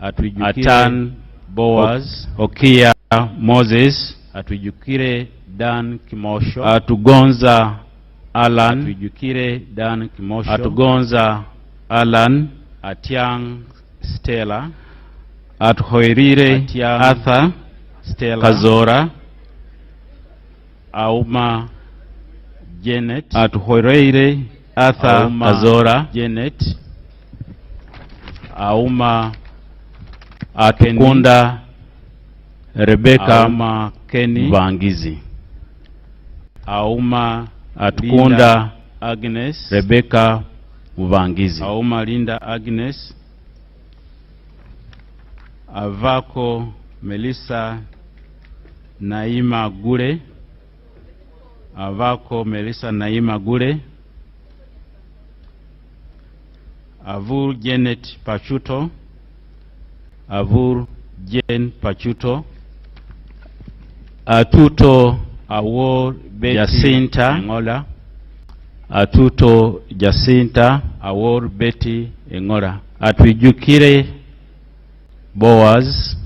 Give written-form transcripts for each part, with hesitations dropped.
Atan Boaz, Okia Moses, atujukire Dan Kimosho, atugonza Alan, atujukire Dan Kimosho, atugonza Alan, Atiang Stella, atuhoirire Arthur Stella Kazora, Auma Janet, atuhoirire Arthur Kazora Janet, Auma atukunda Rebecca Auma Kenny Vangizi, Auma atukunda Agnes Rebecca Vangizi, Auma Linda Agnes, avako Melissa Naima Gure, avako Melissa Naima Gure, avur Janet Pachuto, avur Jane Pachuto, atuto awor Jacinta Engola, atuto Jacinta awor Betty Engola, atwijukire Boaz,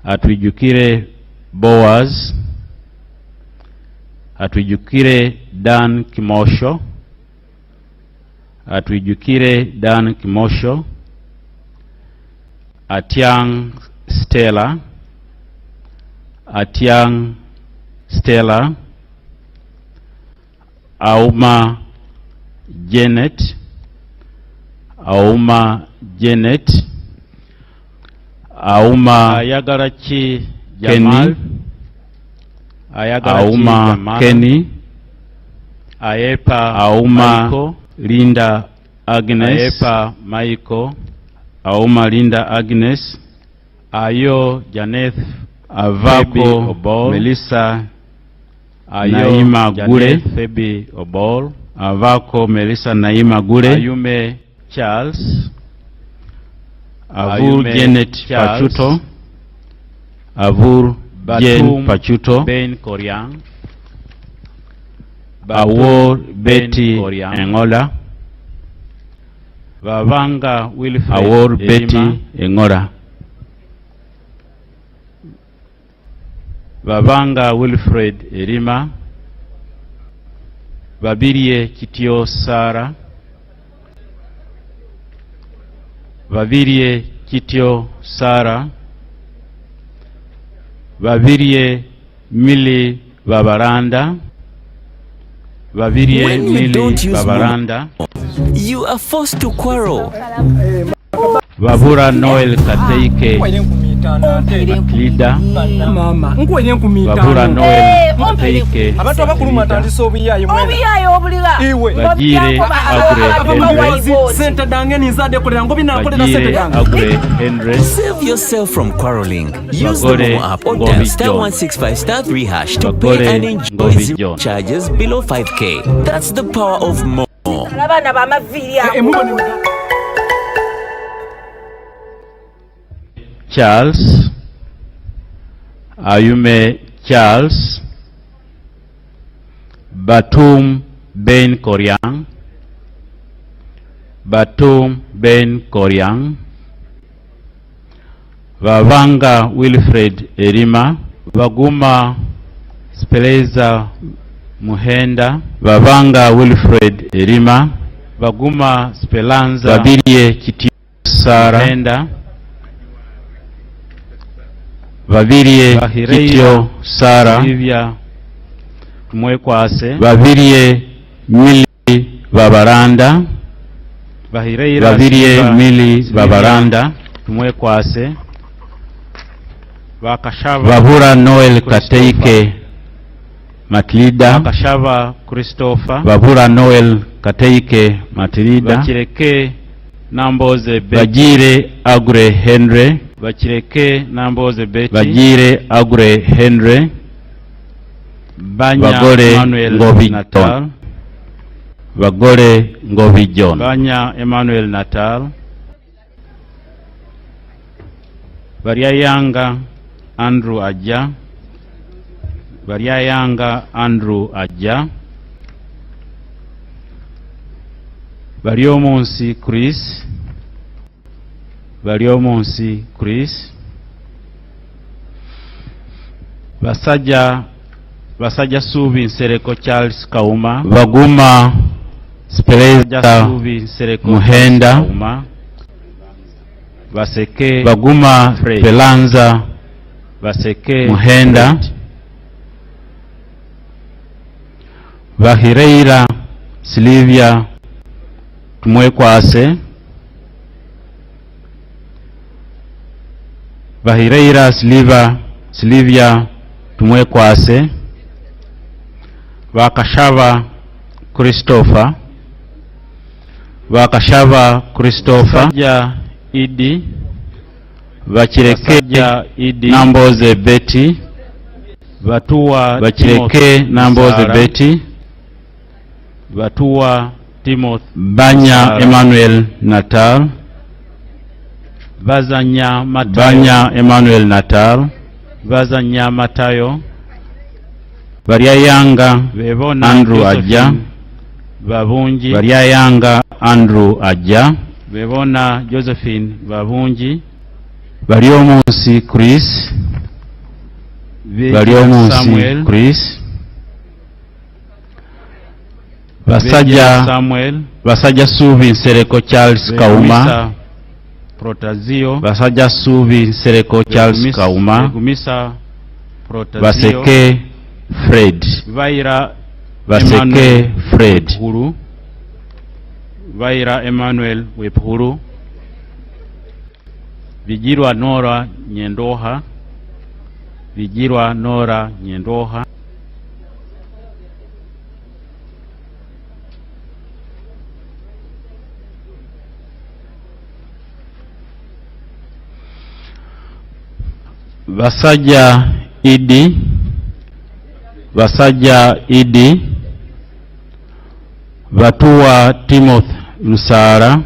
atwijukire Boaz, atwijukire Dan Kimosho, atwijukire Dan Kimosho, Atiang Stella, Atiang Stella, Auma Janet, Auma Janet, Auma Ayagarachi Jamal, Auma Kenny, Aepa Auma Michael, Linda Agnes, Aepa Michael, Auma Linda Agnes, Ayo Janeth Avako Obol, Melissa Ayo Naima Gure Febi Obol, Avako Melissa Naima Gure, Ayume Charles, avur Janet Pachuto, avur Jane Pachuto, Ben Koryang, awor Betty Engola, Vavanga Wilfred awor Betty Engola, Vavanga Wilfred Erima, Vabirie Kitio Sara, Vabirie Kitio Sara, Vabirie Mili Babaranda, Vabirie Mili Babaranda, you are forced to quarrel. Vabura Noel Kateike Lida, Vabura Noel Kateike Bagire Agre Henry. Save yourself from quarreling. Use the Momo app or dial *165*3# to pay and enjoy zero charges below 5K. That's the power of Momo. Charles, Ayume Charles, Batum Ben Koryang, Batum Ben Koryang, Vavanga Wilfred Erima, Vaguma Speleza Muhenda, Vavanga Wilfred Erima, Vaguma Spelanza, Vabirie Kitio Sara Muhenda, Vabirie Kitio Sara Livia Mwekwase, Vabirie Mili Babaranda, Vabirie Mili Babaranda Mwekwase, Vabura Noel Kateike Matilida, Vakashava Christopher, Vabura Noel Kateike Matilida, Vachireke Namboze Betty, Vagire Agre Henry, Vachireke Namboze Betty, Vagire Agre Henry, Banya Emmanuel Natal, Vagore Ngovi John, Banya Emmanuel Natal, Variayanga Andrew Aja, Variayanga Andrew Aja, Variomonsi Chris, bali omunsi Chris, basajja Suubi Nsereko Charles Kauma, Baguma Speleza Muhenda, Baseke Baguma Pelanza Baseke Muhenda, Bahireira Silvia Tumwekwase, Bahireira Silvia Tumwekwase, Bakashava Christopher, Basajja Idi, Bakireke Namboze Betty, Batuwa Bakireke Namboze Betty, Batuwa Timothy Banya Emmanuel Natal, Bazanya Emmanuel Natal, Bazanya Matayo, Baryayanga Bebona Andrew Ajja, Babungi, Baryayanga Andrew Ajja, Bebona Josephine Babungi, bali omunsi Chris, bali omunsi Chris, basajja Suubi Nsereko Charles Kauma, Protazio, basajja Suubi Nsereko Charles Kauma, Baseke Fred, Baseke Fred, Vaira Emmanuel Wepuru, Vigirwa Nora Nyendoha, Vigirwa Nora Nyendoha, Basajja Idi, Batuwa Timothy Lusara,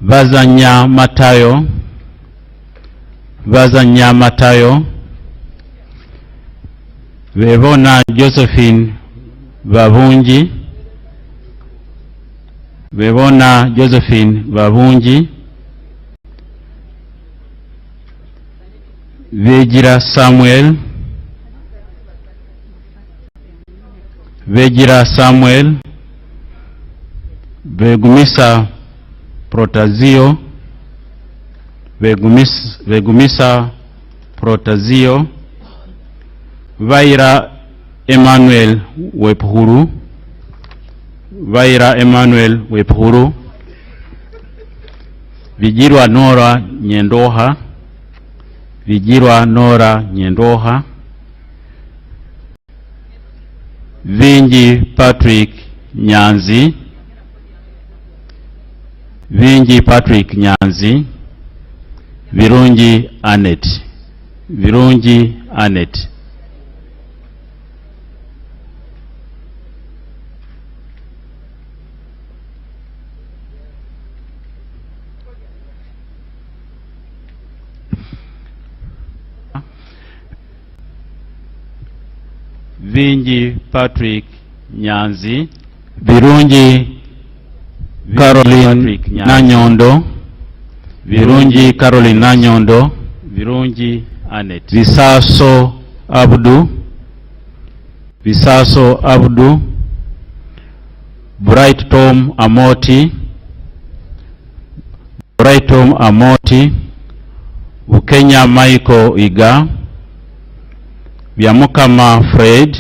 Bazanya Matayo, Bebona Josephine Babungi, Vegira Samuel, Begumisa Protazio, Vaira Emmanuel Wepuru, Vigirwa Nora Nyendoha, Vinji Patrick Nyanzi, Virungi Anet, Vinji Patrick Nyanzi, Virungi Caroline Nanyondo, Virungi Anet, Visaso Abdu, Bright Tom Amoti, Ukenya Michael Iga, Byamukama Fred,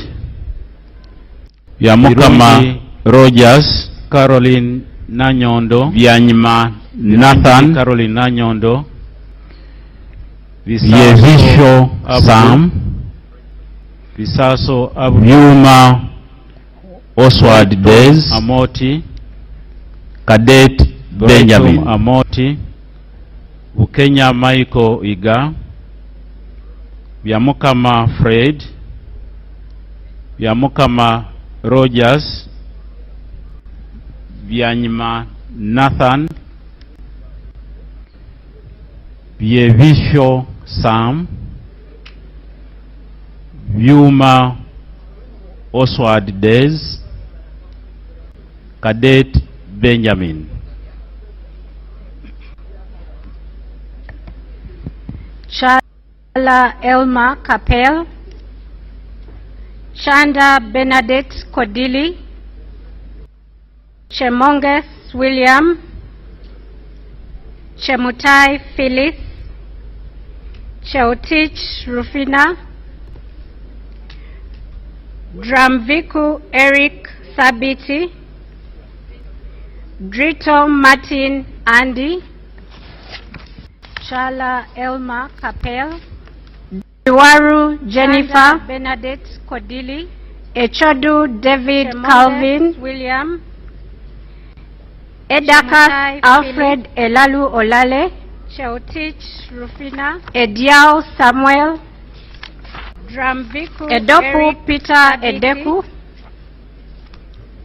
Byamukama Rogers, Caroline Nanyondo, Byanyima Nathan, Caroline Nanyondo, Yevisho Sam, Visaso Abdu, Byuma Oswald Days, Amoti, Cadet Benjamin Amoti, Ukenya Michael Iga, Byamukama Fred, Byamukama Rogers, Byanyima Nathan, Byevisho Sam, Byuma Oswald Days, Cadet Benjamin. Chala Elma Capel, Chanda Bernadette Kodili, Chemonges William, Chemutai Phyllis, Cheotich Rufina, Dramviku Eric Sabiti, Brito Martin Andy, Chala Elma Capel, Diwaru Jennifer Bernadette Kodili, Echodu David Calvin William, Edakas Alfred Elalu Olale, Cheotich Rufina, Ediao Samuel, Dramviku Edopu Eric Peter Abiti, Edeku,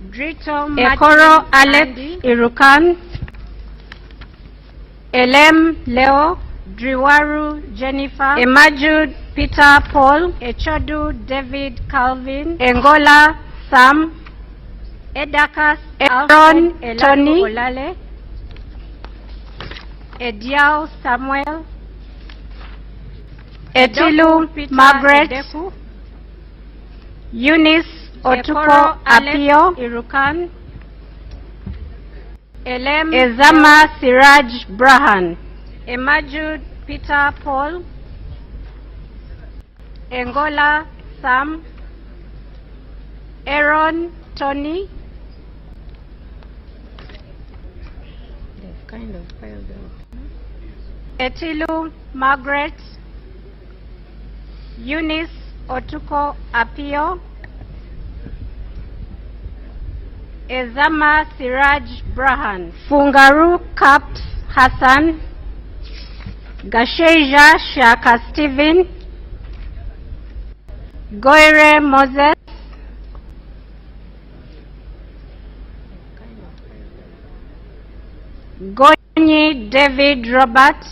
Drito Ekoro Alex Irukan, Elem Leo, Driwaru Jennifer, Emajud Peter Paul, Echodu David Calvin, Engola Sam, Edakas Aaron Tony Olale, Ediao Samuel, Etilu Margaret Edeku, Eunice Otuko Apio Irukan, Elem Ezama Siraj Brahan, Emajud Peter Paul, Engola Sam, Aaron Tony. They've kind of failed out. Etilu Margaret, Eunice Otuko Apio, Ezama Siraj Brahan, Fungaru Caps Hassan, Gasheja Shaka Stephen, Goire Moses, Gonyi David Robert,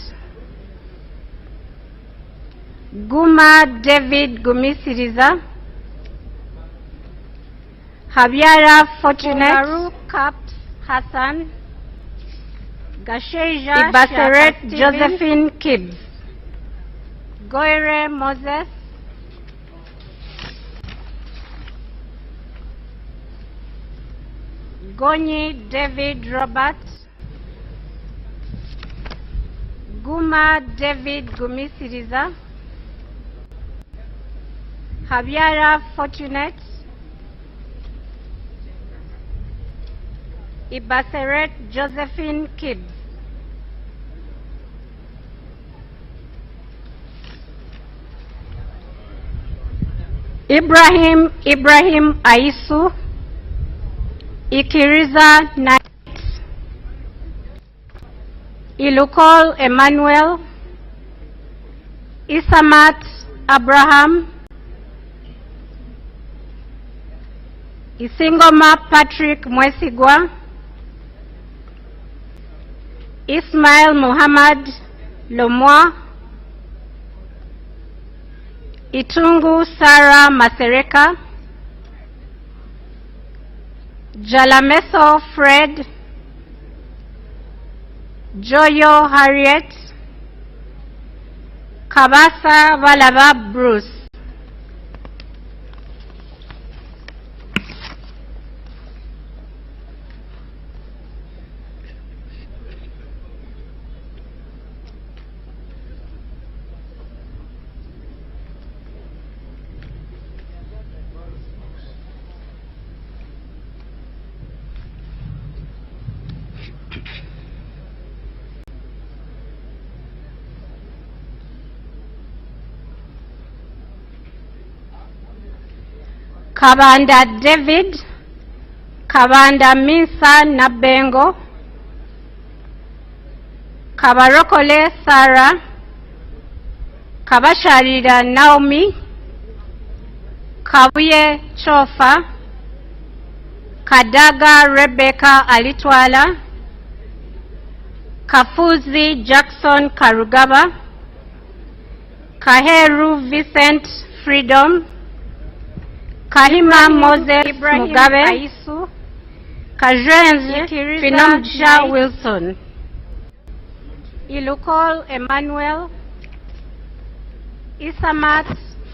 Guma David Gumisiriza, Habiara Fortunate, Fungaru Caps Hassan, Gasheja Ibaseret Josephine Kibbs, Goire Moses, Gonyi David Robert, Guma David Gumisiriza, Habiara Fortunate, Ibaseret Josephine Kibbs, Ibrahim Aisu, Ikiriza Knight, Ilukol Emmanuel, Isamat Abraham, Isingoma Patrick Mwesigwa, Ismail Muhammad Lomwa, Itungu Sarah Masereka, Jalameso Fred, Joyo Harriet, Kabasa Valava Bruce, Kabanda David, Kabanda Minsa Nabengo, Kabarokole Sarah, Kabasharida Naomi, Kabuye Chofa, Kadaga Rebecca Alitwala, Kafuzi Jackson Karugaba, Kaheru Vincent Freedom, Kahima Moses Mugabe Aisu, Kajwenze Finomja Wilson, Ilukol Emmanuel, Isamat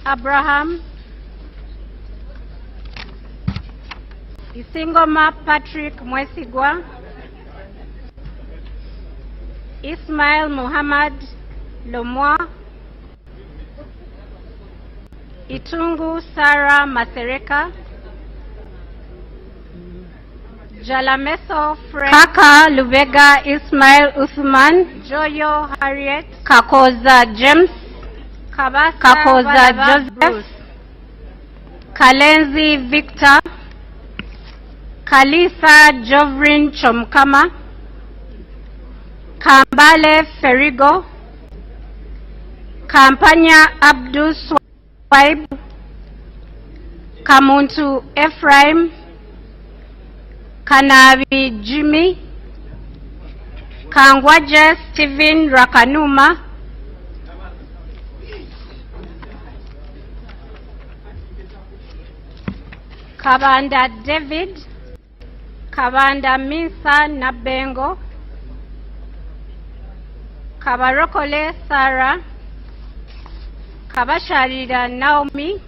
Abraham, Isingoma Patrick Mwesigwa, Ismail Muhammad Lomwa, Itungu Sarah Masereka, Jalameso Fred, Kaka Lubega Ismail Uthman, Joyo Harriet, Kakoza James, Kakoza Joseph, Bruce, Kalenzi Victor, Kalisa Jovrin Chomkama, Kambale Ferigo, Kampanya Abdul Swaib, Kamuntu Ephraim, Kanabi Jimmy, Kangwaje Stephen Rakanuma, Kabanda David, Kabanda Minsa Nabengo, Kabarokole Sarah, Kabasharida Naomi,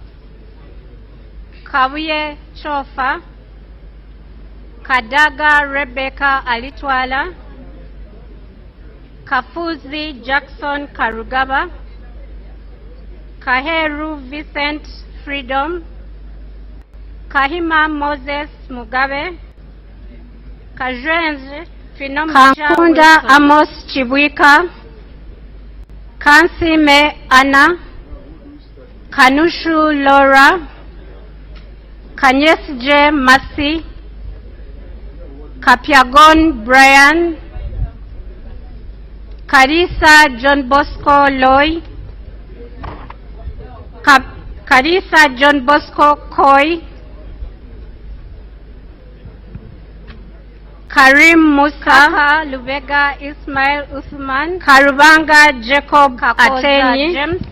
Kabuye Chofa, Kadaga Rebecca Alitwala, Kafuzi Jackson Karugaba, Kaheru Vincent Freedom, Kahima Moses Mugabe, Kajwenze Finomja Kankunda Amos Chibwika, Kansime Anna, Kanushu Laura, Kanyesje Masi, Kapiagon Brian, Karisa John Bosco Loy, Karisa John Bosco Koi, Karim Musa, Lubega Ismail Usman, Karubanga Jacob Atenyi, James,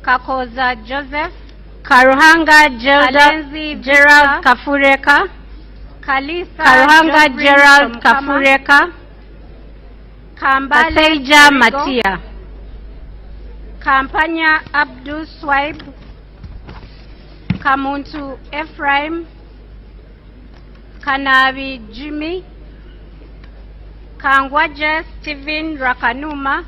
Kakoza Joseph, Karuhanga Gerald Kafureka, Karuhanga Gerald Kafureka, Kaseija Matia, Kampanya Abdul Swaib, Kamuntu Ephraim, Kanabi Jimmy, Kangwaje Stephen Rakanuma,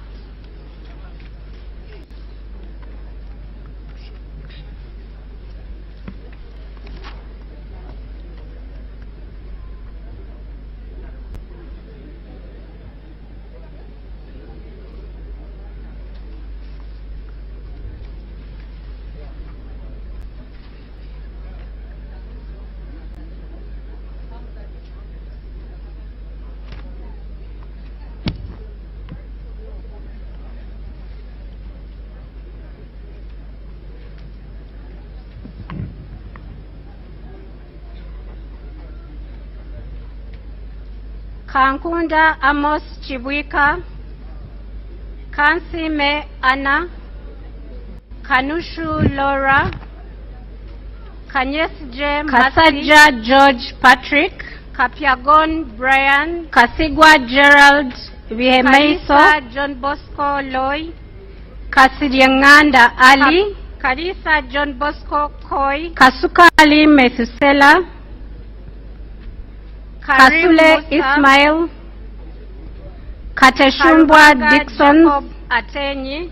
Kankunda Amos Chibwika, Kansime Anna, Kanushu Laura, Kanyesje Kasaja George Patrick, Kapiagon Brian, Kasigwa Gerald Vihemeiso, John Bosco Loy, Kasidianganda Ali, Karisa John Bosco Koi, Kasuka Ali Methusela, Kasule Ismail, Kateshumbwa Dixon Atenyi,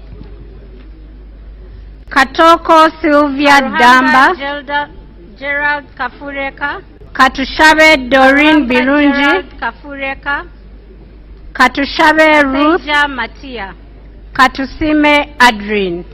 Katoko Sylvia Damba, Gerald Kafureka, Katushabe Doreen Birunji Kafureka, Katushabe Ruth Matia, Katusime Adrien.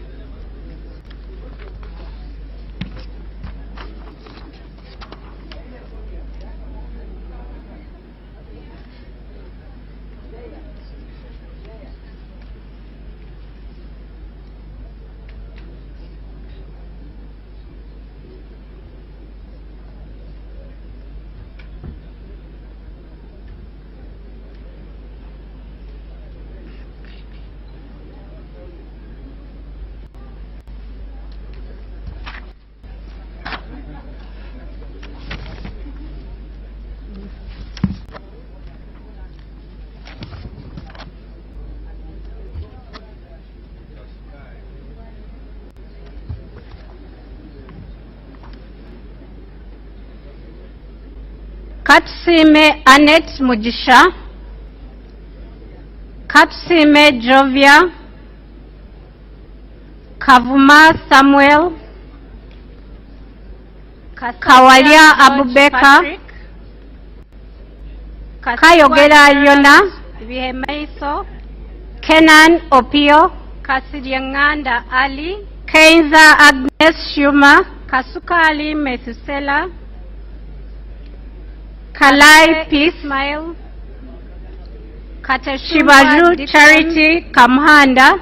Katusime Annette Mugisha, Katusime Jovia, Kavuma Samuel, Kawalia Abubeka, Kayogera Yona, Bihemeiso, Kenan Opio, Kasidyanganda Ali, Kenza Agnes Shuma, Kasuka Ali Methusela, Kalai Peace Smile, Shibaju Charity Kamhanda,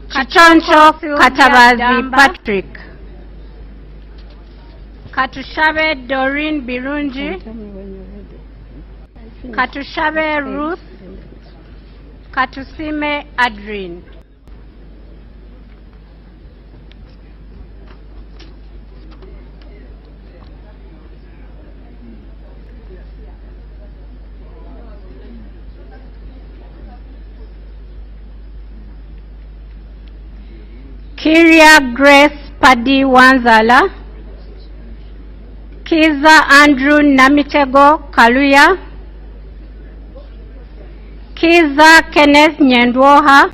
Chichoncho Katabazi Patrick, Katushabe Doreen Birunji, Katushabe Ruth, Katusime Adrien. Kiria Grace Padi Wanzala, Kiza Andrew Namitego Kaluya, Kiza Kenneth Nyendwoha,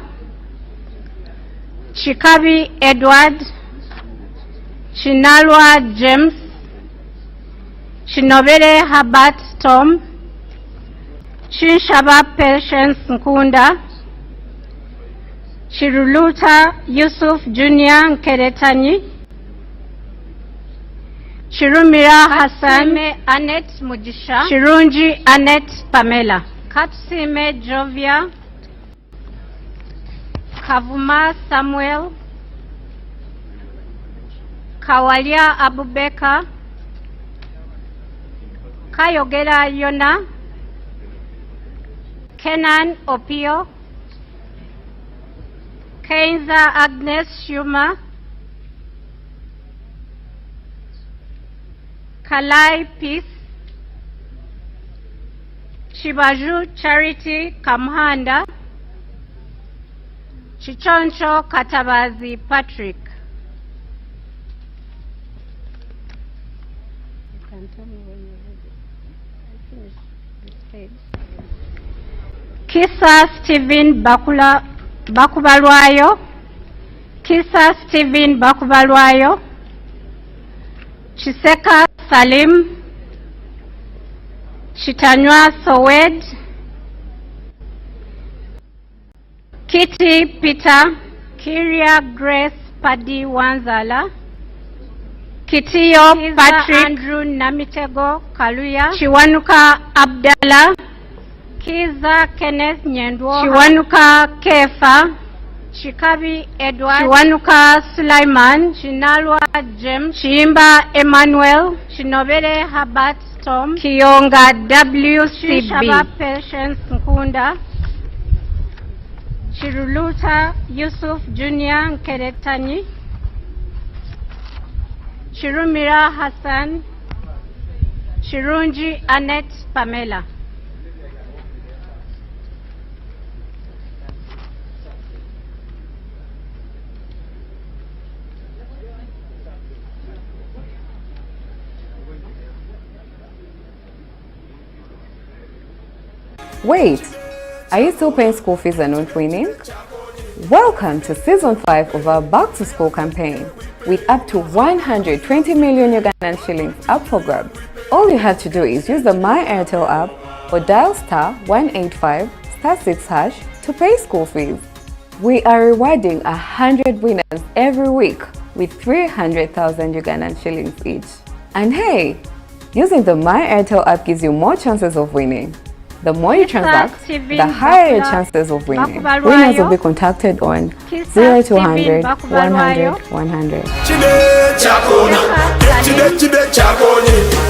Chikabi Edward, Chinalwa James, Chinobere Habat Tom, Chinshaba Patience Nkunda, Chiruluta Yusuf Junior Nkeretani, Chirumira Hassan Annette Mugisha, Chirunji Annette Pamela, Katusime Jovia, Kavuma Samuel, Kawalia Abubeka, Kayogera Yona, Kenan Opio, Kenza Agnes Shuma, Kalai Peace, Shibaju Charity Kamhanda, Chichoncho Katabazi Patrick. You can tell me when you're ready. I finished this page. Kisa Stephen Bakubalwayo, Kisa Stephen Bakubalwayo, Chiseka Salim, Chitanywa Sowed, Kitty Peter, Kiria Grace Padi Wanzala, Kitiyo Patrick, Andrew Namitego Kaluya, Chiwanuka Abdallah, Kiza Kenneth Nyendwoha, Chiwanuka Kefa, Chikabi Edward, Chiwanuka Sulaiman, Chinalwa James, Chimba Emmanuel, Chinobere Habat Tom, Kiyonga WCB, Shaba Patience Nkunda, Chiruluta Yusuf Junior Nkeretani, Chirumira Hassan, Chirunji Annette Pamela. Wait, are you still paying school fees and not winning? Welcome to Season 5 of our Back to School campaign with up to 120 million Ugandan shillings up for grabs. All you have to do is use the My Airtel app or dial *185*6# to pay school fees. We are rewarding 100 winners every week with 300,000 Ugandan shillings each. And hey, using the My Airtel app gives you more chances of winning. The more you transact, the higher your chances of winning. Winners will be contacted on 0200 100 100.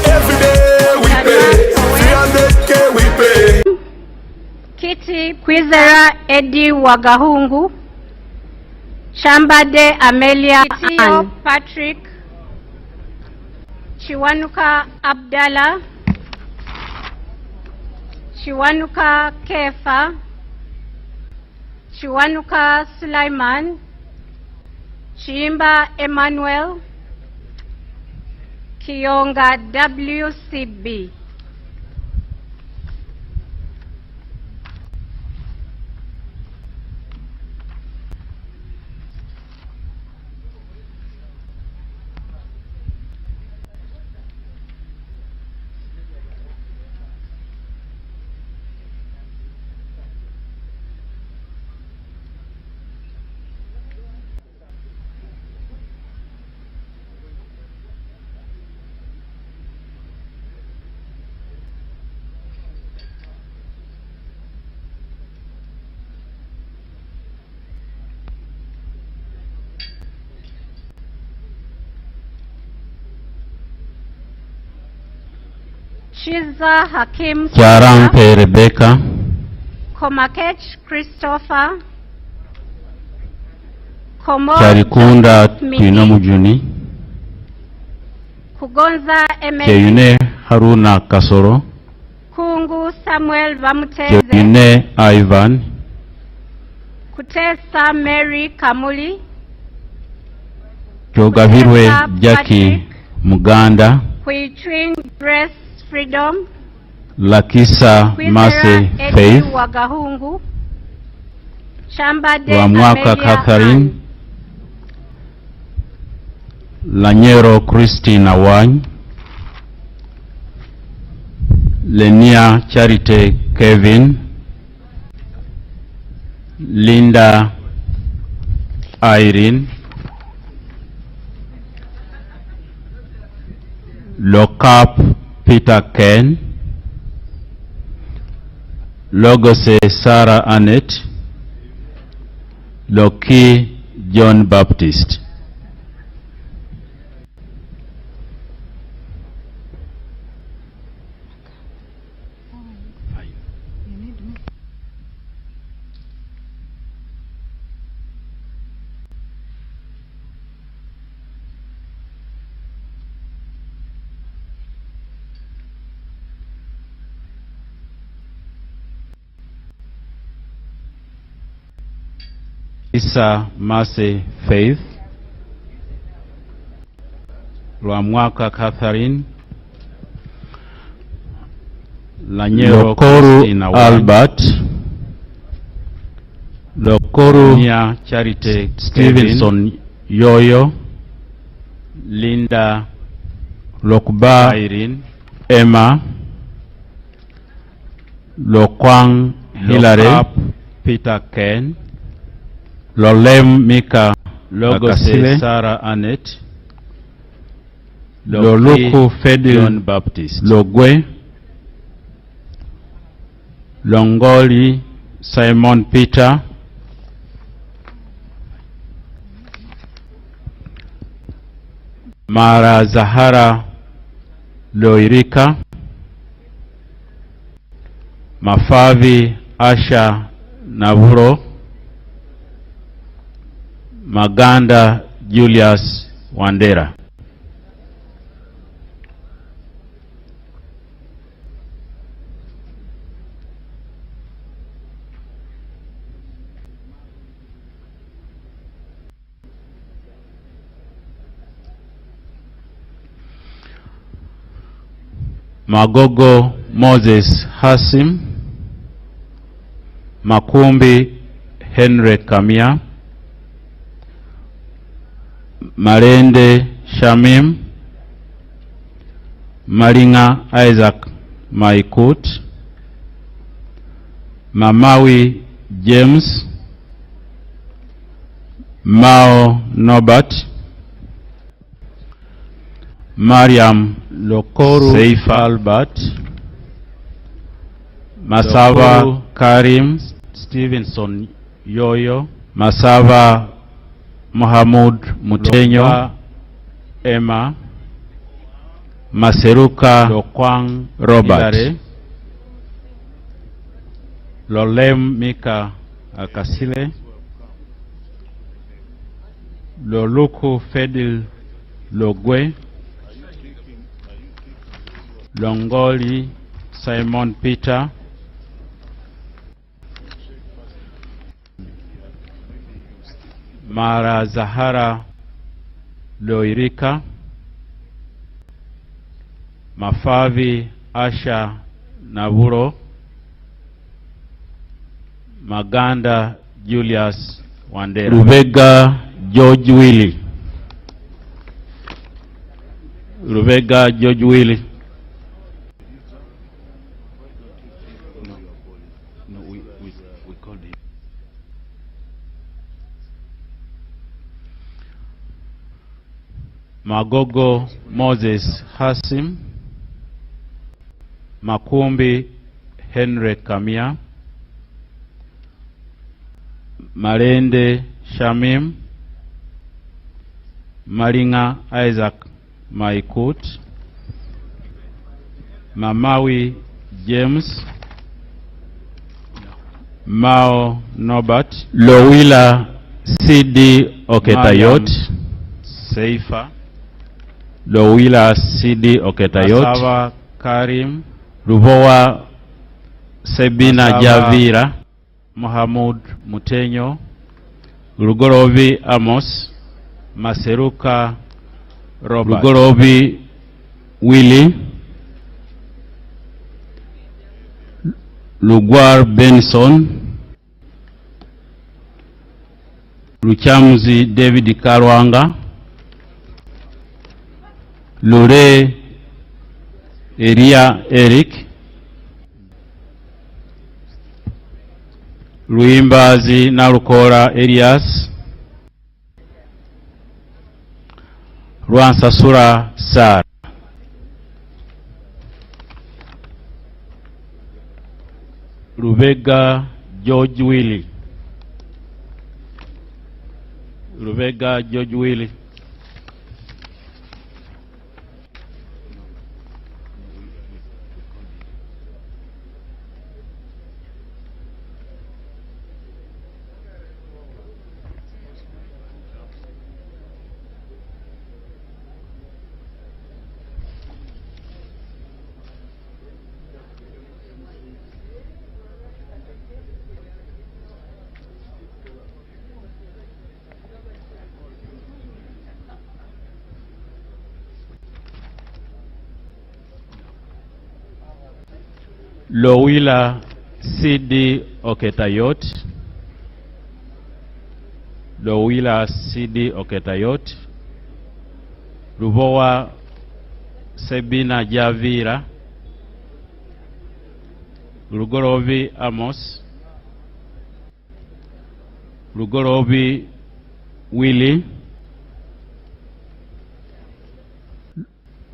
Every day we pay, 300K we pay. Kitty Kwizera Eddie Wagahungu, Shambade Amelia Ann, Patrick, Chiwanuka Abdallah, Chiwanuka Kefa, Chiwanuka Sulaiman, Chimba Emmanuel, Kiyonga WCB. Chiza Hakim Kyarampe Rebecca, Komakech Christopher, Komo Kyarikunda Joseph Mini, Twina Mujuni, Kugonza Emeli, Kyeyune Haruna Kasoro, Kungu Samuel Bamuteze, Kyeyune Ivan, Kutesa Mary Kamuli, Kyogabirwe Kutesa Jackie Patrick, Muganda, Huichwin Grace Freedom, Lakisa Mase Kwizera Faith, Eddie Wagahungu, Chambade Lwamwaka Amelia Catherine, Ann, Lanyero Christine Awany, Lenia Charity Kevin, Linda Irene, Lokap Peter Ken, Logose Sarah Annette, Loki John Baptist. Isa Mase Faith, Lwamwaka Catherine, Lanyero Lokoru Christine Awany, Albert, Lokoru Nia Charity Stevenson Yoyo, Linda Lokba Irene, Emma, Lokwang Hilary, Lokap Peter Ken, Lolem Mika Logose Akasile, Sarah Annette, Loluku Fedil John Baptist, Logwe, Longoli Simon Peter, Mara Zahara Loirika, Mafavi Asha Navuro, Maganda Julius Wandera. Magogo Moses Hasim, Makumbi Henry Kamia, Marende Shamim, Maringa Isaac Maikut, Mamawi James, Mao Nobat, Mariam Lokoru Seifa Albert, Masava Lokoru Karim, Stevenson Yoyo, Masava Mohamud Mutenyo, Lokba Emma, Maseruka Lokwang Robert, Hilary, Lolem Mika Akasile, Loluku Fedil Logwe, Longoli Simon Peter, Mara Zahara Loirika, Mafavi Asha Naburo, Maganda Julius Wandera. Rubega George Willy. Rubega George Willy. No, we called him. Magogo Moses Hasim. Makumbi Henry Kamia. Marende Shamim. Maringa Isaac Maikut. Mamawi James. Mao Norbert. Lowila CD Oketayot. Seifa. Lowila CD Oketayot. Asava Karim. Ruvowa Sebina Asava Javira. Mohamud Mutenyo. Rugorovi Amos. Maseruka Robert. Rugorovi Willy. Lugwar Benson. Ruchamuzi David Karwanga. Lure Eria Eric. Luimbazi Narukora Elias. Rwansasura Sar. Rubega George Willy. Rubega George Willy. Lowila CD Oketayot. Lowila CD Oketayot. Ruvowa Sebina Javira. Rugorovi Amos. Rugorovi Willy.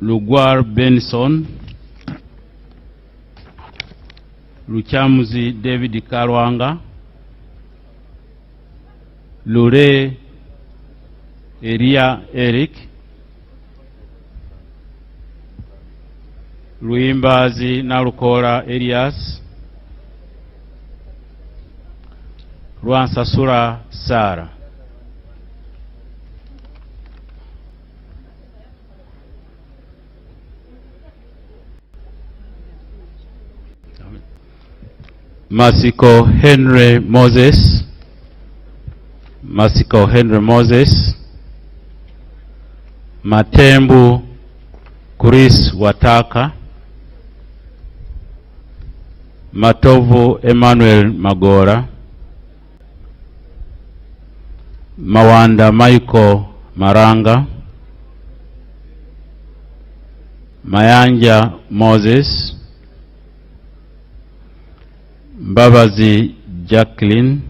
Lugwar Benson. Ruchamuzi David Karwanga. Lure Eria Eric. Ruimbazi Narukora Elias. Rwansasura Sara. Masiko Henry Moses. Masiko Henry Moses. Matembu Chris Wataka. Matovu Emmanuel Magora. Mawanda Michael Maranga. Mayanja Moses. Mbabazi Jacqueline.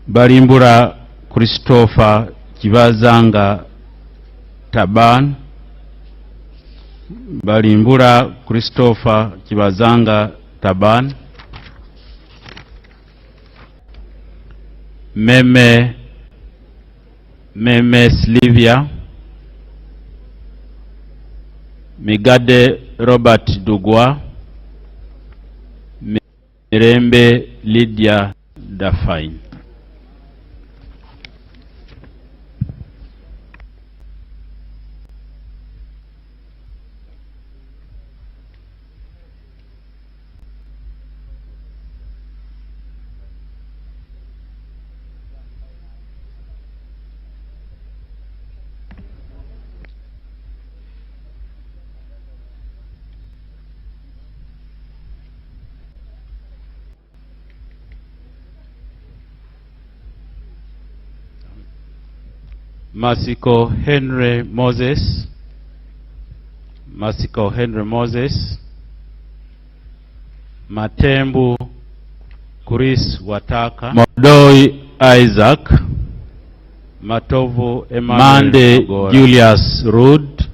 Barimbura Christopher Kibazanga Taban. Barimbura Christopher Kibazanga Taban. Meme Slivia. Migade Robert Dugwa. Mirembe Lydia Dafine. Masiko Henry Moses, Masiko Henry Moses, Matembu Chris Wataka, Modoi Isaac, Matovu Emmanuel Mande Magora, Julius Rud,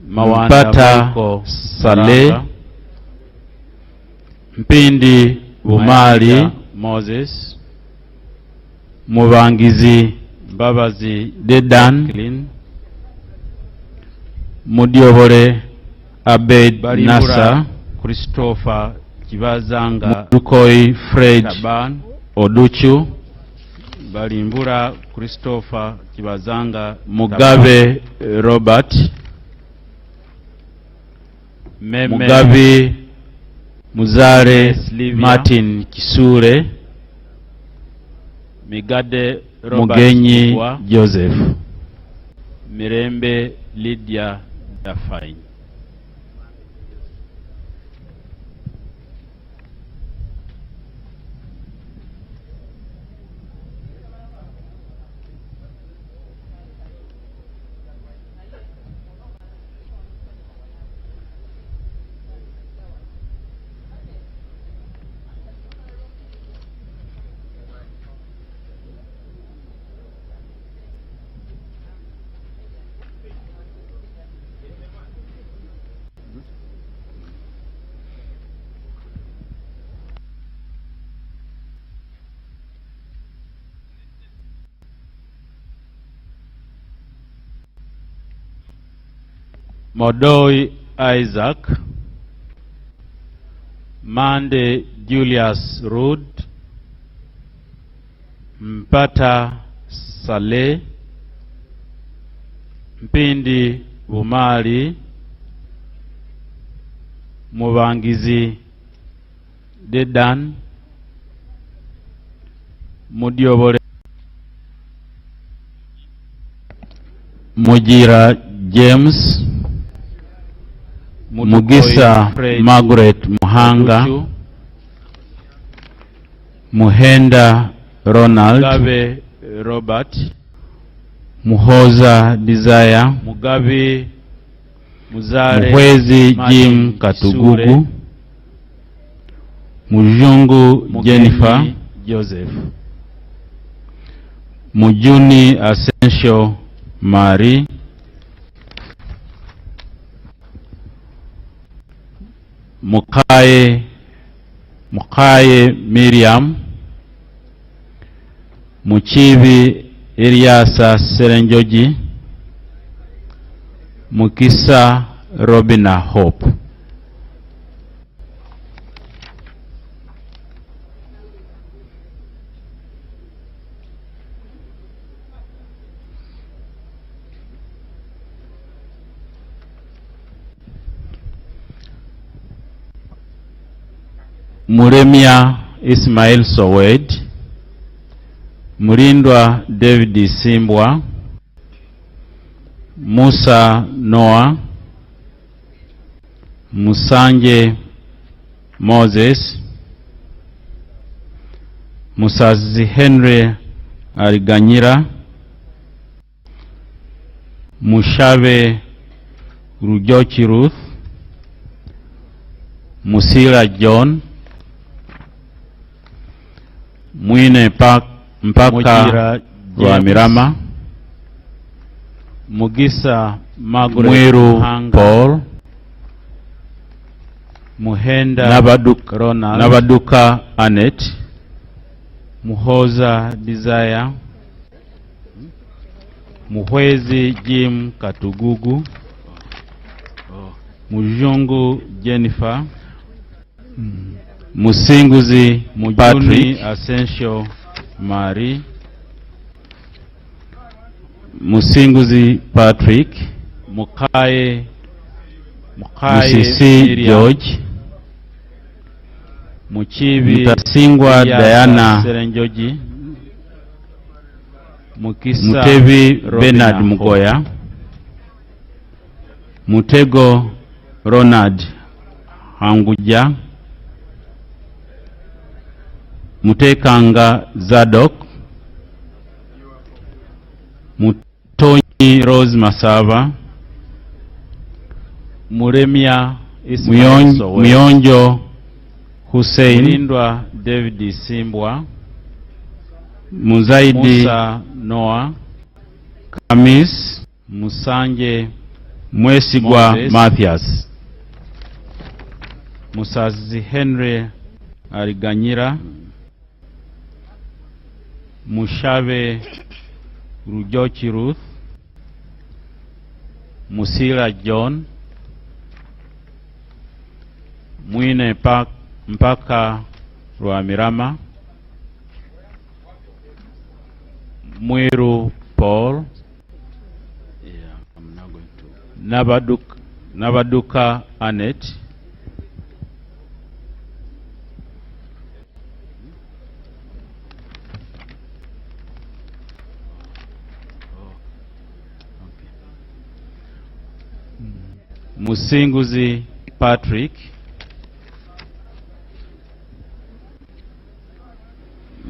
Mpata Saleh, Mpindi Bumali Moses, Mubangizi Mbabazi Dedan, Mudiobole Abed Nasa, Christopher Kibazanga, Mudukoi Fred Taban, Oduchu, Balimbura Christopher Kibazanga, Mugabe Robert, Meme Mugabe Muzare Martin Kisure, Migade Robert Mugenyi Joseph, Mirembe Lydia Dafine. Modoi Isaac, Mande Julius Rud, Mpata Saleh, Mpindi Bumali, Mubangizi Dedan, Mudiobole Mujira James, Mugisa Margaret Muhanga, Muhenda Ronald, Mugabe Robert, Muhoza Desire, Mugabe Muzare, Muhwezi Jim Katugugu, Mujungu Jennifer Joseph, Mujuni Asensio Mari, Mukaye Miriam, Muchibi Eliasa Serenjoji, Mukisa Robina Hope. Muremia Ismail Sowed, Murindwa David Simbwa, Musa Noah, Musanje Moses, Musazi Henry Ariganyira, Mushabe Rujochi Ruth, Musila John, Mwine Mpaka Rwamirama, Mugisa Margaret Mwiru Paul, Muhenda Nabaduka Annette, Muhoza Desire, Muhwezi Jim Katugugu, Mujungu Jennifer, Musinguzi Mujuni Asensio Mari, Musinguzi Patrick, Mukaye Musisi George, Muchibi Mtasingwa Diana Serenjoji, Mutebi Bernard Mugoya, Mutego Ronald Hanguja, Mutekanga Zadok, Mutonyi Rose Masaba, Muremia Ismail Sowe, Muyonjo Hussein, Mulindwa David Simbwa, Muzaidi Musa Noah, Kamis, Musanje Mwesigwa Moses, Mathias, Musazi Henry Ariganyira, Mushabe Rujochi Ruth, Musila John, Mwine Mpaka Rwamirama, Mwiru Paul, I'm not going to. Nabaduka Annette, Musinguzi Patrick,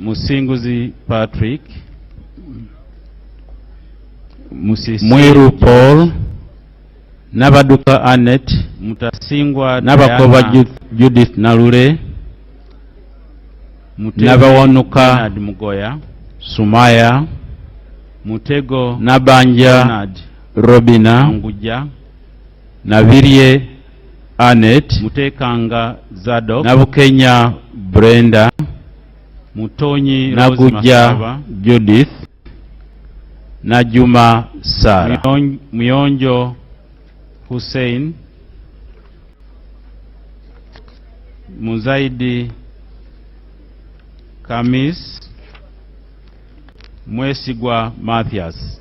Musinguzi Patrick, Mwiru Paul, Nabaduka Annette, Mutasingwa Nabakoba Diana, Judith Nalure, Mutego Nabawonuka Bernard Mugoya, Sumaya, Mutego Nabanja Bernard Robina, Anguja, Nabirie Annette, Mutekanga Zadok, Nabukenya Brenda, Mutonyi Rose Naguja Masaba, Judith, Najuma Sara, Muyonjo Hussein, Muzaidi Kamis, Mwesigwa Mathias.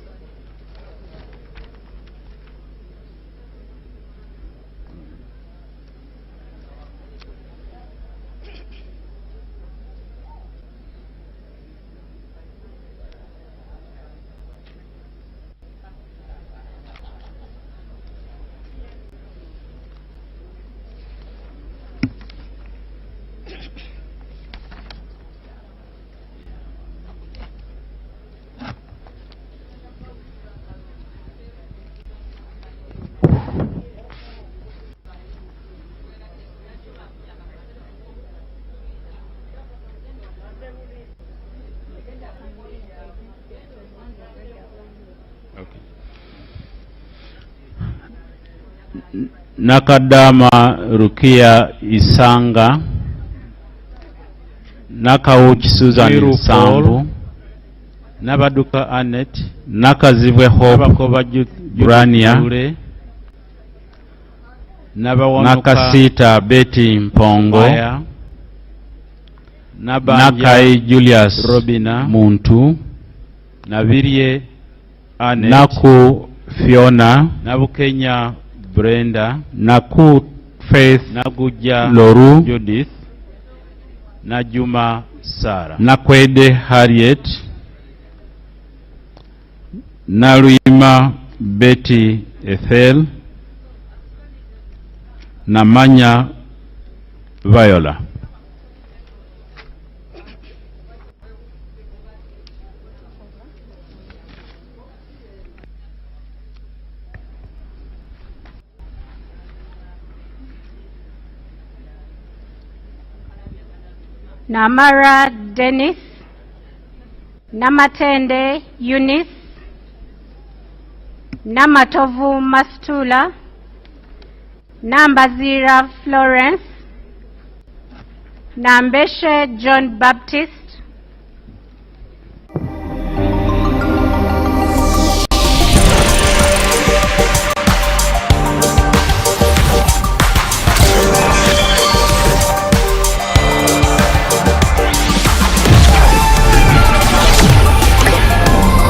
Nakadama Rukia Isanga, Nakauchi Susan Sambu, Nabaduka Annette, Nakazibwe Hope Nabakoba Brania, Nakasita Betty Mpongo, Nakai Julius Robina, Muntu, Nabirie Annette, Naku Fiona, Nabukenya Brenda, Naku Faith Naguja Loru, Judith, Najuma Sara, Nakwede Harriet, Naluyima Betty Ethel, Namanya Viola. Namara Dennis, Namatende Eunice, Namatovu Mastula, Nambazira Florence, Nambeshe John Baptist,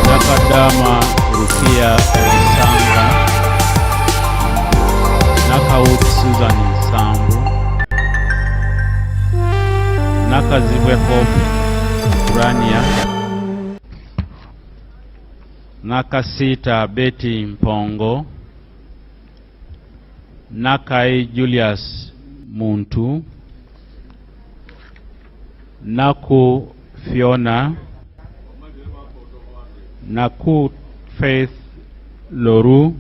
Nakadama Rukia Isanga, Nakauchi Susan Sambu, Nakazibwe Hope Brania, Nakasita Betty Mpongo, Nakai Julius Muntu, Naku Fiona, Naku Faith Loru,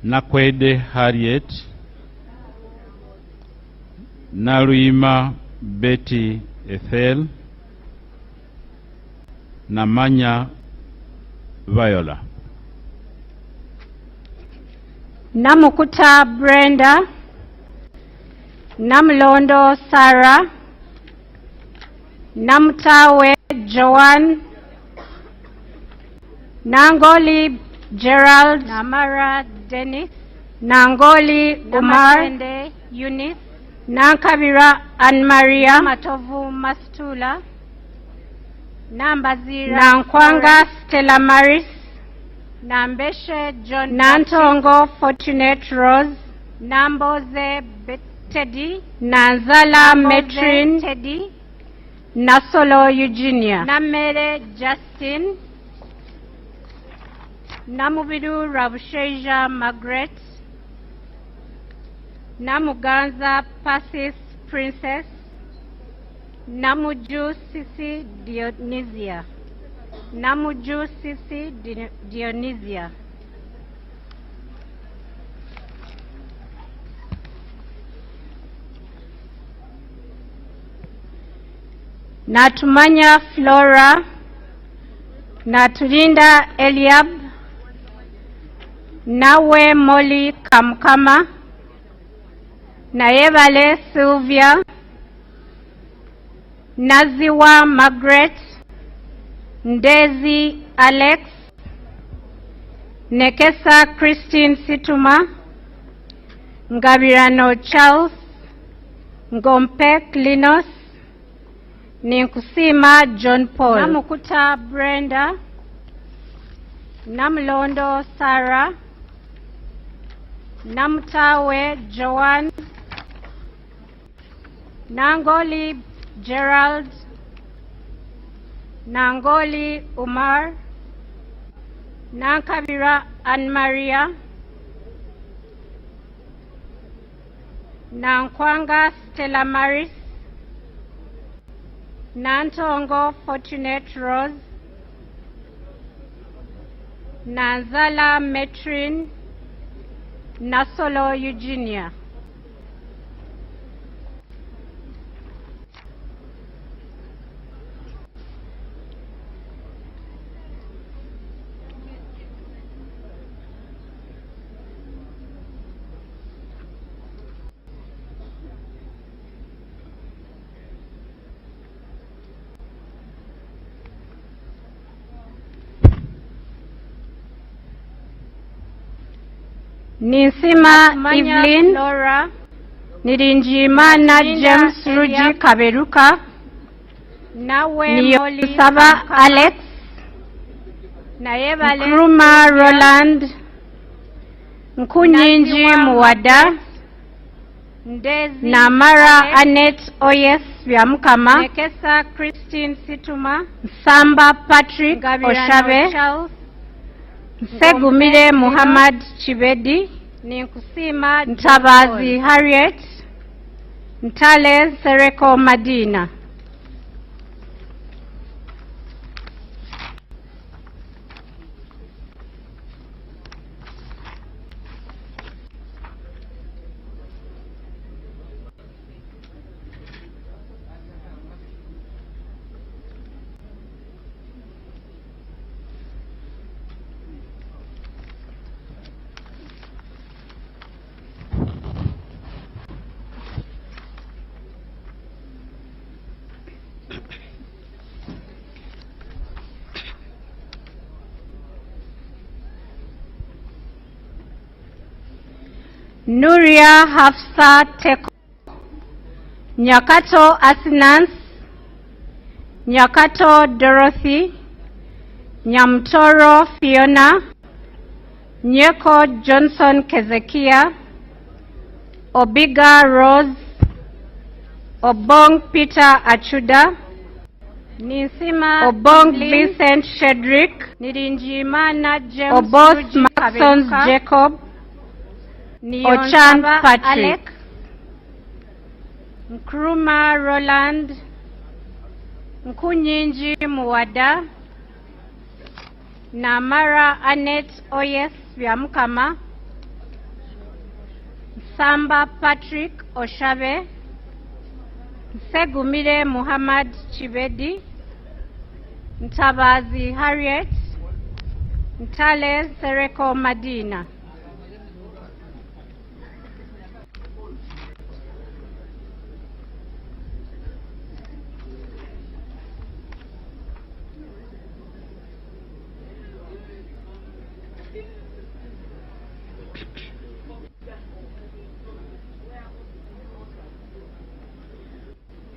Nakwede Harriet, Naluyima Betty Ethel, Namanya Viola. Namukuta Brenda, Namlondo Sarah, Namtawe Joanne, Nangoli Gerald, Namara Dennis, Nangoli Umar, Eunice, Nankabira Anne-Maria, Matovu Mastula, Nambazira, Nankwanga Stella Maris, Nambeshe John, Nantongo Fortunate Rose, Namboze Teddy, Nanzala Metrin Teddy, Nasolo Eugenia, Namere Justin, Namubidu Rabusheja Margaret, Namuganza Pasis Princess, Namuju Sisi Dionysia, Namuju Sisi Dionysia. Natumanya Flora, Natulinda Eliab, Nawe Molly Kamkama, Nayevale Sylvia, Naziwa Margaret, Ndezi Alex, Nekesa Christine Situma, Ngabirano Charles, Ngompek Linus, Ninkusima John Paul, Namukuta Brenda, Namlondo Sarah, Namtawe Joanne, Nangoli Gerald, Nangoli Umar, Nankabira Anne-Maria, Nankwanga Stella Maris, Nantongo Fortunate Rose, Nanzala Metrin, Nasolo Eugenia. Nisima Evelyn, Laura, Nirinjimana James Ruji Kaberuka, Niyosaba Alex, Nkrumah Roland, Nkunyinji Muwada, Namara Annette Oyes Byamukama, Nekesa Christine Situma, Samba Patrick Oshabe, Segumire Muhammad Chibedi, Ninkusima Ntabazi Harriet, Ntale Sereko Madina. Nuria Hafsa Teko, Nyakato Asinans, Nyakato Dorothy, Nyamtoro Fiona, Nyeko Johnson Kezekia, Obiga Rose, Obong Peter Achuda, Nisima Obong Vincent Shedrick, Nirinjimana James Obos Maxons Jacob, Ochan Patrick, Nkrumah Roland, Nkunyinji Muwada, Namara Annette Oyes Byamukama, Samba Patrick Oshabe, Segumire Muhammad Chibedi, Ntabazi Harriet, Ntale Sereko Madina.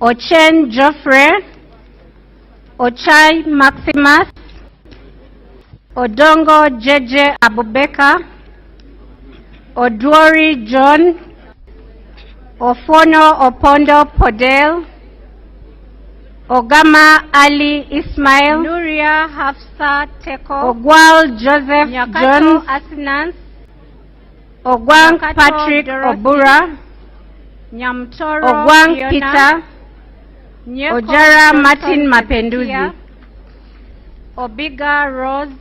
Ochen Geoffrey, Ochai Maximus, Odongo JJ Abubeka, Odwori John, Ofono Opondo Podel, Ogama Ali Ismail, Nuria Hafsa Teko, Ogwal Joseph Jones Asinans, Ogwang Patrick Obura, Nyamtoro Ogwang Fiona, Peter, Ojara Martin Mapenduzi, Obiga Rose,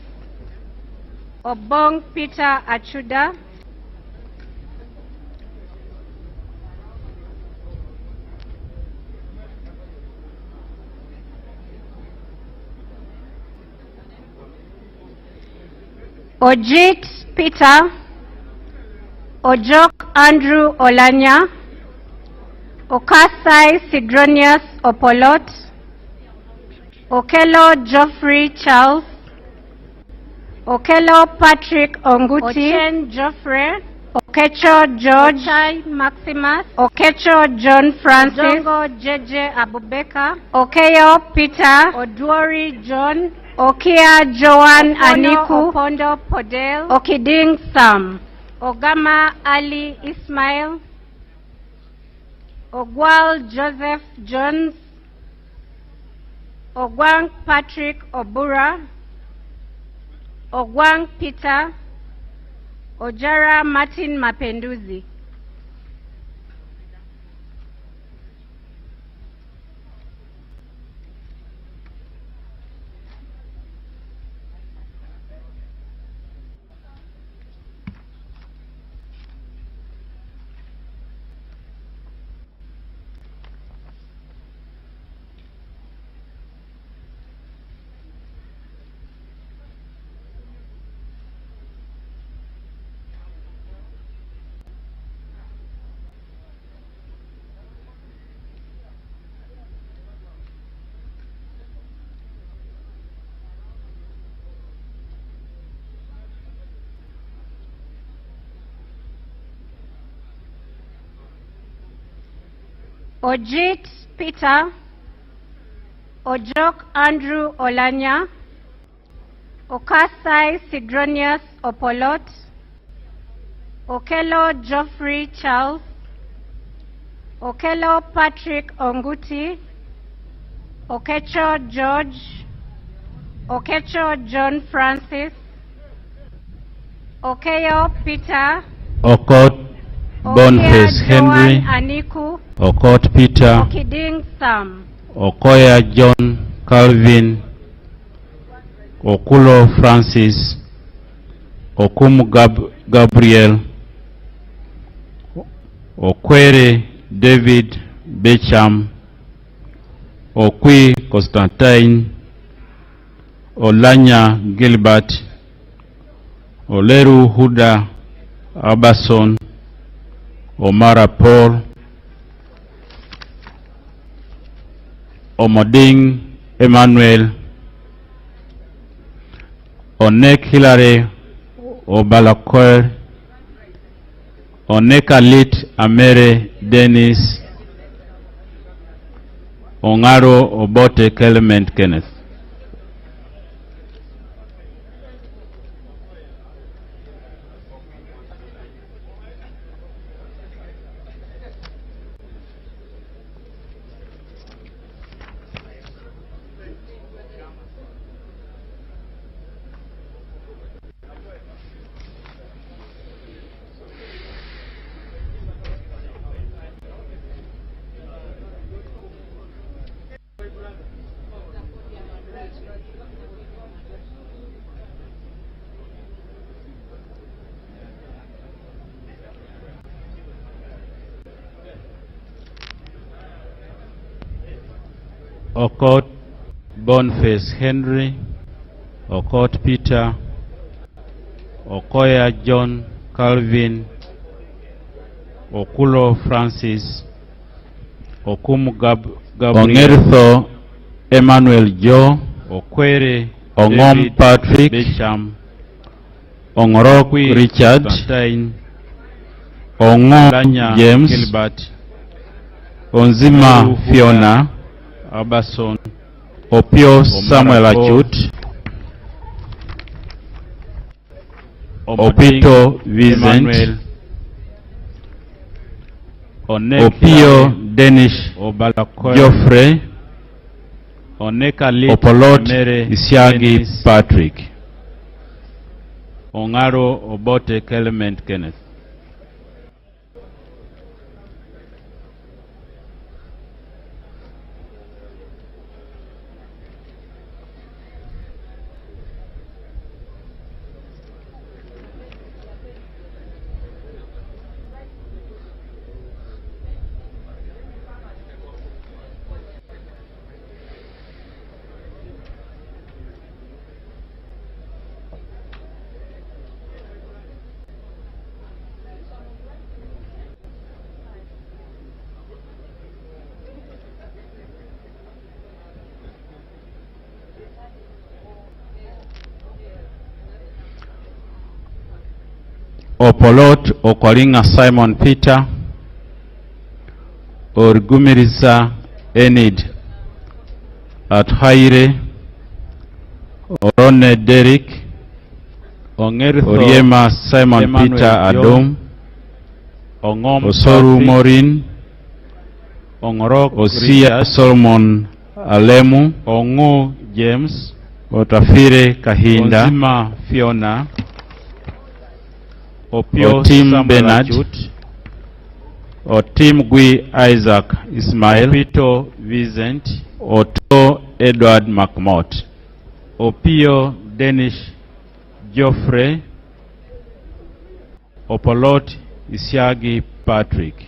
Obong Peter Achuda, Ojit Peter, Ojok Andrew Olanya, Okasai Sidronius Opolot, Okelo Geoffrey Charles, Okelo Patrick Onguti, Ochen Geoffrey, Okecho George, Ochai Maximus, Okecho John Francis, Odongo JJ Abubeka, Okeyo Peter, Odwori John, Okia Joan Aniku, Opondo Podel, Okiding Sam, Ogama Ali Ismail, Ogwal Joseph Jones, Ogwang Patrick Obura, Ogwang Peter, Ojara Martin Mapenduzi. Ojit Peter, Ojok Andrew Olanya, Okasai Sidronius Opolot, Okelo Geoffrey Charles, Okelo Patrick Onguti, Okecho George, Okecho John Francis, Okeyo Peter, Okot Boniface Henry, Aniku, Okot Peter, Okiding Sam, Okoya John Calvin, Okulo Francis, Okumu Gabriel, Okwere David Becham, Okwi Constantine, Olanya Gilbert, Oleru Huda Abason, Omara Paul, Omoding Emmanuel, Onek Hilary Obalakoer, Onekalit Amere Dennis, Ongaro Obote Clement Kenneth. Okot Boniface Henry, Okot Peter, Okoya John Calvin, Okulo Francis, Okumu Gabriel, Ongertho Emmanuel Joe, Okwere Ongom David Patrick, Bisham, Ongorok Richard, Batain, Ongom James, Gilbert, Onzima Fiona, Abason, Opio Samuel Achut, Opito Vincent, Opio Denish Geoffrey, Opolot Isiagi Patrick, Ongaro Obote Clement Kenneth. Opolot Okolinga Simon Peter, Orgumiriza Enid Athaire, Orone Derek, Oriema Simon Emmanuel Peter Adom, Ongom Osoru Morin, Ongorok Osia Solomon Alemu, Ongu James, Otafire Kahinda, Onzima Fiona, Opio Otim Bernard, Otim Gui Isaac Ismail, Opito Vincent, Oto Edward McMott, Opio Denish Geoffrey, Opolot Isiagi Patrick.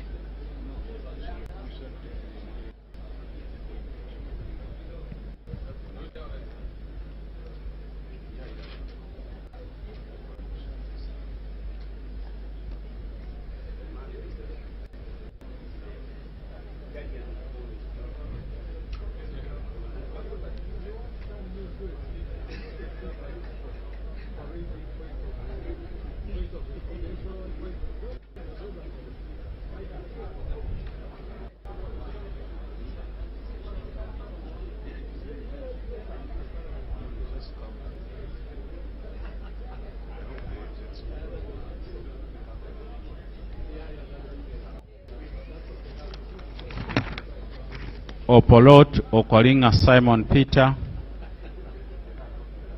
Opolot Okolinga Simon Peter,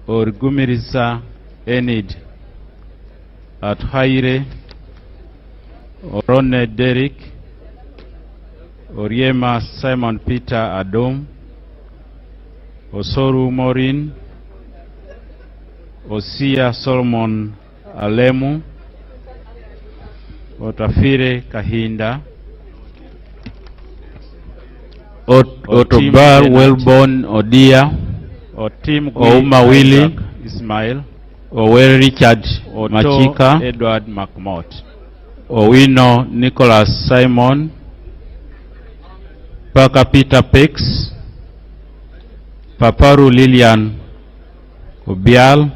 Orgumiriza Enid Athaire, Orone Derek, Oriema Simon Peter Adom, Osoru Morin, Osia Solomon Alemu, Otafire Kahinda, Otobar Wellborn Odia, Otim Ouma Willie Ismail, Owe Richard Machika, Edward McMott, Owino Nicholas Simon, Paka Peter Pex, Paparu Lilian Obial,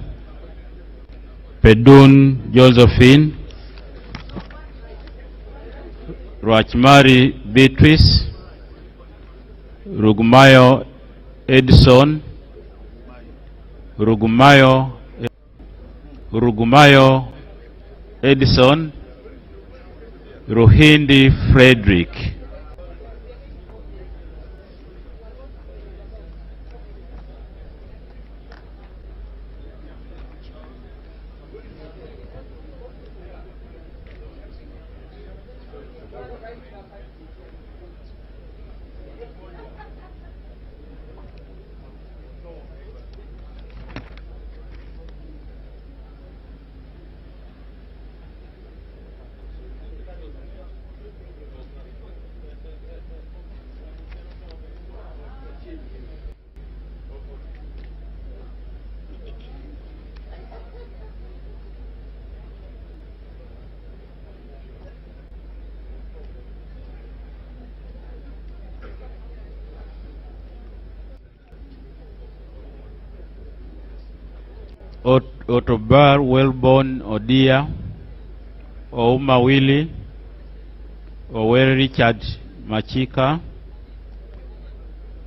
Pedun Josephine, Rachmari Beatrice, Rugumayo Edison, Rugumayo Edison, Ruhindi Frederick. Otobar Wellborn Odia, Ouma Willie, Oweri Richard Machika,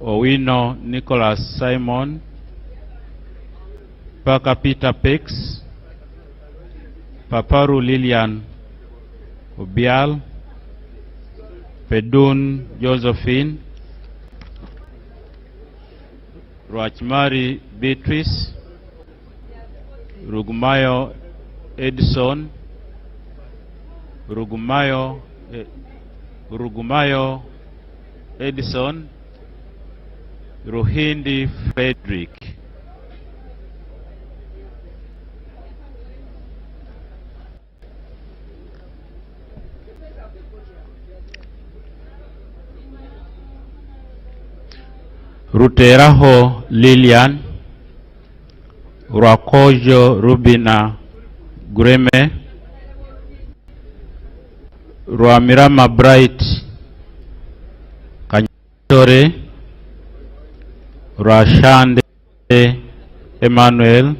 Owino Nicholas Simon, Parker Peter Pex, Paparu Lilian Obial, Pedun Josephine, Rachmari Beatrice, Rugumayo Edison, Rugumayo Edison, Rohindi Frederick. Ruteraho Lilian, Rwakojo Rubina Gureme, Rwamirama Bright Kanyatore, Rwashande Emmanuel,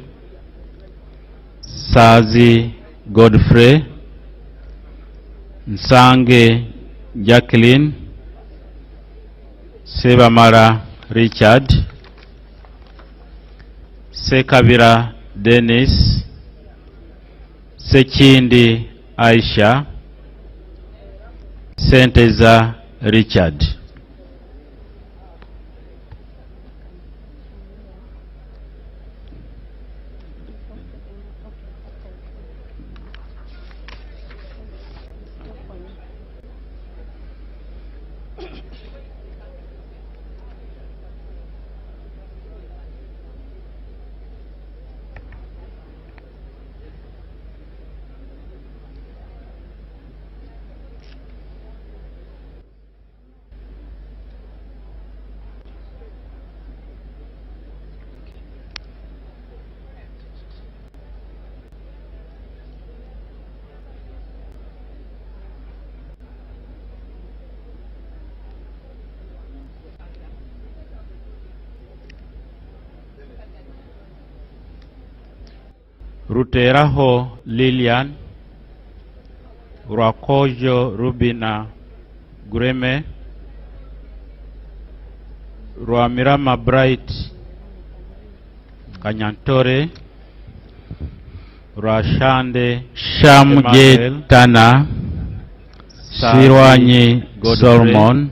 Sazi Godfrey, Nsange Jacqueline, Sebamara Richard, Sekabira Dennis, Sekindi Aisha, Senteza Richard. Ruteraho Lilian, Rwakojo Rubina Gureme, Rwamirama Bright Kanyantore, Rwashande Shamje Tana, Sirwanyi Solomon,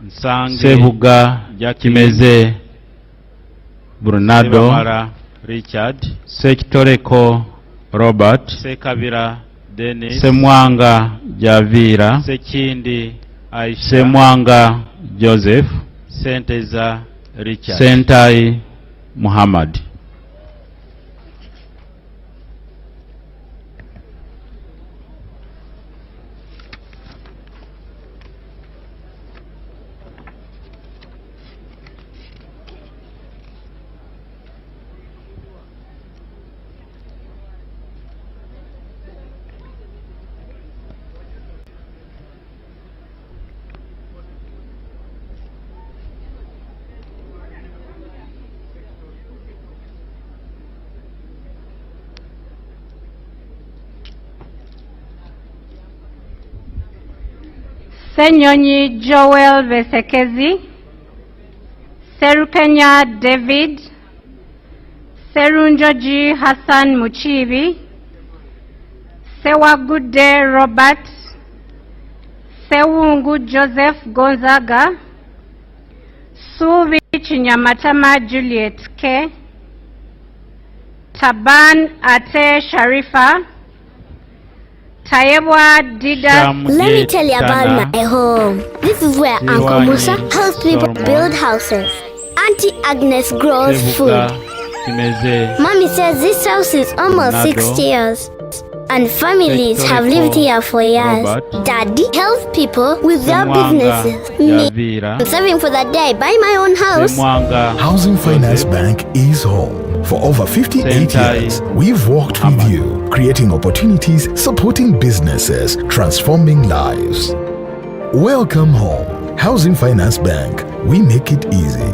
Nsange Sebuga Kimeze Brunado Richard, Sekitoreko Robert, Sekabira Dennis, Semwanga Javira, Sekindi Aisha, Semwanga Joseph, Senteza Richard, Sentai Muhammad. Senyonyi Joel Vesekezi, Serukenya David, Serunjoji Hassan Muchibi, Sewagude Robert, Sewungu Joseph Gonzaga, Suvi Chinyamatama Juliet K, Taban Ate Sharifa, Tayebwa Dida. Let me tell you about my home. This is where Uncle Musa helps people build houses. Auntie Agnes grows food. Mommy says this house is almost 60 years. And families have lived here for years. Daddy helps people with their businesses. Me, I'm saving for that day, buy my own house. Housing Finance Bank is home. For over 58 years, we've worked with you, creating opportunities, supporting businesses, transforming lives. Welcome home. Housing Finance Bank. We make it easy.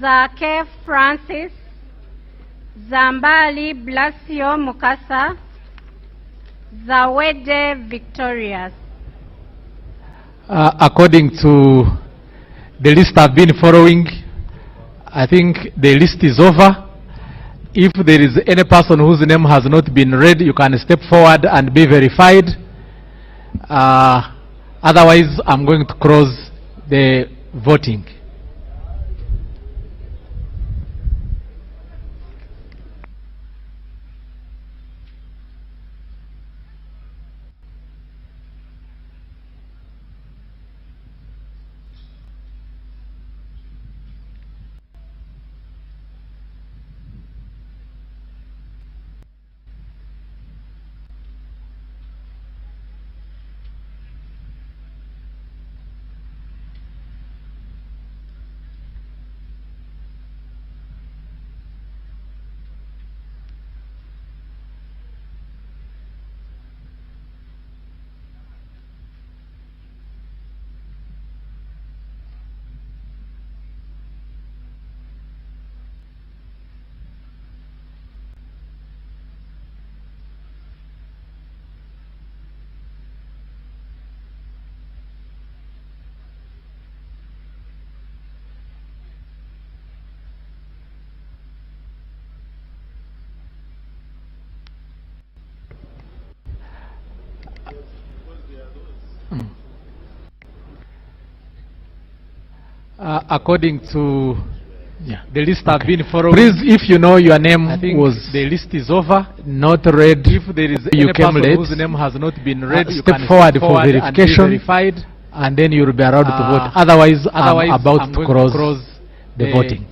Zake Francis, Zambali Blasio Mukasa, Zawede Victorious. According to the list I've been following, I think the list is over. If there is any person whose name has not been read, you can step forward and be verified. Otherwise, I'm going to close the voting. According to the list I've been following, please, if you know your name, I think was the list is over, not read. If there is you came late, whose name has not been read, you step forward for verification, verified, and then you will be allowed to vote. Otherwise, I'm about to close the voting.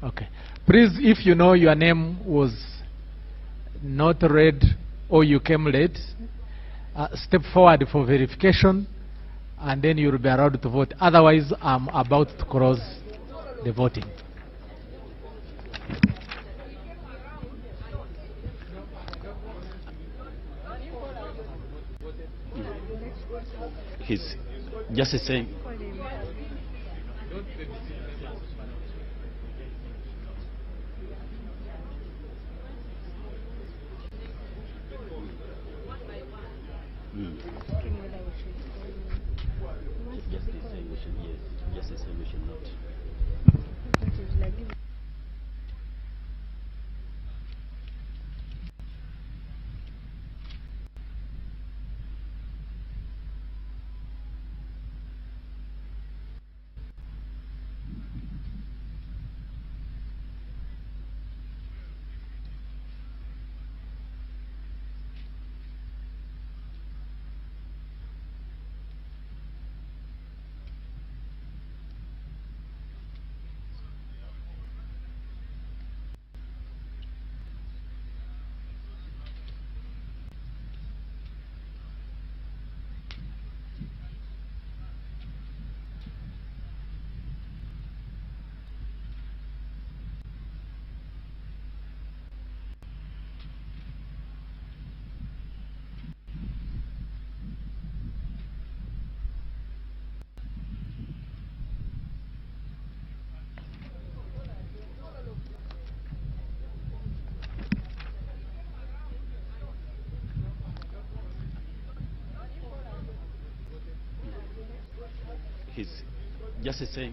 Okay. Please, if you know your name was not read or you came late, step forward for verification, and then you'll be allowed to vote. Otherwise, I'm about to close the voting. He's just saying. He's just saying.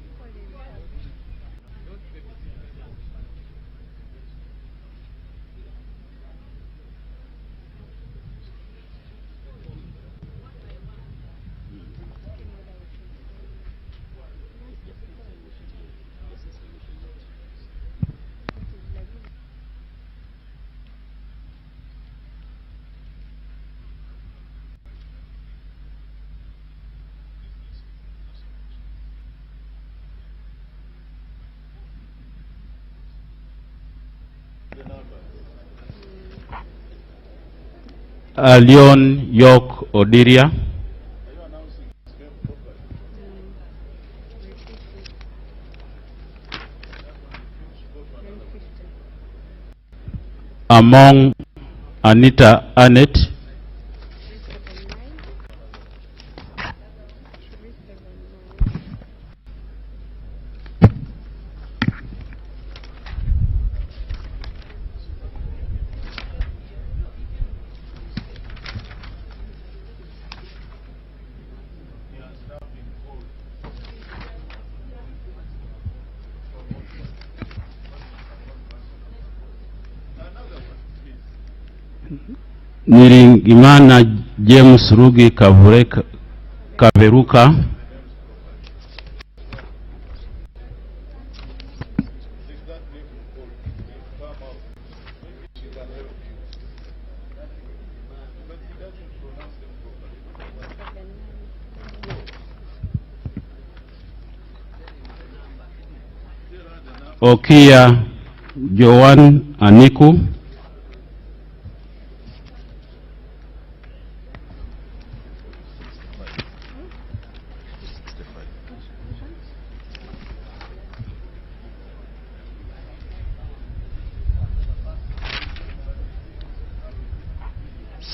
Leon York Odiria. Among Anita Annette. Niringimana James Rugi Kaveruka. Okia Joan Aniku.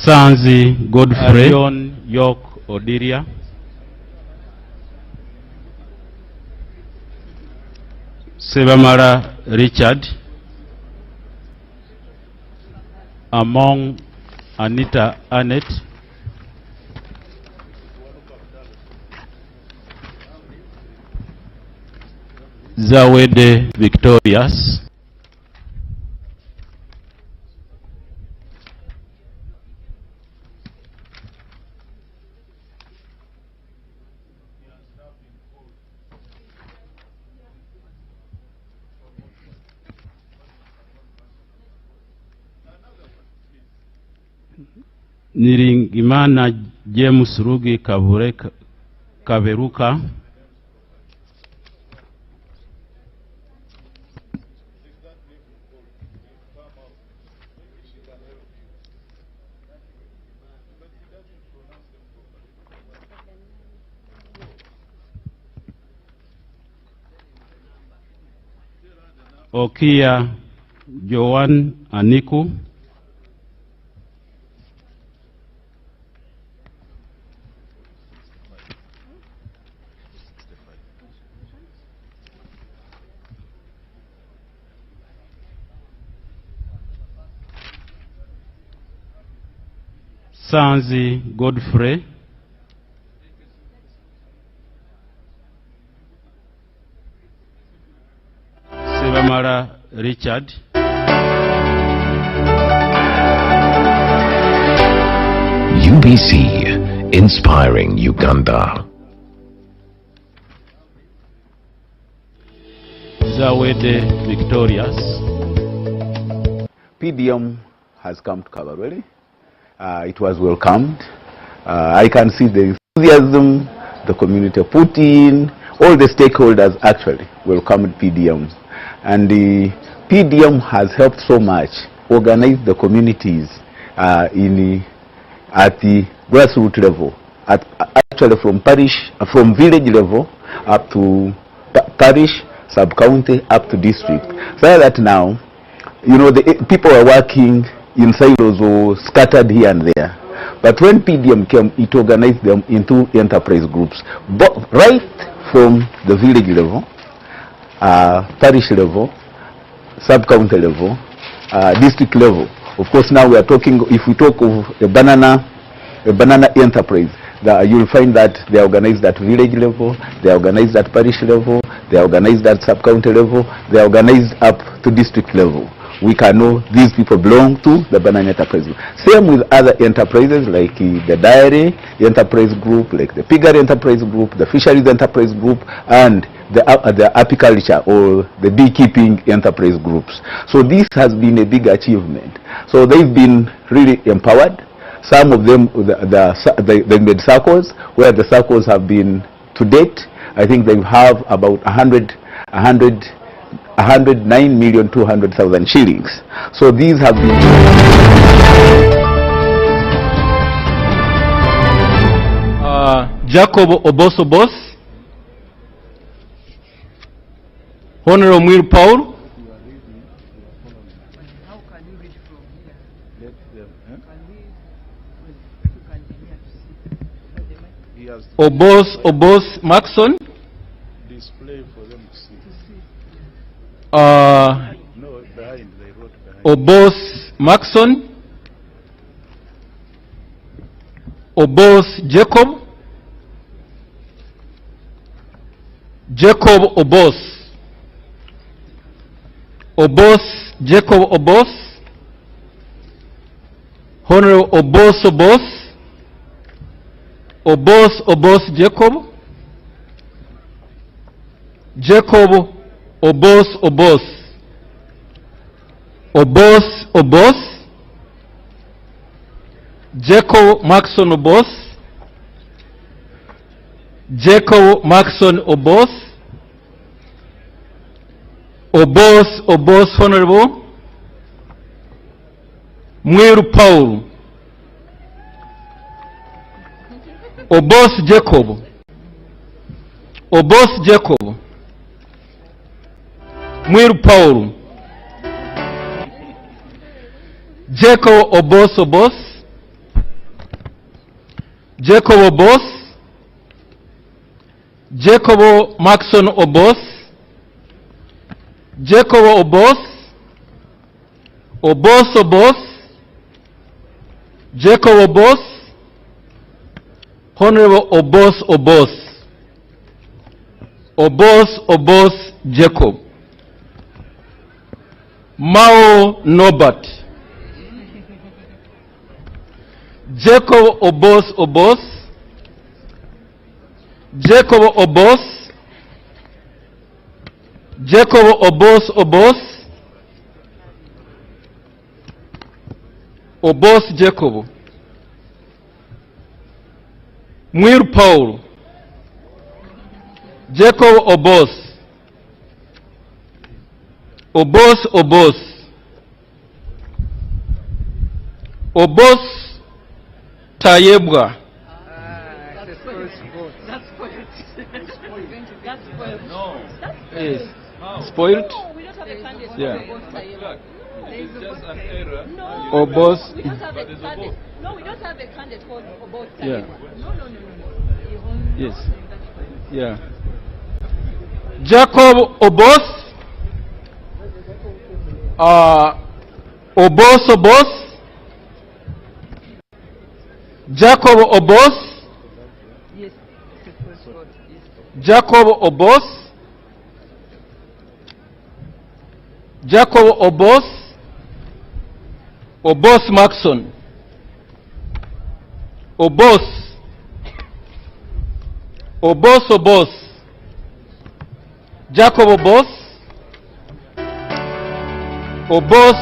Sanzi Godfrey. Leon York Odiria. Sebamara Richard. Among Anita Annette. Zawede Victorious. Niringimana James Rugi Kaveruka. Okia Joan Aniku. Sanzi Godfrey. Sebamara Richard. UBC, inspiring Uganda. Zawede Victorious. PDM has come to Kabarole. It was welcomed. I can see the enthusiasm the community put in. All the stakeholders actually welcomed PDM. And the PDM has helped so much organize the communities at the grassroots level, actually from village level up to parish, sub-county, up to district. So that now, you know, the people are working in silos or scattered here and there. But when PDM came, it organized them into enterprise groups, right from the village level, parish level, sub-county level, district level. Of course, now we are talking, if we talk of a banana enterprise, You'll find that they are organized at village level, they are organized at parish level, they are organized at sub-county level, they are organized up to district level. We can know these people belong to the banana enterprise group. Same with other enterprises like the dairy enterprise group, like the piggery enterprise group, the fisheries enterprise group, and the apiculture or the beekeeping enterprise groups. So this has been a big achievement. So they've been really empowered. Some of them, they made circles, where the circles have been, to date, I think they have about 109,200,000 shillings. So these have been... Jacob Obosobos, Honorable Mwir Paul, Obos Maxon, display for them to see. No, behind, they wrote behind. Obos Maxon, Obos Jacob, Jacob Obos, Obos Jacob Obos, Honorable Obos Obos, Obos Obos Jacob, Jacob Obos Obos, Obos Obos, Jacob Maxon Obos, Jacob Maxon Obos, Obos Obos Honorable Mwir Paul, Obos Jacob, Obos Jacob, Mwir Paul, Jacob Obos Obos, Jacob Obos, Jacob Maxon Obos, Jacob Obos, Obos Obos, Jacob Obos, Honorable Obos Obos, Obos Obos Jacob, Mao Norbert, Jacob Obos Obos, Jacob Obos, Jacob Obos Obos, Obos Jacob, Mwir Paul, Jacob Obos, Obos Obos, Obos Tayebwa, yes, spoiled. No, we don't have a candidate. Yeah. It's just an error. No, Obos. we don't have a candidate. No, we don't have a candidate called Obos. Yeah. No. Yes. Yeah. Jacob Obos, Obos Obos, Jacob Obos, Yes. Jacob Obos, Jacob Obos, Obos Maxon, Obos, Obos Obos, Jacob Obos, Obos,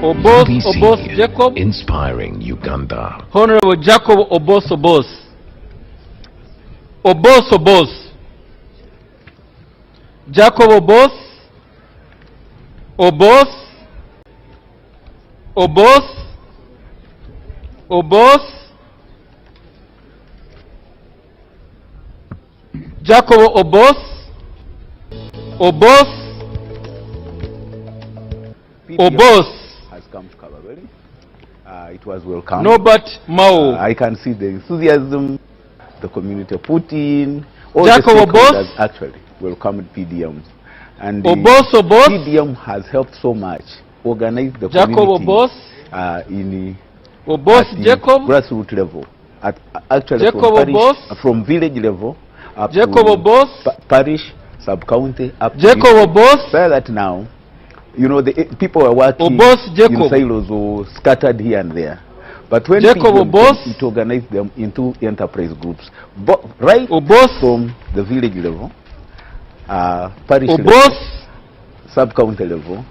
Obos Obos Jacob, inspiring Uganda. Honorable Jacob Obos Obos, Obos Obos, Jacob Obos, Obos, Obos, Obos, Jacob Obos, Obos, Obos has come to Kababeli. It was welcome. Norbert Mao. I can see the enthusiasm the community put in. All Jacob the Obos stakeholders actually welcomed PDM. And Obos Obos, PDM has helped so much organize the Jacob community Obos, in Obos at the Jacob, grassroots level, actually Jacob from parish, Obos, from village level up Jacob to Obos, parish, sub-county, up to Jacob Obos, so that now, you know, the people are working Obos Jacob, in silos or scattered here and there. But when Jacob Obos, it organize them into enterprise groups, right Obos, from the village level, parish Obos, level, sub-county level,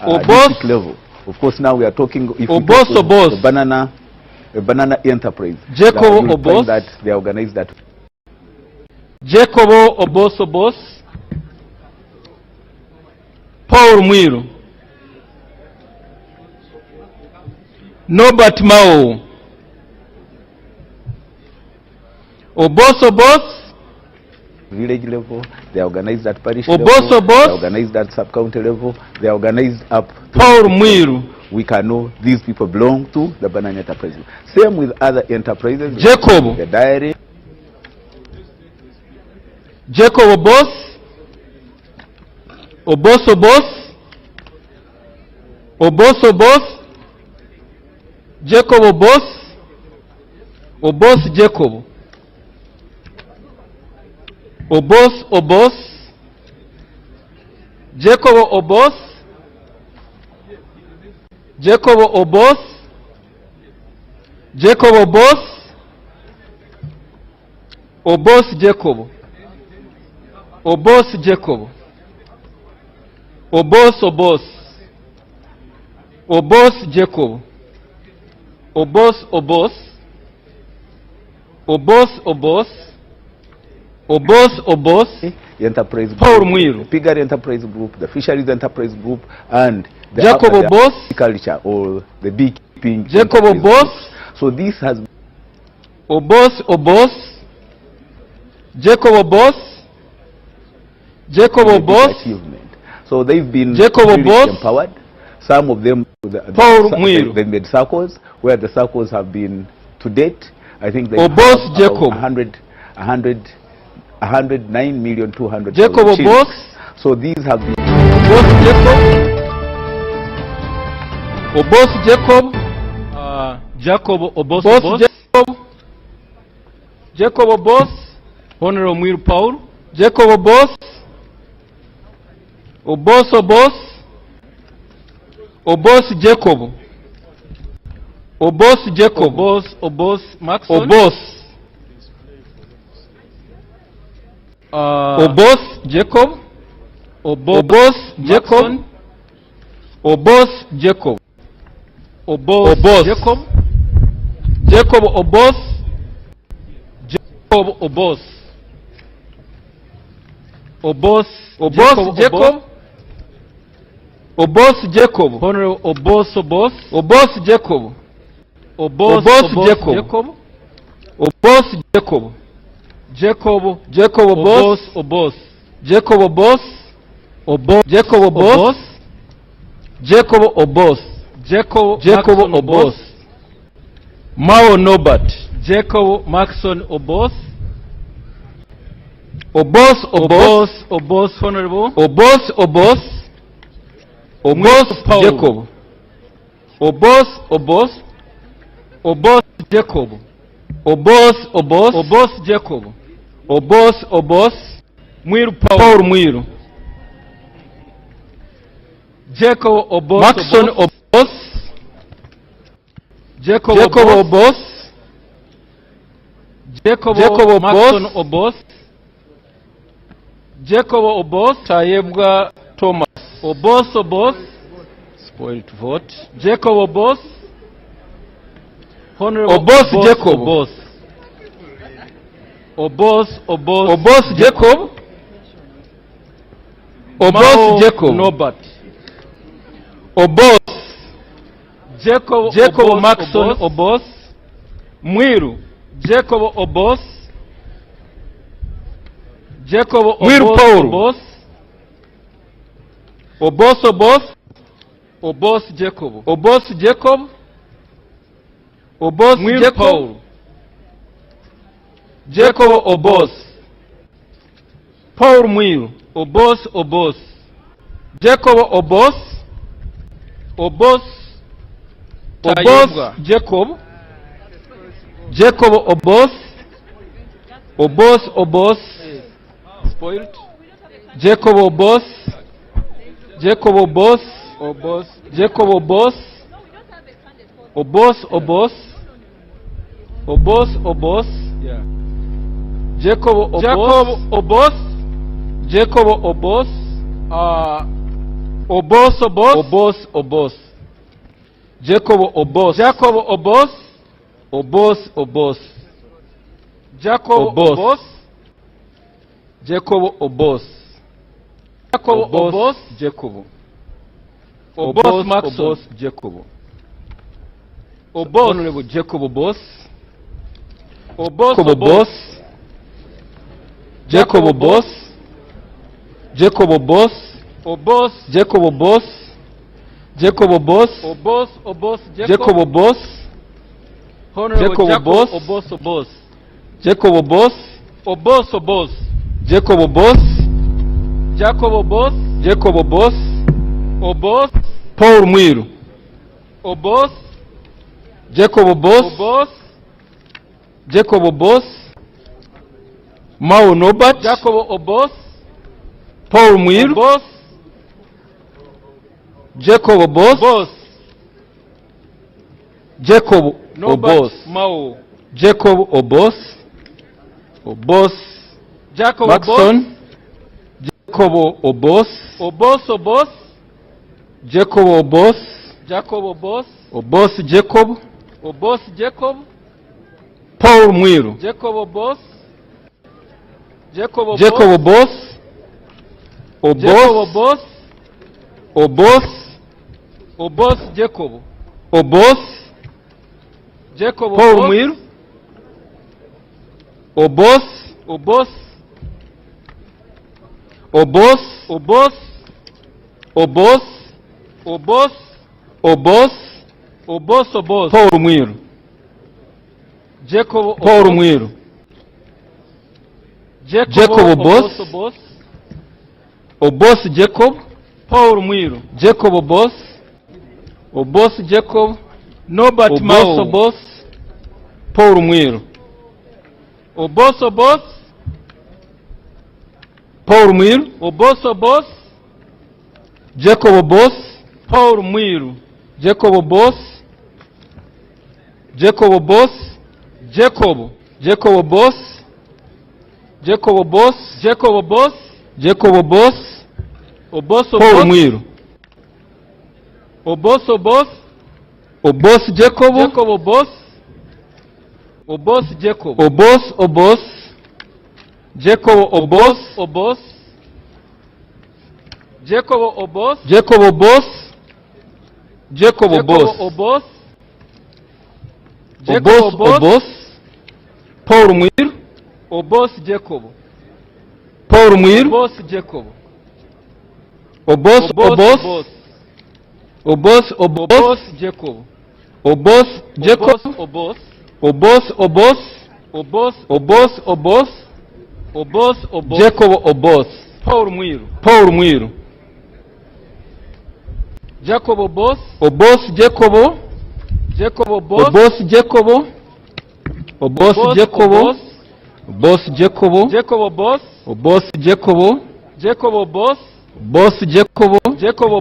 Obos, district level. Of course, now we are talking if Obos, we talk Obos, a banana enterprise. Jacob Obos, that they organize that. Jacob Obos Obos, Paul Mwiru, Norbert Mao, Obos Obos, village level, they organize that parish Obos level, Obos, they organize that sub-county level, they organize up to Paul Mwiru. We can know these people belong to the banana enterprise. Same with other enterprises. Jacob, the diary. Jacob Obos, Obos Obos, Obos Obos, Jacob Obos, Obos Jacob, Obos Obos, Jacob Obos, Jacob Obos, Jacob Obos, Obos Jacob, Obos Jacob, Obos Obos, Obos Jacob, Obos Obos, Obos Obos, Obos Obos, the enterprise Paul group, Mwiru, the piggery enterprise group, the fisheries enterprise group, and the Jacob Obos, agriculture or the beekeeping. Jacob Obos, so this has Obos Obos, Jacob Obos, Jacob Obos, achievement. So they've been Jacob really Obos, empowered. Some of them, they made circles where the circles have been to date. I think they Obos have Jacob, 109,200,000 Jacob Obos. So these have been Obos Jacob, Obos Jacob, Jacob Obos Obos, Jacob, Jacob Obos, Honorable Mwiru Paul, Jacob Obos, Obos Obos, Obos Jacob, Obos Jacob, Obos Maxon, Obos, Obos Jacob, Obos Jacob, Obos Jacob, Obos Jacob, Jacob Obos, Jacob Obos, Obos Jacob, Obos Jacob, Honorable Obos Obos, Obos Jacob, Obos Jacob, Obos Jacob, Jacob Obos, Jacob Obos, Jacob Obos, Jacob Obos, Jacob Obos, Mao Norbert, Jacob Maxon Obos, Obos Honorable, Obos Jacob, Obos Jacob, Obos Jacob, Obos Mwiru Paul Mwiru, Jacob Obos, Maxon Obos, Jacob Obos, Jacob Maxon Obos, Jacob Obos, Tayebwa Thomas, Obos, spoiled vote, Jacob Obos, Honorable Obos Jacob, Obos Jacob, Obos Jacob, Norbert, Obos, Jacob Maxon Obos, Mwiru, Jacob Obos, Mwiru Paul, Obos Jacob, Obos Jacob, Mwiru Paul, Jacob Obos, Paul Mwiru, Obos, Jacob Obos, Obos Jacob. Jacob Obos. Obos. Spoiled. Jacob Obos. Jacob Obos. Jacob Obos. Obos. Yeah. Jacob Obos. Jacob Obos. Obos. Jacob Obos. Jacob Obos. Obos. Jacob Obos. Jacob Obos. Jacob Obos. Jacob. Obos Maxon. Jacob. Obos. Honorable Jacob Obos. Obos. Jacob Obos. Jacob Obos. Jacob Obos. Jacob Obos. Jacob Obos. Jacob Obos. Jacob Obos. Jacob Obos. Jacob Obos. Paul Mwiru. Jacob Obos. Jacob Obos. Mao Nobat. Jacob Obos. Paul Mwiru. Jacob Obos. Jacob Obos. Mao. Jacob Obos. Jacob Maxon. Jacob Obos. Jacob Obos. Jacob. Paul Mwiru. Jacob Obos. Jacob Obos. Jacob. Jacob Paul Mwiru. Obos. Paul Mwiru. Jacob Paul Mwiru. Jacob Obos. Jacob. Paul Mwiru. Jacob Obos. Jacob. Nobat Mao. Paul Mwiru. Paul Mwiru. Jacob Obos. Paul Mwiru. Jacob Obos. Jacob Obos. Jacob Obos. Jacob Obos. Jacob Obos. Paul Mwiru. Jacob. Jacob Obos. Jacob. Jacob Obos. Jacob Obos. Jacob Obos. Paul Mwiru. Jacob. Paul Mwiru. Jacob. Jacob. Jacob. Jacob. Paul Mwiru. Jacob Obos. Jacob. Jacob Obos. Jacob. Jacob. Jacob. Jacob Jacob. Jacob Jacob. Jacob.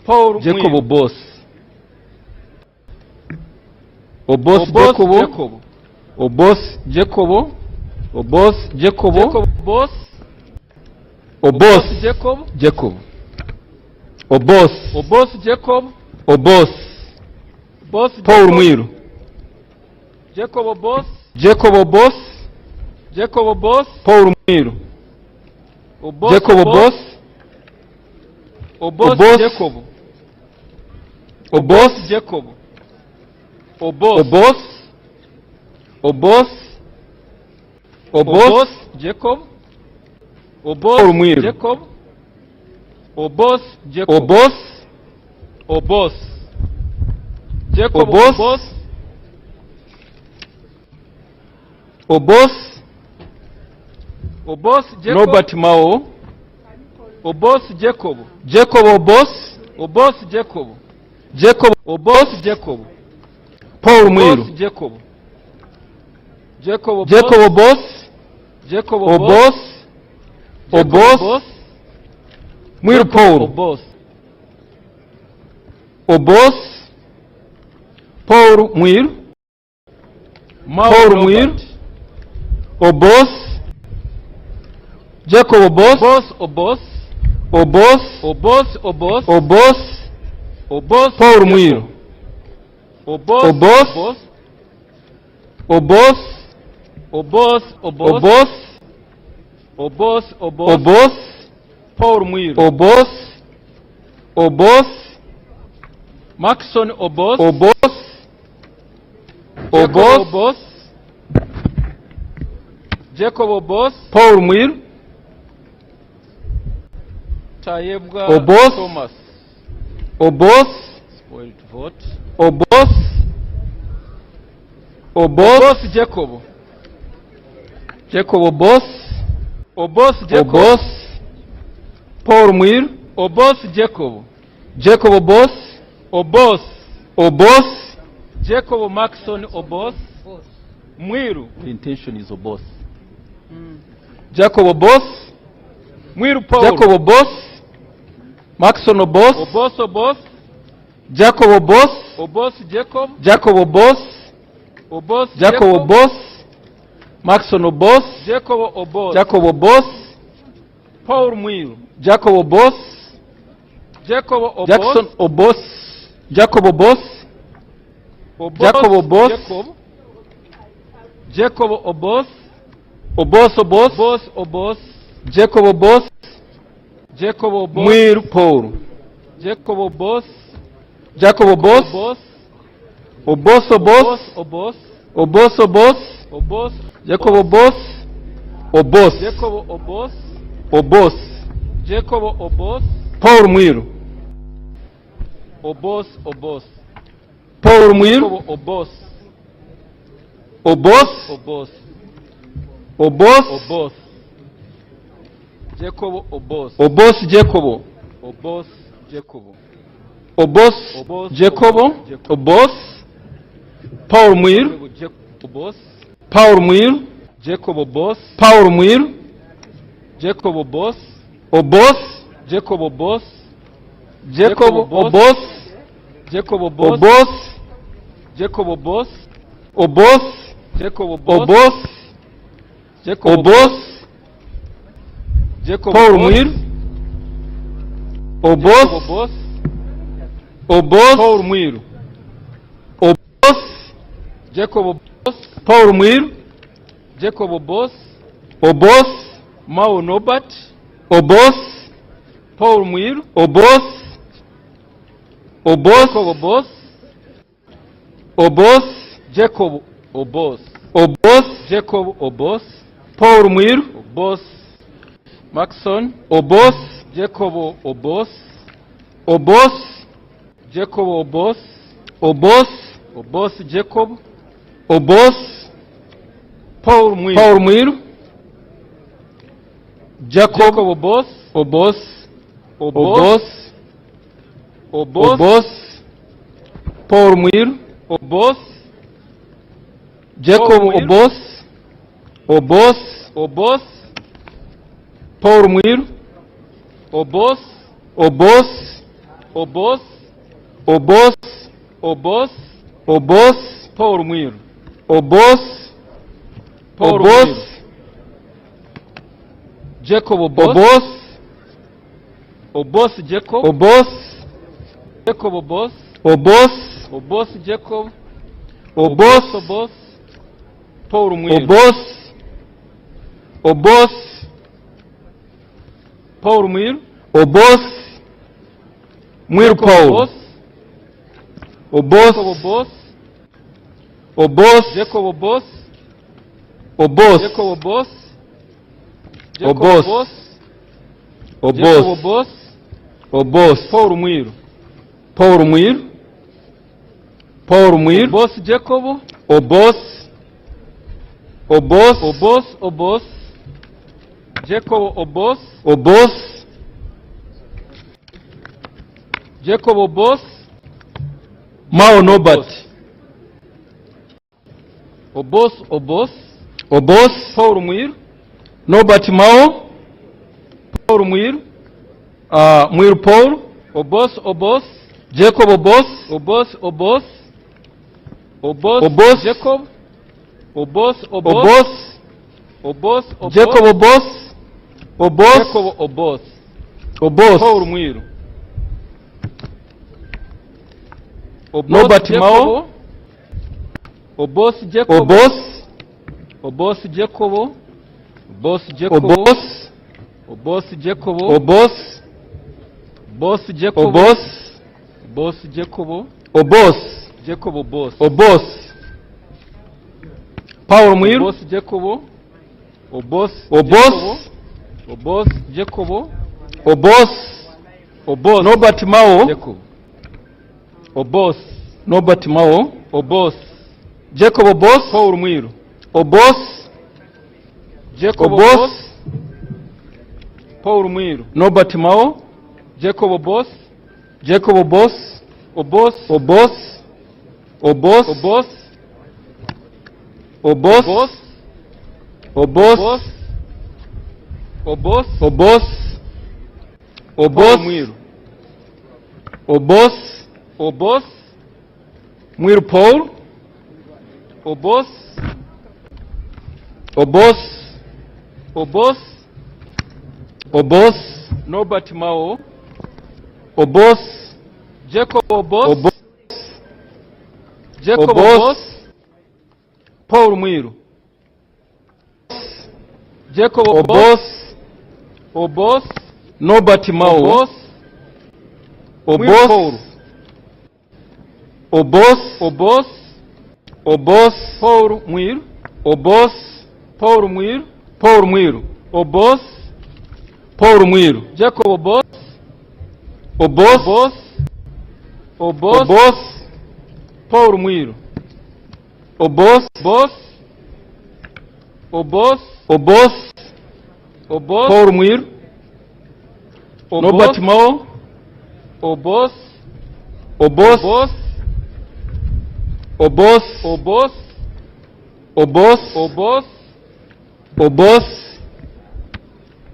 Paul Jacob Jacob. Jacob. Jacob. Jacob. Jacob. Jacob. Jacob. Paul Mwiru. Jacob Jacob Jacob Paul Mwiru. Jacob Jacob. Jacob. Jacob. Paul Mwiru. Jacob. Jacob. Jacob. Jacob. Nobat Mao. Jacob. Jacob Jacob. Jacob Obos Jacob. Paul Mwiru. Jacob. Jacob Obos. Jacob Obos. Obos. Mwiru Paul. Obos. Obos. Paul Mwiru. Paul Mwiru. Obos. Jacob Obos. Obos. Obos. Obos. Obos. Obos. Obos. Paul Mwiru. Obos. Obos. Obos. Obos. Obos. Obos. Obos. Paul Mwiru. Obos. Obos. Maxon Obos. Obos. Obos. Obos. Jacob Obos. Paul Mwiru. Tayebwa Obos. Thomas. Obos. Spoiled vote. Obos. Obos. Jacob. Jacob Obos. Obos Jacob. Obos. Paul Mwiru. Obos Jacob. Jacob Obos. Obos. Obos. Jacob Maxon Obos. Mwiru. The intention is Obos. Jacob Obos. Mwiru Paul. Jacob Obos. Maxon Obos. Obos Obos. Jacob Obos. Obos Jacob. Jacob Obos. Obos Jacob Obos. Maxon Obos. Jacob Obos. Jacob Obos. Paul Mwiru. Jacob Obos. Jacob Obos. Jackson Obos. Jacob Obos. Jacob Obos. Jacob Obos. Obos Obos. Obos Obos. Jacob Obos. Jacob Obos. Mwiru Paul. Jacob Obos. Jacob Obos. Obos. Obos Obos. Obos Obos. Obos. Jacob Obos. Obos. Jacob Obos. Obos. Jacob Obos. Paul Mwiru. Obos. Obos. Paul Mwiru. Obos. Obos. Obos. Obos. Obos. Jacob Obos. Obos Jacob. Obos Jacob. Obos Jacob. Obos. Paul Mwiru. Obos. Paul Mwiru. Jacob Obos. Paul Mwiru. Jacob Obos. Obos. Jacob Obos. Jacob Obos. Jacob Obos. Jacob Obos. Obos. Jacob Obos. Jacob Obos. Jacob Paul Mwiru. Obos. Obos. Obos. Paul Mwiru. Obos. Jacob Obos. Paul Mwiru. Jacob Obos. Obos. Mao Nobat. Obos. Paul Mwiru. Obos. Obos. Jacob Obos. Obos. Jacob Obos. Obos. Jacob Obos. Paul Mwiru. Obos. Maxon. Obos. Jacob Obos. Obos. Jacob Obos. Obos. Obos Jacob. Obos. Paul Mwiru. Paul Mwiru. Jacob Obos. Obos. Obos. Obos. Paul Mwiru. Obos. Jacob Obos. Obos. Obos. Paul Mwiru. Obos. Obos. Obos. Obos. Obos. Obos. Paul Mwiru. Obos. Obos. Jacob Obos. Obos Jacob. Obos. Jacob Obos. Obos. Obos Jacob. Obos. Obos. Paul Mwiru. Obos. Obos. Paul Mwiru. Obos. Mwiru Paul. Obos. Obos. Obos. Jacob Obos. Obos. Jacob Obos. Obos. Obos. Obos. Obos. Paul Mwiru. Paul Mwiru. Paul Mwiru. Obos Jacob. Obos. Obos. Obos. Obos. Jacob Obos. Obos. Jacob Obos. Mao Norbert. Obos, Obos. Obos. Paul Mwiru. Norbert Mao. Paul Mwiru. Mwiru Paul. Obos, Obos. Jacob Obos. Obos, Obos. Obos, Obos. Jacob. Obos, Obos. Obos. Obos, Obos. Jacob Obos. Obos. Jacob Obos. Obos. Paul Mwiru. Obos, Norbert Jacob. Mao. Obos, Jacob. Obos. Obos, Jacob. Obos, Jacob. Obos. Obos, Jacob. Obos. Obos, Jacob. Obos. Obos, Jacob. Obos. Jacob Obos. Obos. Paul Mwiru. Obos, Jacob. Obos. Obos. Obos, Jacob. Obos. Obos. Norbert Mao. Jacob. Obos. Norbert Mao. Obos. Jacob Obos. Paul Mwiru. Obos. Jacob Obos. Paul Mwiru. Norbert Mao. Jacob Obos. Jacob Obos. Obos. Obos. Obos. Obos. Obos. Obos. Obos. Obos. Obos. Paul Mwiru. Obos. Obos. Mwiru Paul. Obos. Obos. Obos. Obos. Norbert Mao. Obos. Jacob Obos. Obos. Jacob Obos. Obos. Paul Mwiru. Jacob Obos. Obos. Norbert Mao. Obos. Obos. Paul. Obos. Obos. Obos. Paul Mwiru. Obos. Paul Mwiru. Paul Mwiru. Obos. Paul Mwiru. Jacob Obos. Obos. Obos. Obos. Obos. Paul Mwiru. Obos. Obos. Obos. Obos. Obos. Paul Mwiru. Norbert Mao. Obos. Obos. Obos. Obos. Obos. Obos. Obos. Obos.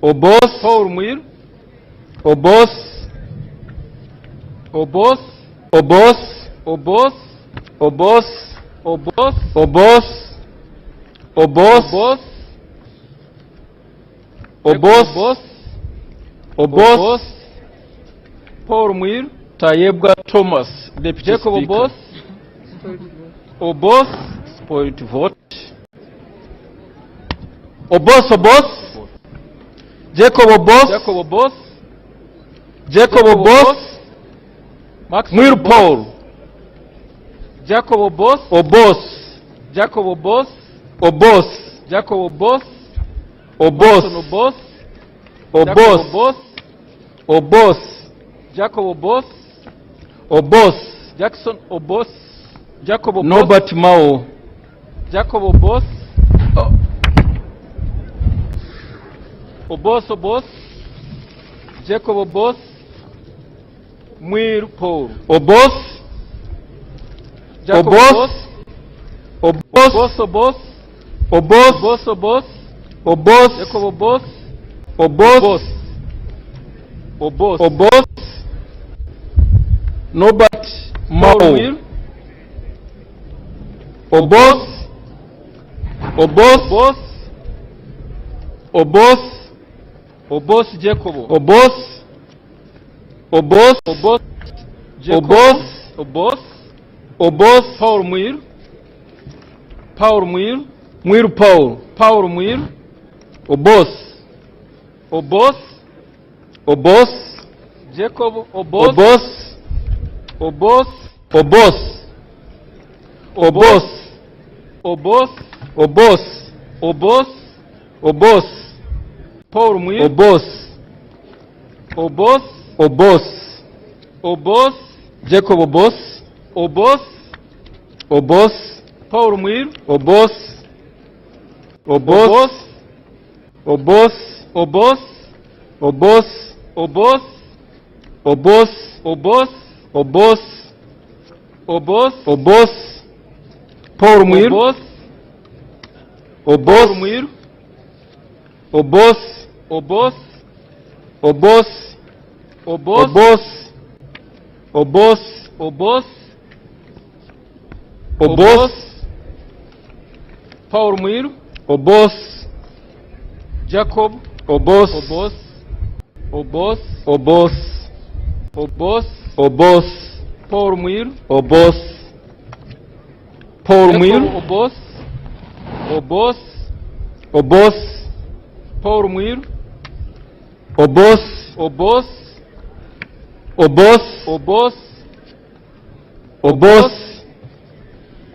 Obos. Paul Mwiru. Obos. Obos. Obos. Obos. Obos. Obos. Obos. Obos. Obos. Obos. Obos. Obos. Paul Mwiru. Tayebwa Thomas, Deputy Jacob Speaker. Obos. Obos. Spoiled vote. Obos. Obos. Jacob Obos. Jacob Obos. Jacob Obos. Max Mwiru Obos. Paul. Jacob Obos. Obos. Jacob Obos. Obos. Jacob Obos. Obos. Obos. Obos. Obos. Jacob Obos. Obos. Jackson Obos. Jacob Obos. Norbert Mao. Jacob Obos. Obos. Obos. Jacob Obos. Mwiru Paul. Obos. Jacob Obos. Obos. Obos. Obos. Obos. Obos. Obos. Obos. Jacob Obos. Obos. Obos. Obos. Norbert Mao. Mwiru. Obos. Obos. Obos. Obos. Obos Jacob. Obos. Obos. Obos. Jacob. Obos. Obos. Obos. Paul Mwiru. Paul Mwiru. Mwiru Paul. Paul Mwiru. Obos. Obos. Obos. Jacob Obos. Obos. Obos. Obos. Obos. Obos. Obos. Obos. Obos. Paul Mwiru. Obos. Obos. Obos. Obos. Jacob Obos. Obos. Obos. Paul Mwiru. Obos. Obos. Obos. Obos. Obos. Obos. Obos. Obos. Obos. Obos. Obos. Paul Muir. Obos. Obos. Muir. Obos. Obos. Obos. Obos. Obos. Obos. Obos. Paul Muir. Obos. Jacob. Obos. Obos. Obos. Obos. Obos. Obos. Paul Muir. Obos. Paul Muir. Obos. Obos. Obos. Paul Muir. Obos. Obos. Obos. Obos. Obos.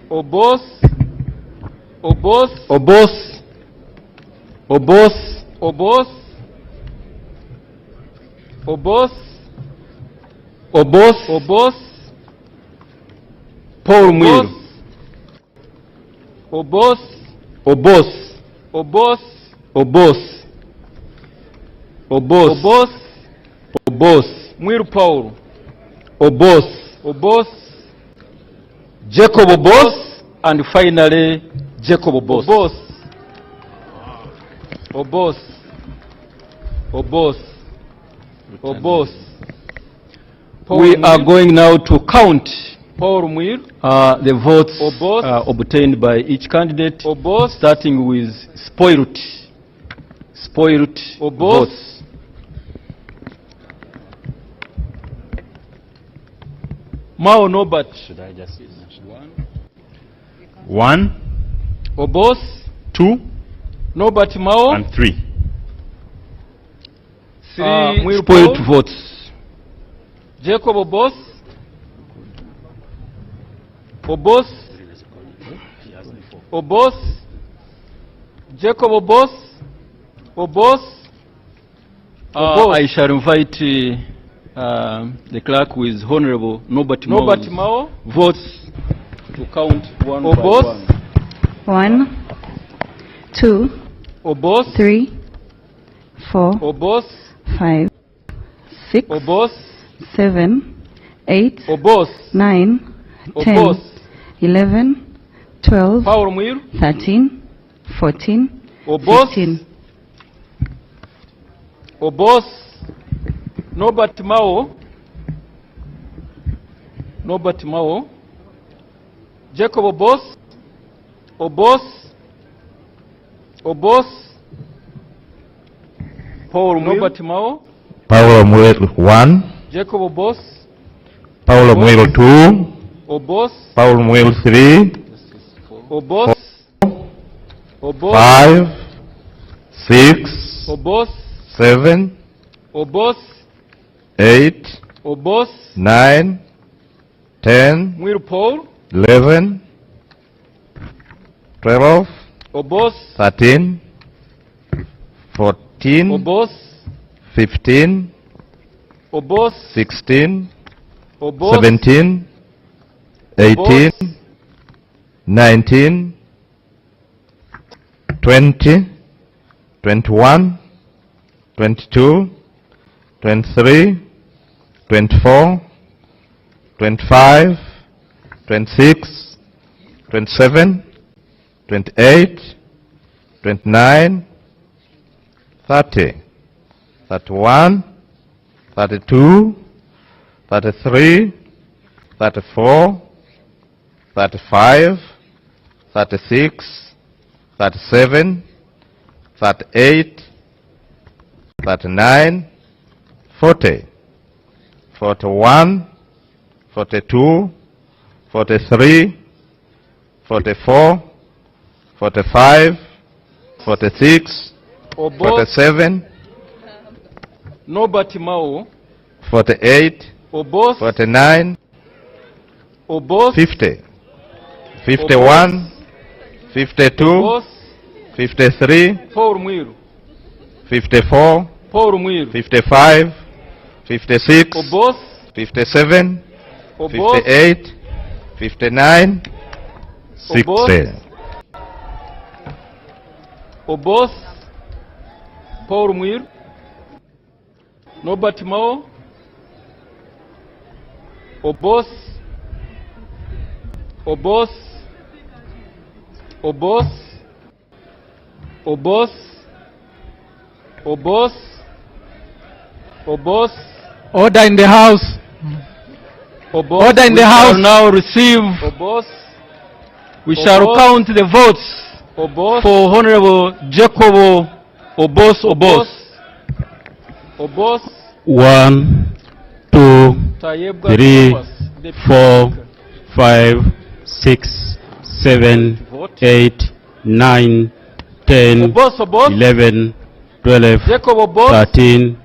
Obos. Obos. Obos. Obos. Obos. Obos. Obos. Obos. Paul Muir. Obos. Obos. Obos. Obos. Obos. Obos. Obos. Muir Paul. Obos. Obos. Jacob Obos. And finally, Jacob Obos. Obos. Obos. Obos. Obos. We are going now to count Paul Muir, the votes obtained by each candidate, starting with spoiled votes. Mao Nobat. Should I just one. Obos. Two. Nobat Mao. And three. Three spoiled votes. Jacob Obos. Obos. Obos. Jacob Obos. Obos. I shall invite the clerk with Honorable Nobat Mao votes to count one Obos. by One, one. two, Obos. 3, 4, Obos. 5, 6, Obos. 7, 8, Obos. 9, 10, Obos. 11, 12, Paul Muir. 13, 14, Obos. 15. Obos. Nobat Mao. Nobat Mao. Jacob Obos. Obos. Obos. Paul Muir. Nobat Mao. Paulo Muir 1. Jacob Obos. Paulo Muir 2. Obos. Paulo Muir 3. Obos. Obos. 5. 6. Obos. 7. Obos. 8. Obos. 9. 10. Muir Paul. 11. 12. Obos. 13. 14. Obos. 15. Obos. 16. Obos. 17. 18. 19. 20. 21. 22. 23. 24. 25. 26. 27. 28. 29. 30. 31. 32. 33. 34. 35. 36. 37. 38. 39. 40. 41. 42. 43. 44. 45. 46. Obos. 47. Nobat Mao. 48. Obos. 49. Obos. 50. 51. 52. Obos. 53. Paul Muir. 54. Paul Muir. 55. 56. Obos. 57. Obos. 58. 59. 60. Obos. Paul Muir. Nobat Mao. Obos. Obos. Obos. Obos. Obos. Obos. Order in the house. Obos. Order in We the house. shall now receive. Obos. We We shall Obos. count the votes Obos. for Honorable Jacobo Obos Obos. Obos. 1, 2, Tayebwa 3, Thomas, Deputy 4, Speaker. 5, 6, 7, 8, 9, 10, Obos, Obos. 11, 12, Jacob Obos. 13,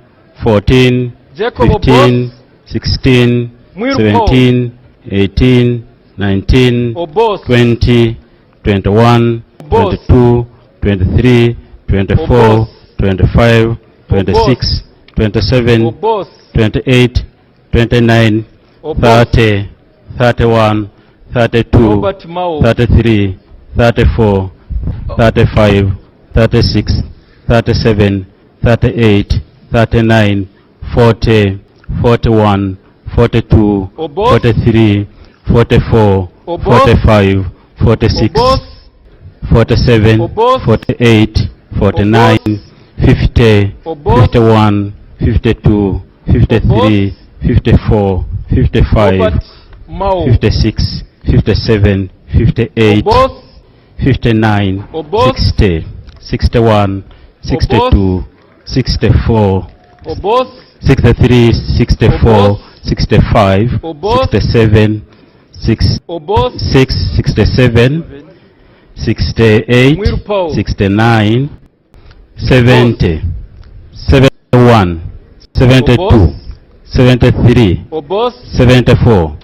14, Jacob 15, 16, Mwiru 17, 18, 19, Obos. 20, 21, Obos. 22, 23, 24, Obos. 25, 26, 27, Obos. 28, 29, Obos. 30, 31, 32, Robert Mao. 33, 34, 35, 36, 37, 38, 39, 40, 41, 42, Obos. 43, 44, Obos. 45, 46, Obos. 47, Obos. 48, 49, 50, Obos. 51, 52, 53, 54, 55, Robert Mao. 56, 57, 58, Obos. 59, Obos. 60, 61, 62, 64, Obos. 63, 64, Obos. 65, Obos. 67, 6, Obos. 67, 68, Mwiru Paul. 69, 70, 71, 72, Obos. 73, Obos. 74,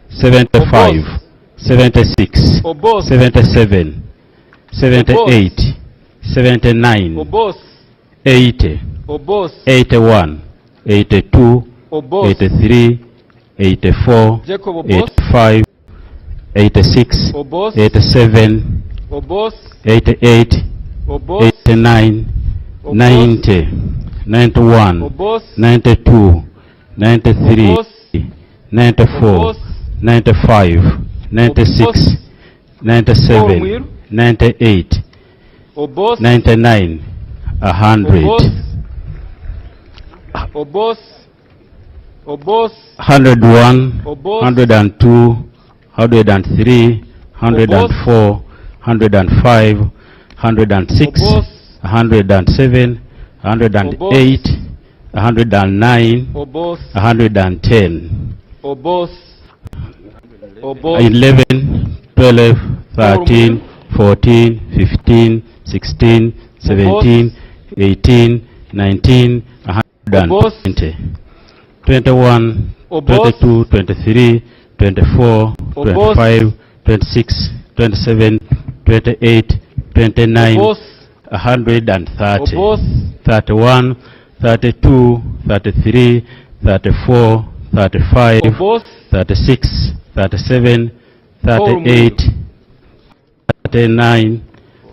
75, 76, Obos. 77, 78, 79, Obos. 80, Obos. 81, 82, Obos. 83, 84, Jacob Obos. 85, 86, Obos. 87, Obos. 88, Obos. 89, Obos. 90, 91, Obos. 92, 93, Obos. 94, Obos. 95, 96, 97, Mwiru. 98, Obos. 99, 100, Obos. Obos. Obos. 101, Obos. 102, 103, 104, 105, 106, Obos. 107, 108, 109, Obos. 110, Obos. Obos. 11, 12, 13, 14, 15, 16, 17, 18, 19, 120, 21, Obos. 22, 23, 24, Obos. 25, 26, 27, 28, 29, Obos. 130, Obos. 31, 32, 33, 34, 35, Obos. 36, 37, 38, 39,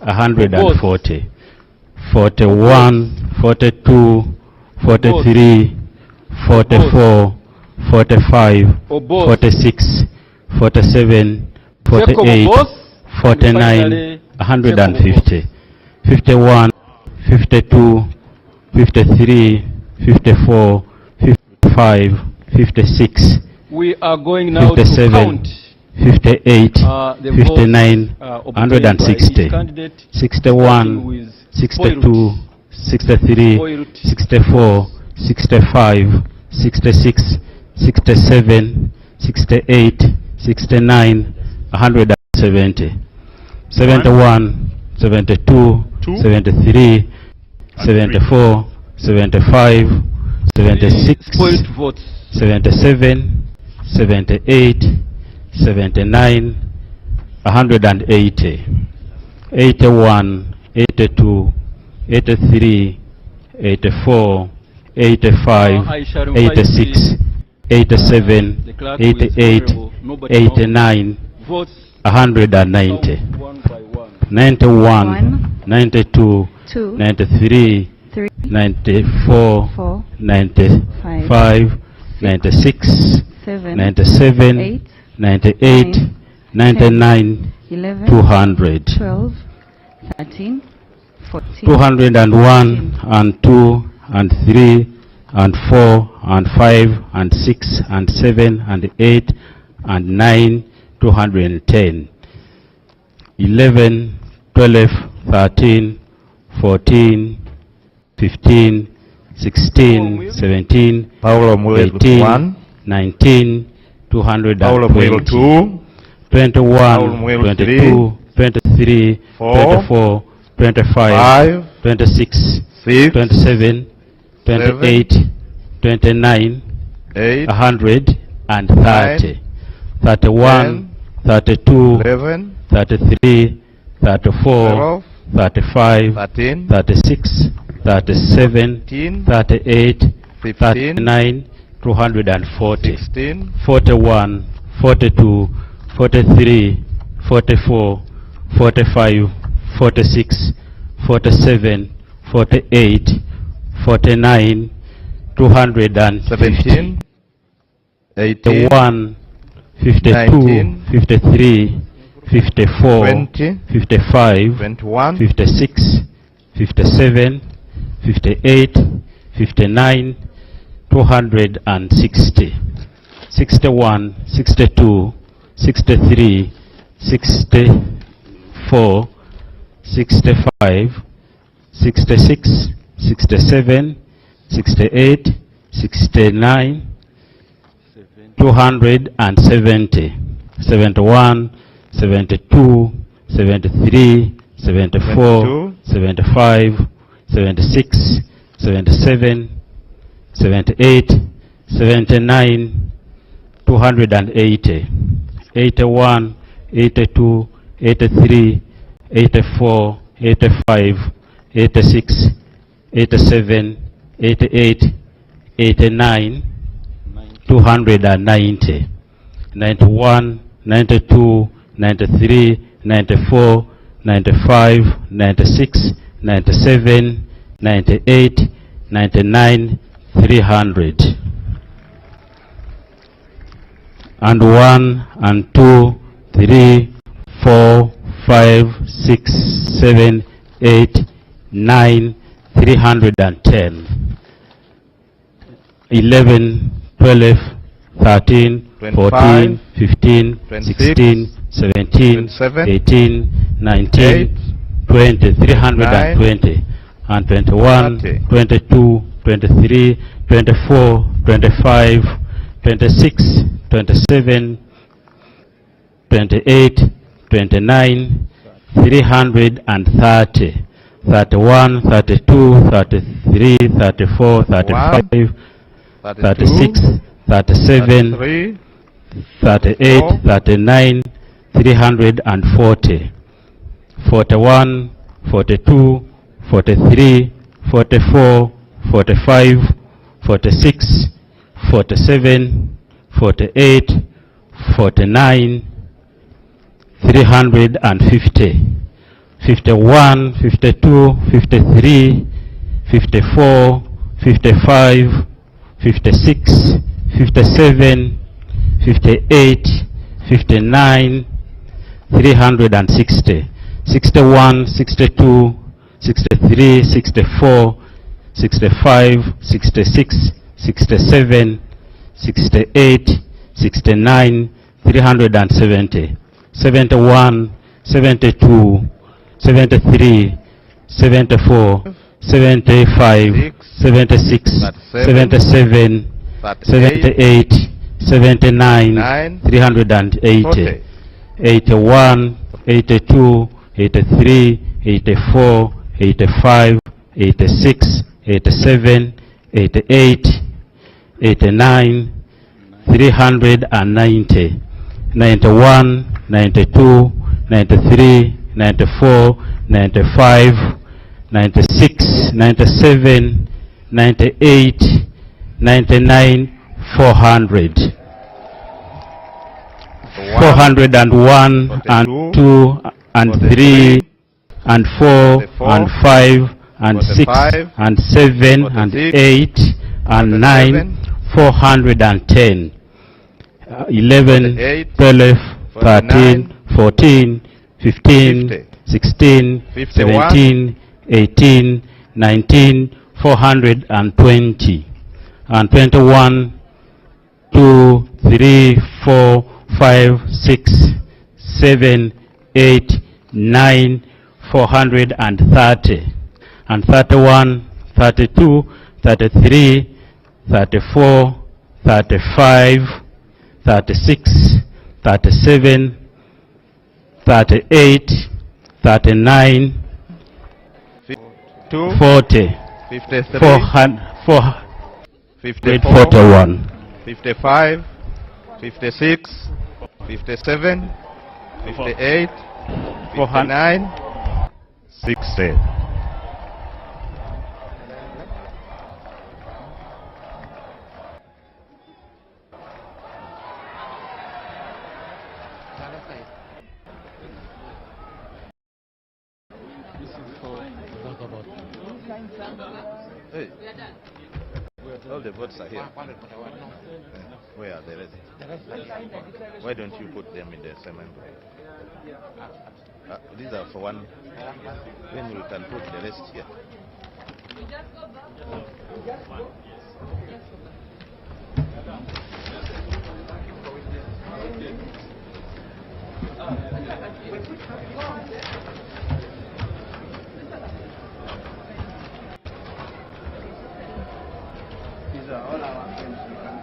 140, 41, 42, 43, 44, 45, Obos. 46, 47, 48, Obos. 49, 150, 51, 52, 53, 54, 55, 56, We are going now to 57, count 58, the 59, votes, obtained by 160, each candidate, 61, with 62, 63, Poirot. 64, 65, 66, 67, 68, 69, 170, 71, 72, 73, 74, 75, 76, Spoiled votes. 77, 78, 79, 180, 81, 82, 83, 84, 85, I shall invite 86, 87, the clerk who is 88, honorable, nobody 89, votes 190, one by one. 91, 92, 2, 93, 3, 94, 4, 95, 96, 7, 97, 8, 98, 99, 11, 200. 12, 13, 14, 201 and 2 and 3 and 4 and 5 and 6 and 7 and 8 and 9, 210. 11, 12, 13, 14, 15, 16, 17, 18, 19, 220. 21, 22, 23, 24, 25, 26, 27, 28, 29, 130, 31, 32, 33, 34, 35, 36, 37, 38, 39, 240, 41, 42, 43, 44, 45, 46, 47, 48, 49, 217, 81, 52, 53, 54, 55, 56, 57, 58, 59, 260, 61, 62, 63, 64, 65, 66, 67, 68, 69, 270, 71, 72, 73, 74, 75, 76, 77, 78, 79, 280, 81, 82, 83, 84, 85, 86, 87, 88, 89, 290, 91, 92, 93, 94, 95, 96, 97, 98, 99, 300. And 1 and 2, 3, 4, 5, 6, 7, 8, 9, 310. 11, 12, 13, 14, 15, 16, 17, 18, 19, 20, 320. And 21, 22, 23, 24, 25, 26, 27, 28, 29, 330, 31, 32, 33, 34, 35, 36, 37, 38, 39, 340, 41, 42, 43, 44, 45, 46, 47, 48, 49, 350, 51, 52, 53, 54, 55, 56, 57, 58, 59, 360, 61, 62, 63, 64, 65, 66, 67, 68, 69, 370, 71, 72, 73, 74, 75, 76, 77, 78, 79, 380, 81, 82, 83, 84, 85, 86, 87, 88, 89, 390, 91, 92, 93, 94, 95, 96, 97, 98, 99, 400. 401 and 2 and 3 and 4 and 5 and 6 and 7 and 8 and 9, 410. 11, 12, 13, 14, 15, 50, 16, 51, 17, 18, 19, 420. And 21, 2, 3, 4, 5, 6, 7, 8, 9, 430. And 31, 32, 33, 34, 35, 36, 37, 38, 39, 40, 53, 41, 55, 56, 57, 58, 59, 60. Hey, all the votes are here. Where are the rest? Why don't you put them in the same envelope? These are for one. Then we can put the rest here.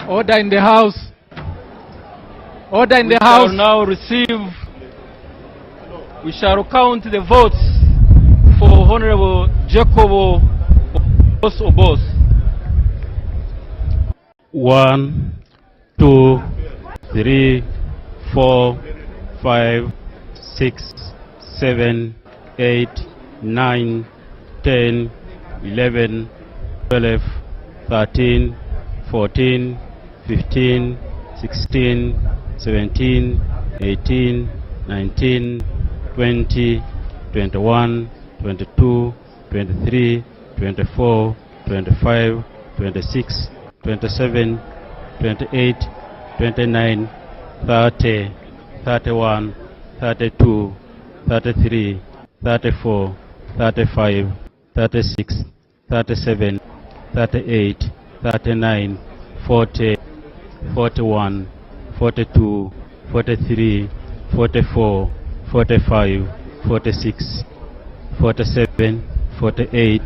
Order in the house. Order in the house. house. Now receive. We shall count the votes for Honorable Jacobo Obos. 1, 2, 3, 4, 5, 6, 7, 8, 9, 10, 11, 12, 13, 14, 15, 16, 17, 18, 19, 20, 21, 22, 23, 24, 25, 26, 27, 28, 29, 30, 31, 32, 33, 34, 35, 36, 37, 38, 39, 40, 41, 42, 43, 44, 45, 46, 47, 48,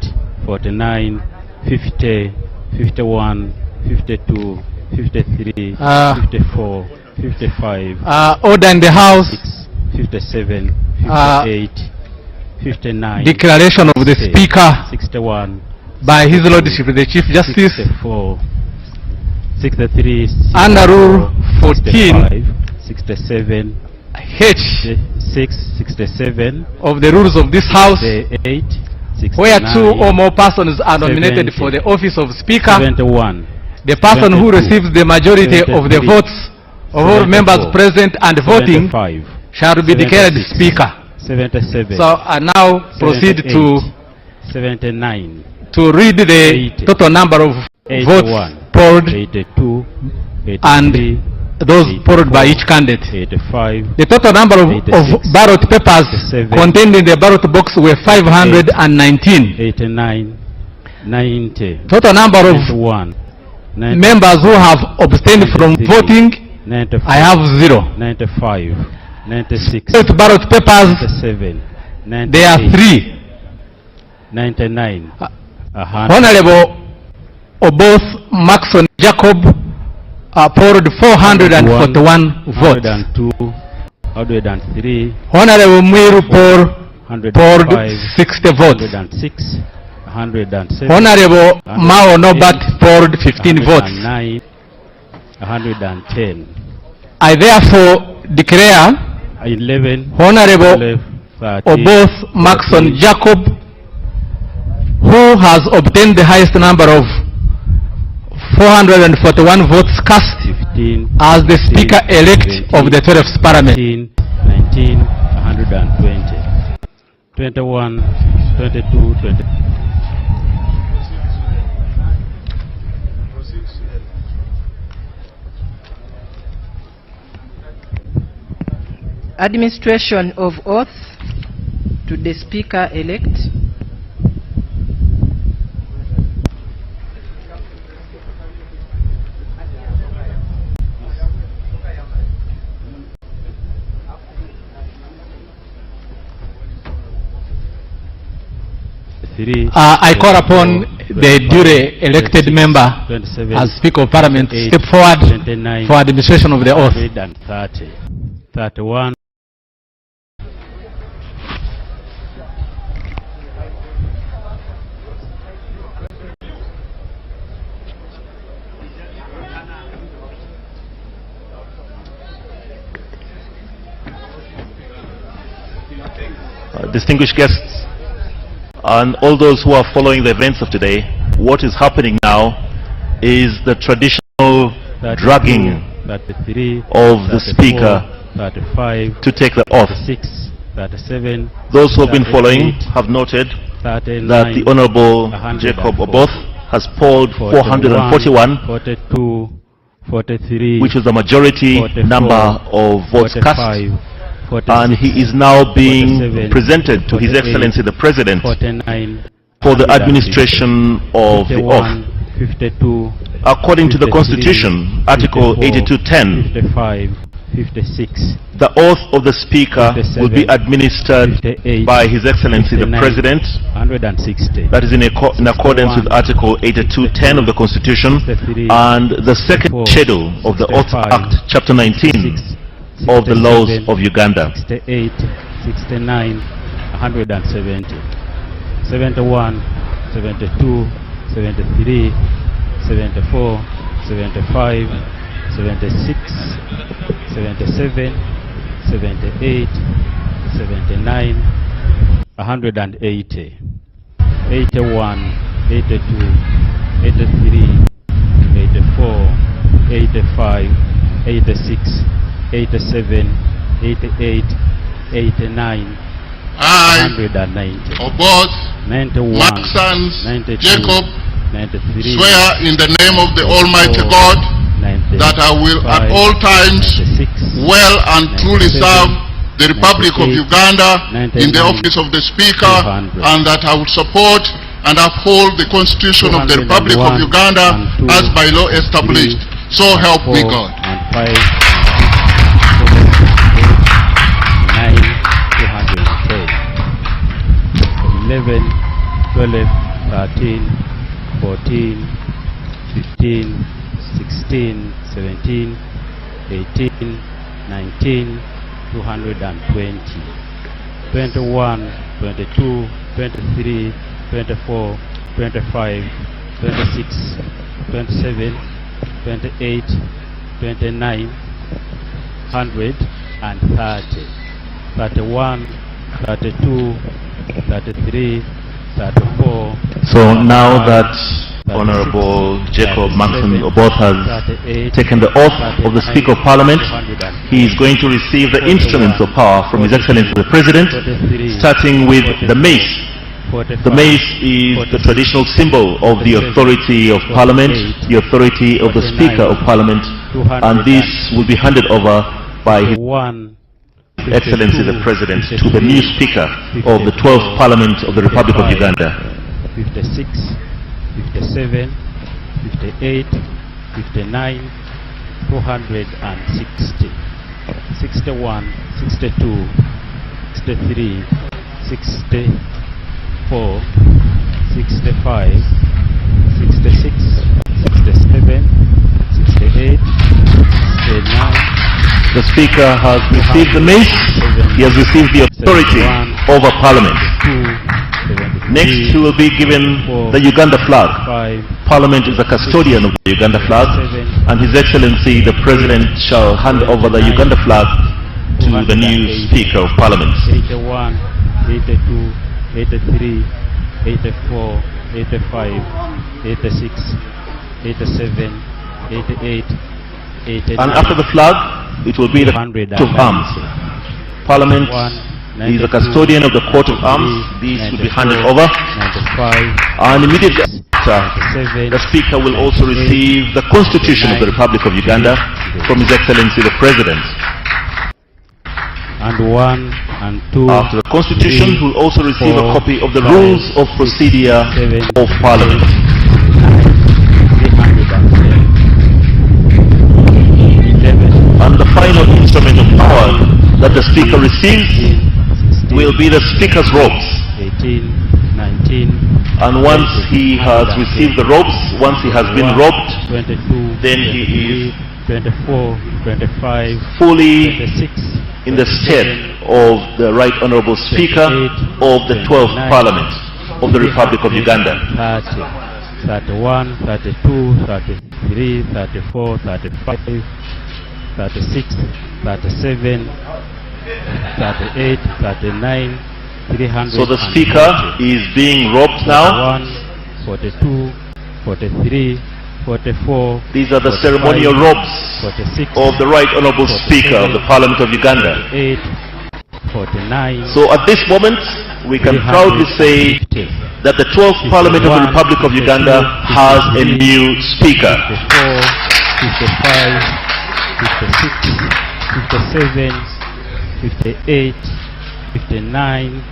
49, 50, 51, 52, 53, 54, 55. Order in the house. 57, 58, 59. Declaration of the 60, Speaker 61. By His Lordship the Chief Justice. 64, 63. Under Rule 14. 67. H. 67. Of the rules of this House. 8. Where two or more persons are nominated 70, for the office of Speaker. 71. The person 72, who receives the majority 73, of the votes of all members present and voting 75, shall be declared Speaker. 77. So I now proceed to 79. To read the 80, total number of 81, votes polled 82, 83, and those 84, polled by each candidate. 85, the total number of ballot papers 87, contained in the ballot box were 519. 89, 90. Total number of 91, members who have abstained from voting, 94, I have 0. 95, 96. Ballot papers, 97, 98, there are 3. 99. Honorable Obos Maxon Jacob polled 441 votes. 102, 103. Honorable Mwiru polled 60 votes. 106, 107. Honorable Mao Nobat polled 15 votes. 110. I therefore declare 11. Honorable 12, 13, Obos Maxon Jacob, who has obtained the highest number of 441 votes cast 15, as the 16, Speaker-elect 17, of the 12th Parliament. 18, 19, 120, 21, 22, 20. Administration of oath to the Speaker-elect. I call upon the duly elected member as Speaker of Parliament to step forward for administration of the oath. 31. Distinguished guests, and all those who are following the events of today, what is happening now is the traditional dragging of the Speaker to take the oath. 37. Those who have been following have noted that the Honorable Jacob Oboth has polled 441, 42, 43, which is the majority 44, number of votes 45, cast, 46, and he is now being 47, presented to His 48, Excellency the President 49, for the administration of the 51, oath. 52, According to the 53, Constitution, Article 54, 8210, 55, 56, the oath of the Speaker 57, will be administered 58, by His Excellency the 59, President. 160. That is in accordance with Article 8210 of the Constitution 63, and the second 64, schedule of the Oath 65, Act, Chapter 19 of the laws of Uganda. 68, 69, 170, 71, 72, 73, 74, 75, 76, 77, 78, 79, 180, 81, 82, 83, 84, 85, 86, 87, 88, 89, 190, Oboth, 91, Maxons, 92, Jacob, 93, swear in the name of the Almighty God 95, that I will at all times 96, well and truly 97, serve the Republic of 98, Uganda in the 99, office of the Speaker, 200, and that I will support and uphold the Constitution of the Republic of 201, Uganda and 2, as by law established. So help me 4, God. and 5, 9, 210, 11, 12, 13, 14, 15, 16, 17, 18, 19, 220, 21, 22, 23, 24, 25, 26, 27, 28, 29, 130, 31, 32, 33, 34. So now that Honorable Jacob Maxon Oboth has taken the oath of the Speaker of Parliament, he is going to receive the instruments of power from His Excellency the President, starting with the mace. The mace is the traditional symbol of the authority of Parliament, the authority of the Speaker of Parliament, and this will be handed over by His Excellency the President to the new Speaker of the 12th Parliament of the Republic of Uganda. 56, 57, 58, 59, 260, 61, 62, 63, 64, 65, 66, 67, 68, 69. The Speaker has received the mace. He has received the authority over Parliament. Next, he will be given the Uganda flag. Parliament is the custodian of the Uganda flag, and His Excellency the President shall hand over the Uganda flag to the new Speaker of Parliament. 81, 82, 83, 84, 85, 86, 87, 88, 89. And after the flag, it will be the coat of arms. Parliament is the custodian of the coat of arms. These will be handed over. And immediately after, the Speaker will also receive the Constitution of the Republic of Uganda from His Excellency the President. and 1 and 2. After the Constitution, 3, will also receive 4, a copy of the 5, Rules of Procedure 7, of Parliament. 11. And the final instrument of power that the Speaker receives will be the Speaker's robes. 18, 19. And once he has received the robes, once he has been robed, 22, then he is 24, 25, fully 26, in the stead of the Right Honorable Speaker of the 12th Parliament of the Republic of Uganda. 30, 31, 32, 33, 34, 35, 36, 37, 38, 39, 300. So the Speaker is being robed now. 41, 42, 43, 44. These are the 45, ceremonial robes 46, of the Right Honorable Speaker of the Parliament of Uganda. 48, 49. So at this moment, we can proudly say that the 12th Parliament of the Republic of Uganda has a new Speaker. 54, 55, 56, 57, 58, 59,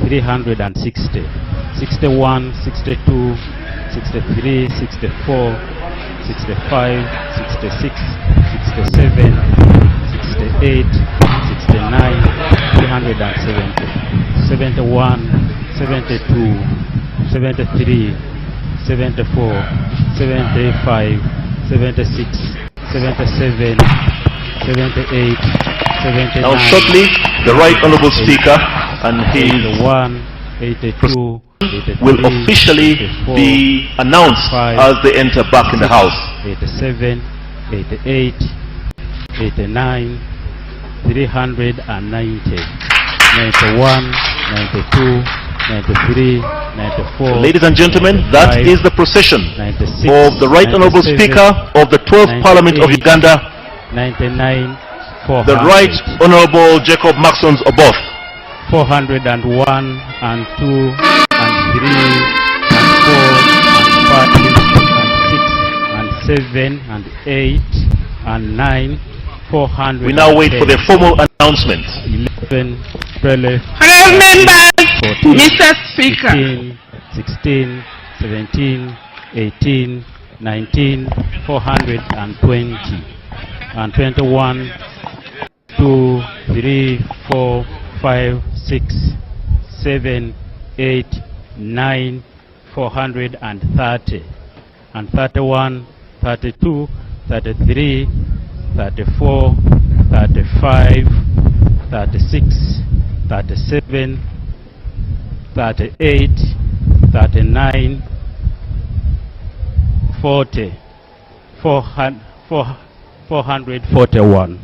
360, 61, 62, 63, 64, 65, 66, 67, 68, 69, 370, 71, 72, 73, 74, 75, 76, 77, 78, 79. Now shortly, the Right Honorable Speaker and his 82, 83, will officially 84, be announced 85, as they enter back in the House. 87, 88, 89, 390, 91, 92, 93, 94. Ladies and gentlemen, that is the procession 96, of the Right Honorable 97, Speaker of the 12th Parliament of Uganda, 99, 400, the Right Honorable Jacob Maxons Oboth. 401 and 2 and 3 and 4 and 5 and 6 and 7 and 8 and 9, 400. We now wait for the formal announcement. 11, 12, Honourable members, 14, Mr. Speaker. 15, 16, 17, 18, 19, 420 and 21, 2, 3, 4, 5, 6, 7, 8, 9, 430 and 31, 32, 33, 34, 35, 36, 37, 38, 39, 40, 441.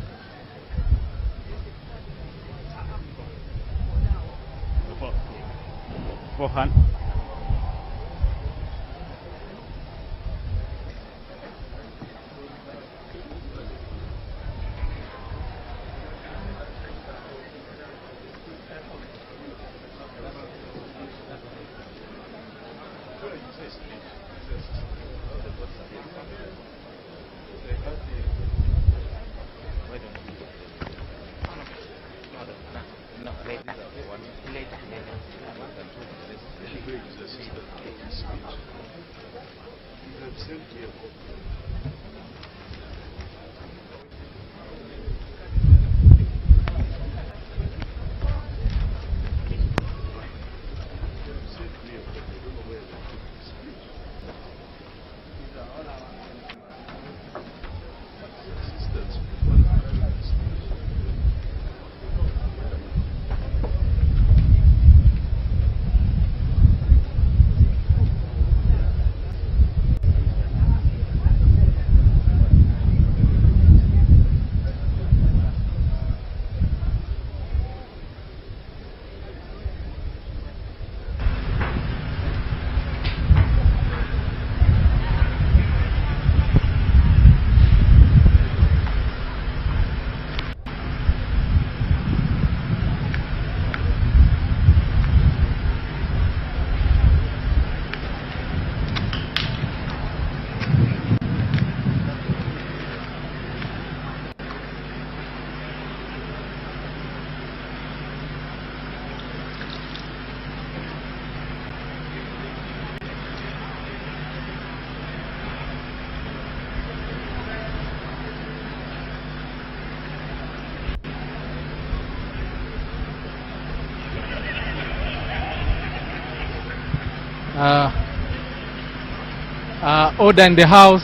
Order in the House.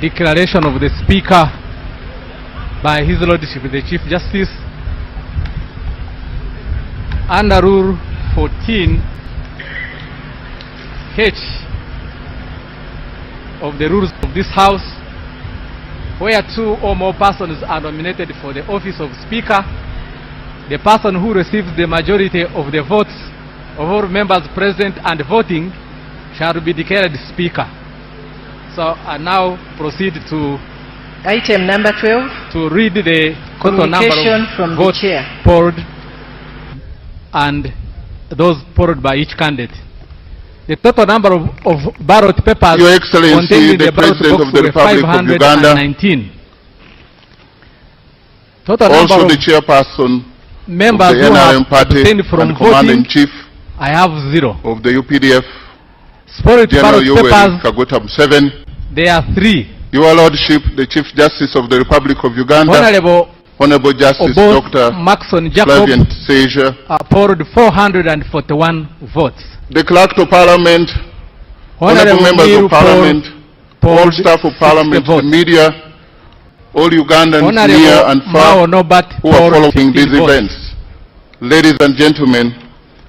Declaration of the Speaker by His Lordship the Chief Justice under Rule 14H of the rules of this House, where two or more persons are nominated for the office of Speaker, the person who receives the majority of the votes of all members present and voting shall be declared Speaker. So I now proceed to item number 12, to read the total number of votes polled and those polled by each candidate. The total number of ballot papers Your Excellency, containing the the ballot President box of the were Republic of Uganda, 519. Total also number the chairperson members of the who have NRM party abstained from and Commander-in-Chief I have 0. of the UPDF, Spoiled General ballot Yoweri papers, Kaguta Museveni, there are 3. Your Lordship, the Chief Justice of the Republic of Uganda, Honorable Justice Dr. Maxon Jacob Flavian Seizure, polled 441 votes. the Clerk to Parliament, Honorable Members of Parliament, all staff of Parliament, the media, all Ugandans near and far who are following these events. Ladies and gentlemen,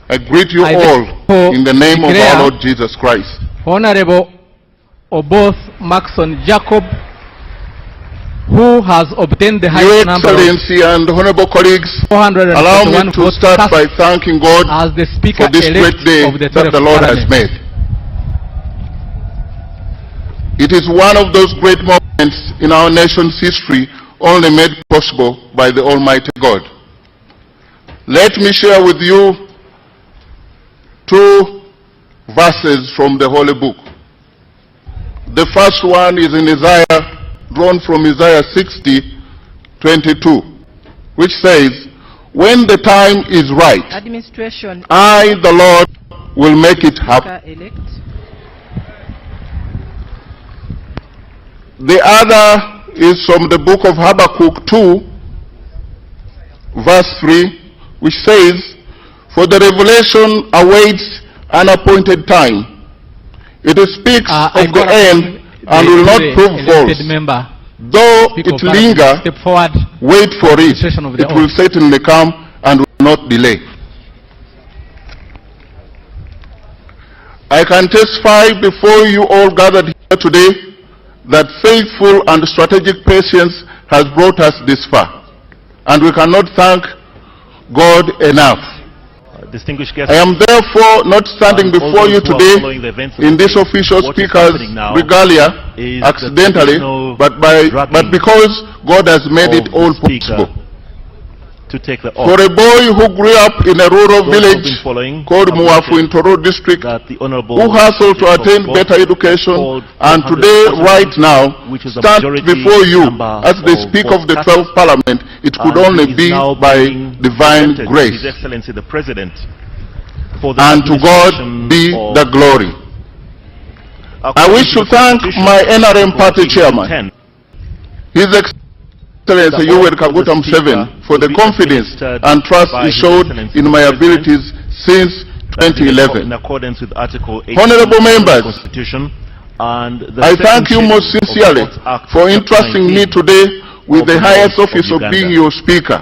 I greet you all in the name of our Lord Jesus Christ. Honorable Oboth Maxon Jacob, who has obtained the highest number Your Excellency and honorable colleagues, allow me to start by thanking God as the Speaker for this great day that the Lord has made. It is one of those great moments in our nation's history only made possible by the Almighty God. Let me share with you 2 verses from the Holy Book. The first one is in Isaiah, drawn from Isaiah 60:22, which says, when the time is right, administration, I, the Lord, will make it happen. elect. The other is from the book of Habakkuk 2, verse 3, which says, for the revelation awaits an appointed time. It speaks of the end and will not prove false. Though it linger, wait for it. It will certainly come and will not delay. I can testify before you all gathered here today that faithful and strategic patience has brought us this far. And we cannot thank God enough. Distinguished guests, I am therefore not standing before you today in this official speaker's regalia accidentally, but because God has made it all possible. To take the For a boy who grew up in a rural village called Muafu in Toro district, who hustled to attain better education, and today, right now, stands before you as the Speaker of the 12th Parliament, it could only be by divine grace. His Excellency the President, and to God be the glory. I wish to thank my NRM party chairman, His Excellency Yoweri Kaguta Museveni, for the confidence and trust he showed in my abilities since 2011. Honorable members, I thank you most sincerely for entrusting me today with the highest office of being your Speaker,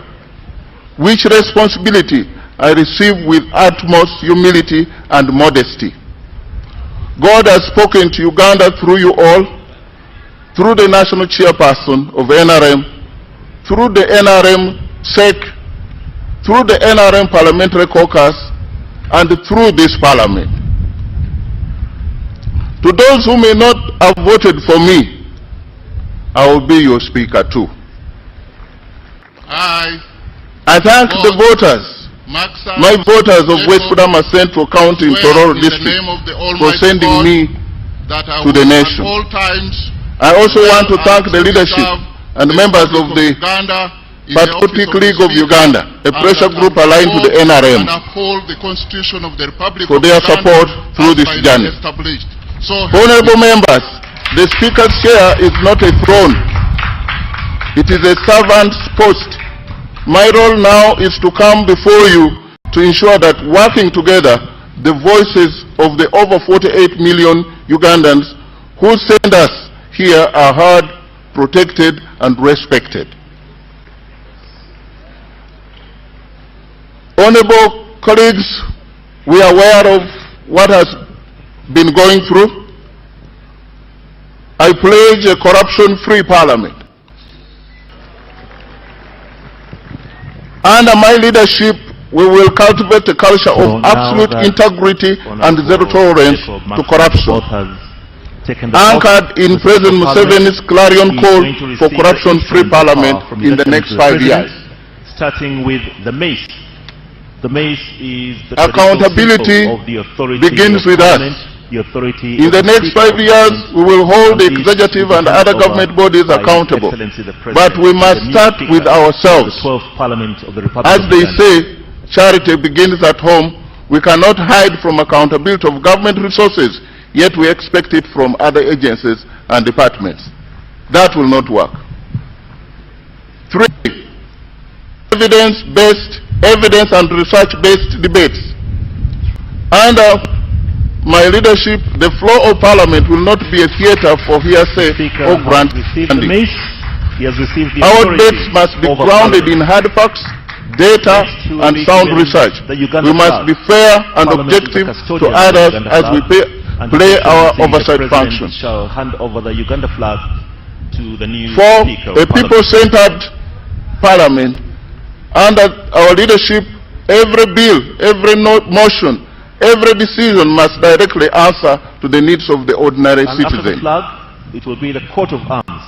which responsibility I receive with utmost humility and modesty. God has spoken to Uganda through you all, through the national chairperson of NRM, through the NRM SEC, through the NRM Parliamentary Caucus, and through this Parliament. To those who may not have voted for me, I will be your Speaker too. I thank the voters, my voters of West Kudama Central County in Tororo District, for sending me to the nation. I also want to thank the leadership and members of the Patriotic League of Uganda, a pressure group aligned to the NRM, for their support through this journey. Honorable members, the Speaker's chair is not a throne. It is a servant's post. My role now is to come before you to ensure that working together, the voices of the over 48 million Ugandans who send us here are heard, protected, and respected. Honorable colleagues, we are aware of what has been going through. I pledge a corruption-free parliament. Under my leadership, we will cultivate a culture of absolute integrity and zero tolerance to corruption, anchored in President Museveni's clarion call for corruption-free parliament in the next 5 years. Starting with the mace. The mace is the accountability of the authority begins with us. In the next 5 years, we will hold the executive and other government bodies accountable. But we must start with ourselves. As they say, charity begins at home. We cannot hide from accountability of government resources, yet we expect it from other agencies and departments. That will not work. 3. Evidence and research-based debates. Under my leadership, the floor of parliament will not be a theater for hearsay or grant. Our debates must be grounded in hard facts, data, and sound research. We must be fair and objective to others as we play our oversight function. Hand over the Uganda flag to the new 4. A people-centered parliament. Under our leadership, every bill, every motion, every decision must directly answer to the needs of the ordinary citizen. After the flag, it will be the coat of arms.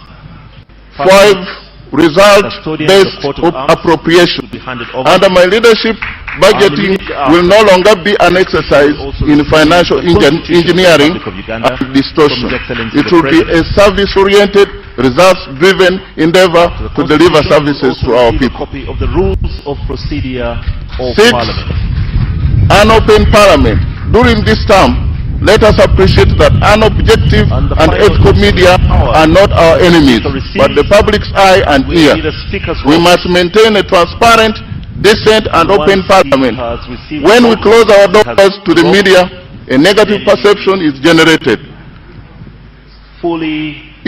5. Result-based appropriation. Under my leadership, budgeting will no longer be an exercise in financial engineering and distortion. It will be a service-oriented, results-driven endeavor to deliver services to our people. Copy of the rules of procedure of 6. Parliament. An open parliament. During this term, let us appreciate that unobjective and ethical media are not our enemies, but the public's eye and ear. We must maintain a transparent, decent and open parliament. When we close our doors to the media, a negative perception is generated.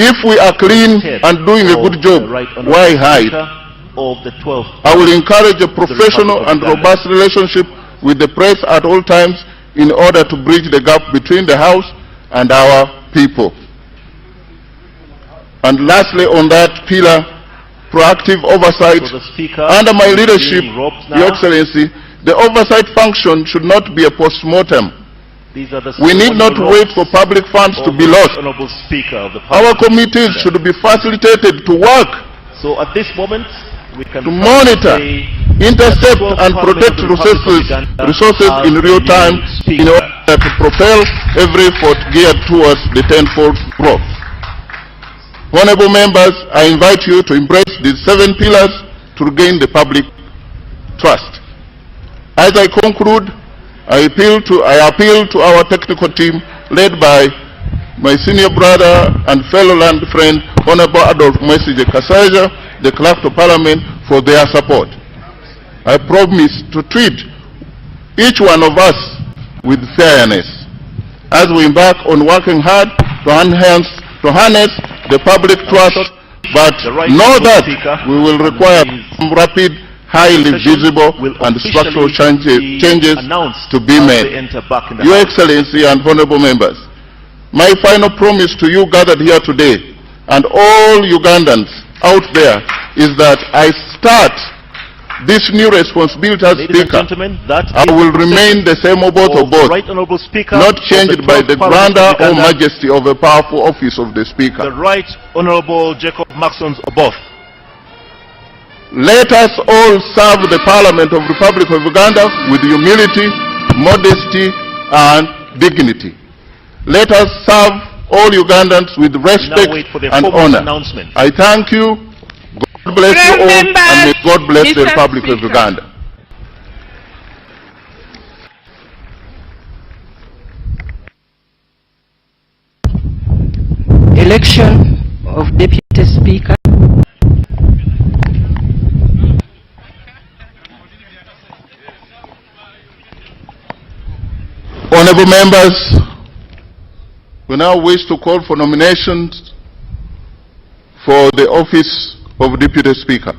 If we are clean and doing a good job, why hide? I will encourage a professional and robust relationship with the press at all times in order to bridge the gap between the House and our people. And lastly, on that pillar, proactive oversight. Under my leadership, Your Excellency, the oversight function should not be a post-mortem. We need not wait for public funds to be lost. Our committees should be facilitated to work, So at this moment, we can to monitor, intercept and protect resources in real time in order to propel every effort geared towards the tenfold growth. Honorable members, I invite you to embrace these 7 pillars to regain the public trust. As I conclude, I appeal to our technical team led by my senior brother and fellow land friend, Honorable Adolf Mwesije Kasaja, the Clerk of Parliament, for their support. I promise to treat each one of us with fairness as we embark on working hard to harness the public trust, but know that we will require some rapid, highly visible and structural changes to be made. Your Excellency and honorable members, my final promise to you gathered here today and all Ugandans out there is that I start this new responsibility as Speaker. I will remain the same Oboth, not changed by the grandeur or majesty of a powerful office of the Speaker. The Right Honorable Jacob Maxons Oboth. Let us all serve the Parliament of the Republic of Uganda with humility, modesty, and dignity. Let us serve all Ugandans with respect and honor. I thank you. God bless you all, and may God bless the Republic of Uganda. Election of Deputy Speaker. Honorable members, we now wish to call for nominations for the office of Deputy Speaker.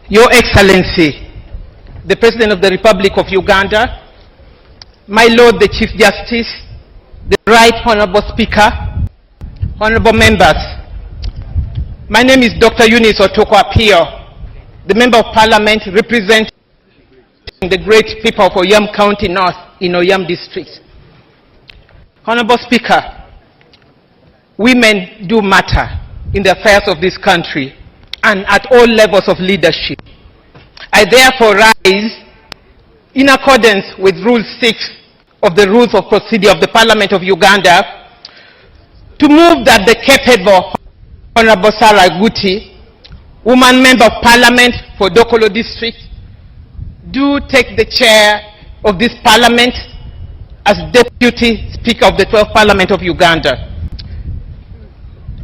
Your Excellency, the President of the Republic of Uganda, my Lord the Chief Justice, the Right Honorable Speaker, Honorable members, my name is Dr. Eunice Otoko Apio, the Member of Parliament representing the great people of Oyam County North in Oyam District. Honorable Speaker, women do matter in the affairs of this country and at all levels of leadership. I therefore rise in accordance with Rule 6 of the Rules of Procedure of the Parliament of Uganda to move that the capable Honorable Sarah Guti, woman member of Parliament for Dokolo District, do take the chair of this Parliament as Deputy Speaker of the 12th Parliament of Uganda.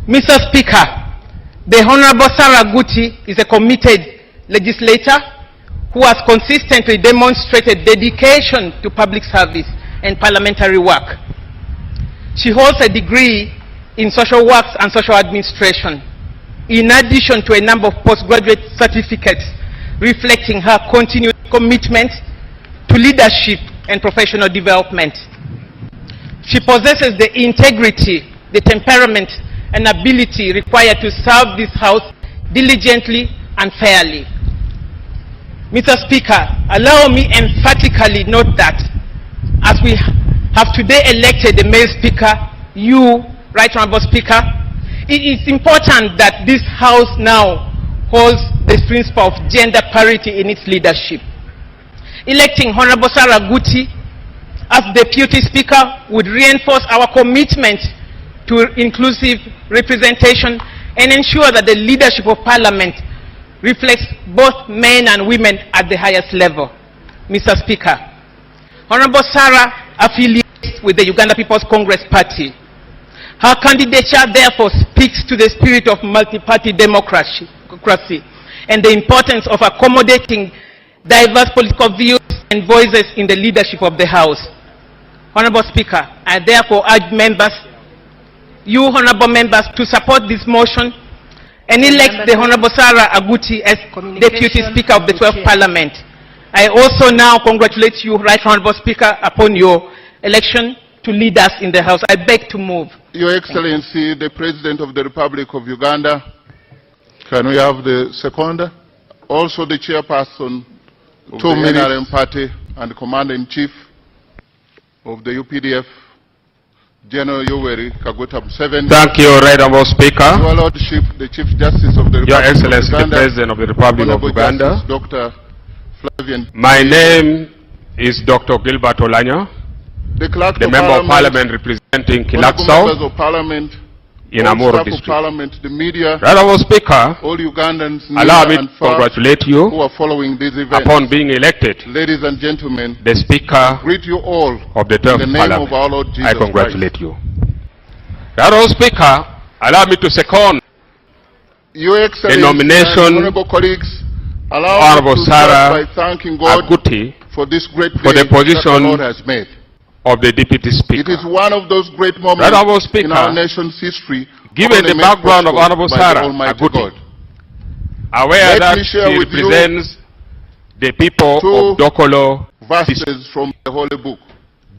Mr. Speaker, the Honorable Sarah Guti is a committed legislator who has consistently demonstrated dedication to public service and parliamentary work. She holds a degree in social works and social administration, in addition to a number of postgraduate certificates reflecting her continued commitment to leadership and professional development. She possesses the integrity, the temperament, and ability required to serve this House diligently and fairly. Mr. Speaker, allow me emphatically note that as we have today elected the male Speaker, you, Right Honorable Speaker, it is important that this House now holds the principle of gender parity in its leadership. Electing Honorable Sarah Guti as Deputy Speaker would reinforce our commitment to inclusive representation and ensure that the leadership of Parliament reflects both men and women at the highest level. Mr. Speaker, Honorable Sarah affiliates with the Uganda People's Congress Party. Her candidature therefore speaks to the spirit of multi-party democracy and the importance of accommodating diverse political views and voices in the leadership of the House. Honorable Speaker, I therefore urge members, you honorable members, to support this motion and elect the Honorable Sarah Aguti as Deputy Speaker of the 12th Parliament. I also now congratulate you, Right Honorable Speaker, upon your election to lead us in the House. I beg to move. Your Excellency, the President of the Republic of Uganda, can we have the seconder? Also the Chairperson of the NRM Party and the Commander-in-Chief of the UPDF, General Yoweri Kaguta Museveni. Thank you, Right Honorable Speaker. Your Lordship, the Chief Justice of the Republic Your Excellency, of Uganda, the President of the Republic of Uganda. Dr. Flavian. My name is Dr. Gilbert Olanyo, the Member of Parliament representing Kilak South of Parliament, in Amuru District. Parliament, the media, Right Honorable Speaker, all Ugandans, allow me to congratulate you who are following this event. Upon being elected, ladies and gentlemen, the Speaker greet you all of the 12th in the name Parliament. of our Lord Jesus I congratulate Christ. you. Right Honorable Speaker, allow me to second Your Excellency, the nomination honorable colleagues, allow Honorable me to Sarah start by thanking God Aguti for this great for day the position that the Lord has made. of the Deputy Speaker. It is one of those great moments Right Honorable Speaker, in our nation's history, given the background of Honorable Sarah Aguti, aware that she represents the people of Dokolo verses from the Holy Book.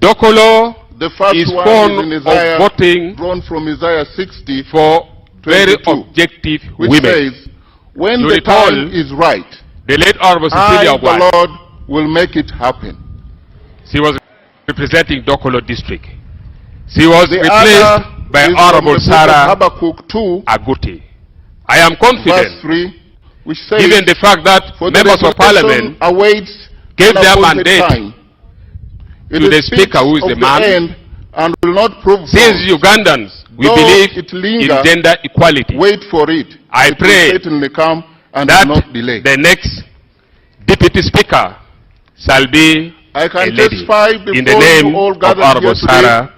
Dokolo the first is one fond is in Isaiah, of voting drawn from Isaiah 60 for very 22, objective which women. says, when You the recall time is right, the late Honorable Cecilia I, the Lord, will make it happen. She was representing Dokolo District. She was The replaced by is Honorable from the book of Sarah Habakkuk 2, Aguti. I am confident verse 3, which says, given the fact that members of parliament gave their mandate to the speaker, who is the man, and will not prove since Ugandans, we believe in gender equality. Wait for it. I pray come and that not delay. the next deputy speaker shall be I can a lady testify in the name of Honorable Sarah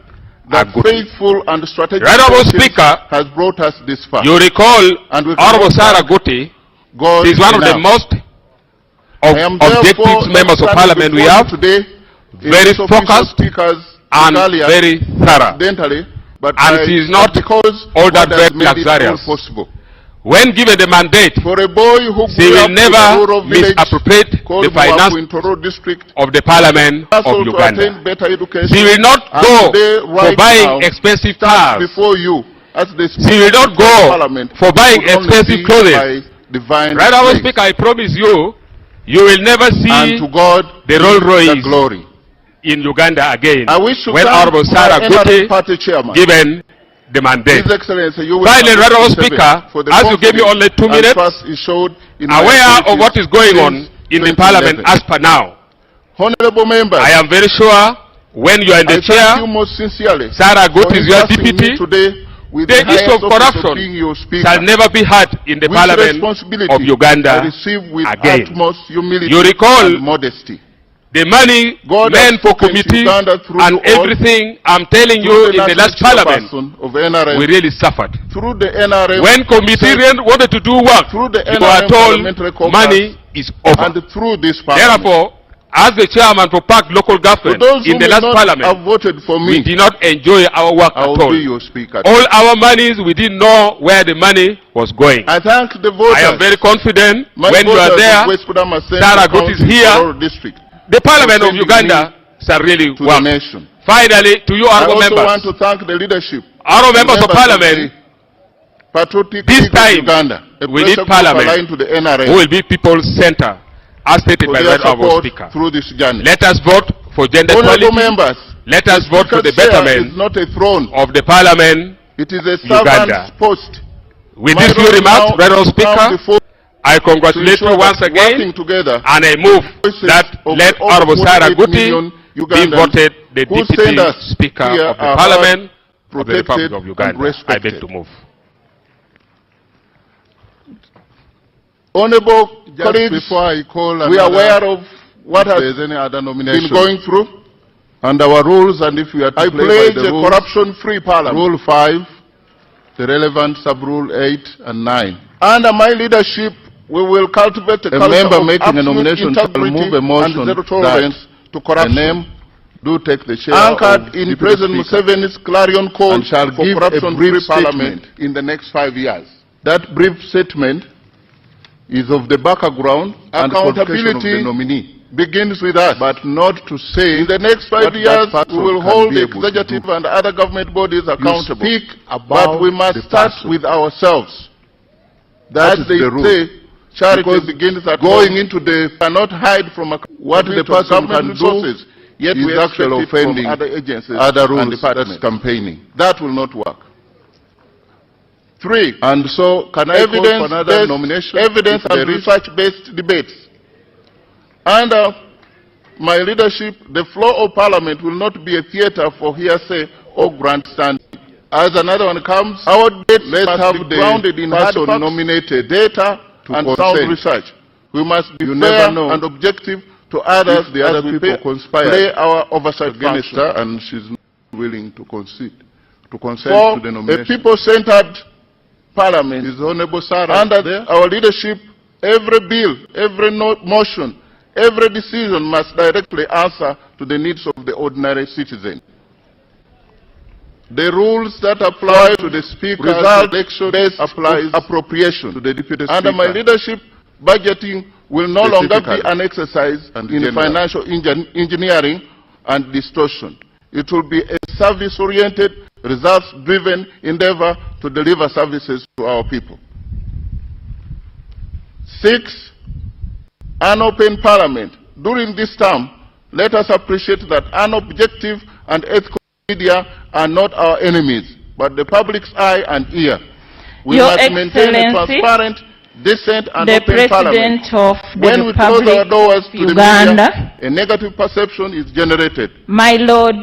that Aguti. faithful and strategic Right, Honorable Speaker, has brought us this far. you recall Honorable Sarah Aguti is one of the most objective members of parliament we have, very focused and very thorough, and she is not all that very luxurious. When given the mandate, for a boy who she will never misappropriate the finance of the parliament of Uganda. She will not go for buying expensive cars. She will not go for buying expensive clothes. Right, Honorable Speaker, I promise you, you will never see the Rolls Royce in Uganda again when Honorable Sarah Aguti given the mandate. Finally, Honorable Speaker, as you gave me only 2 minutes, aware of what is going on in the parliament as per now, Honorable members, I am very sure when you are in the chair, Sarah Aguti is your deputy, the issue of corruption shall never be heard in the parliament of Uganda again. You recall the money meant for committee and everything, I'm telling you, in the last parliament, we really suffered. When committee wanted to do work, you are told money is over. Therefore, as the chairman for Park local government in the last parliament, we did not enjoy our work at all. All our monies, we didn't know where the money was going. I am very confident when you are there, Sarah Aguti is here, the parliament of Uganda shall really work. Finally, to you, honorable members, I also want to thank the leadership, honorable members of parliament, this time we need parliament who will be people's center, as stated by the honorable speaker. Let us vote for gender equality. Let us vote for the betterment of the parliament. It is a Uganda. Post. With this few remarks, honorable speaker, I congratulate you once again, and I move that let Honorable Sarah Aguti be voted the Deputy Speaker of the Parliament of the Republic of Uganda. I beg to move. Honorable colleagues, we are aware of what has been going through and our rules, and if we are to play by the rules, corruption-free parliament. Rule 5, the relevant sub-rule 8 and 9. Under my leadership, we will cultivate a member making a nomination to move a motion that to corruption. The name do take the chair anchored in President Museveni's clarion call and shall give a brief statement in the next 5 years. That brief statement is of the background and accountability of the nominee. Begins with us, but not to say in the next 5 years we will hold the executive and other government bodies accountable. But we must start with ourselves. That is the rule. Charity begins at going into the cannot hide from what the person can do, yet we actually offending other agencies, other rules, that's campaigning. That will not work. 3. And so, can I call for another nomination? Evidence and research-based debates. Under my leadership, the floor of Parliament will not be a theater for hearsay or grandstanding. As another one comes, our debates must have the grounded in person nominated data and sound research. We must be fair and objective to others the other people conspire. Play our oversight function. And she's not willing to concede, to consent to the nomination. A people-centered parliament is Honorable Sarah. Under our leadership, every bill, every motion, every decision must directly answer to the needs of the ordinary citizen. The rules that apply to the Speaker's election-based appropriation to the Deputy Speaker. Under my leadership, budgeting will no longer be an exercise in financial engineering and distortion. It will be a service-oriented, results-driven endeavor to deliver services to our people. 6, an open parliament. During this term, let us appreciate that unobjective and ethical media are not our enemies, but the public's eye and ear. We must maintain a transparent, decent and the open parliament. President of the When we close our Republic doors of to the Uganda, media, a negative perception is generated. my Lord,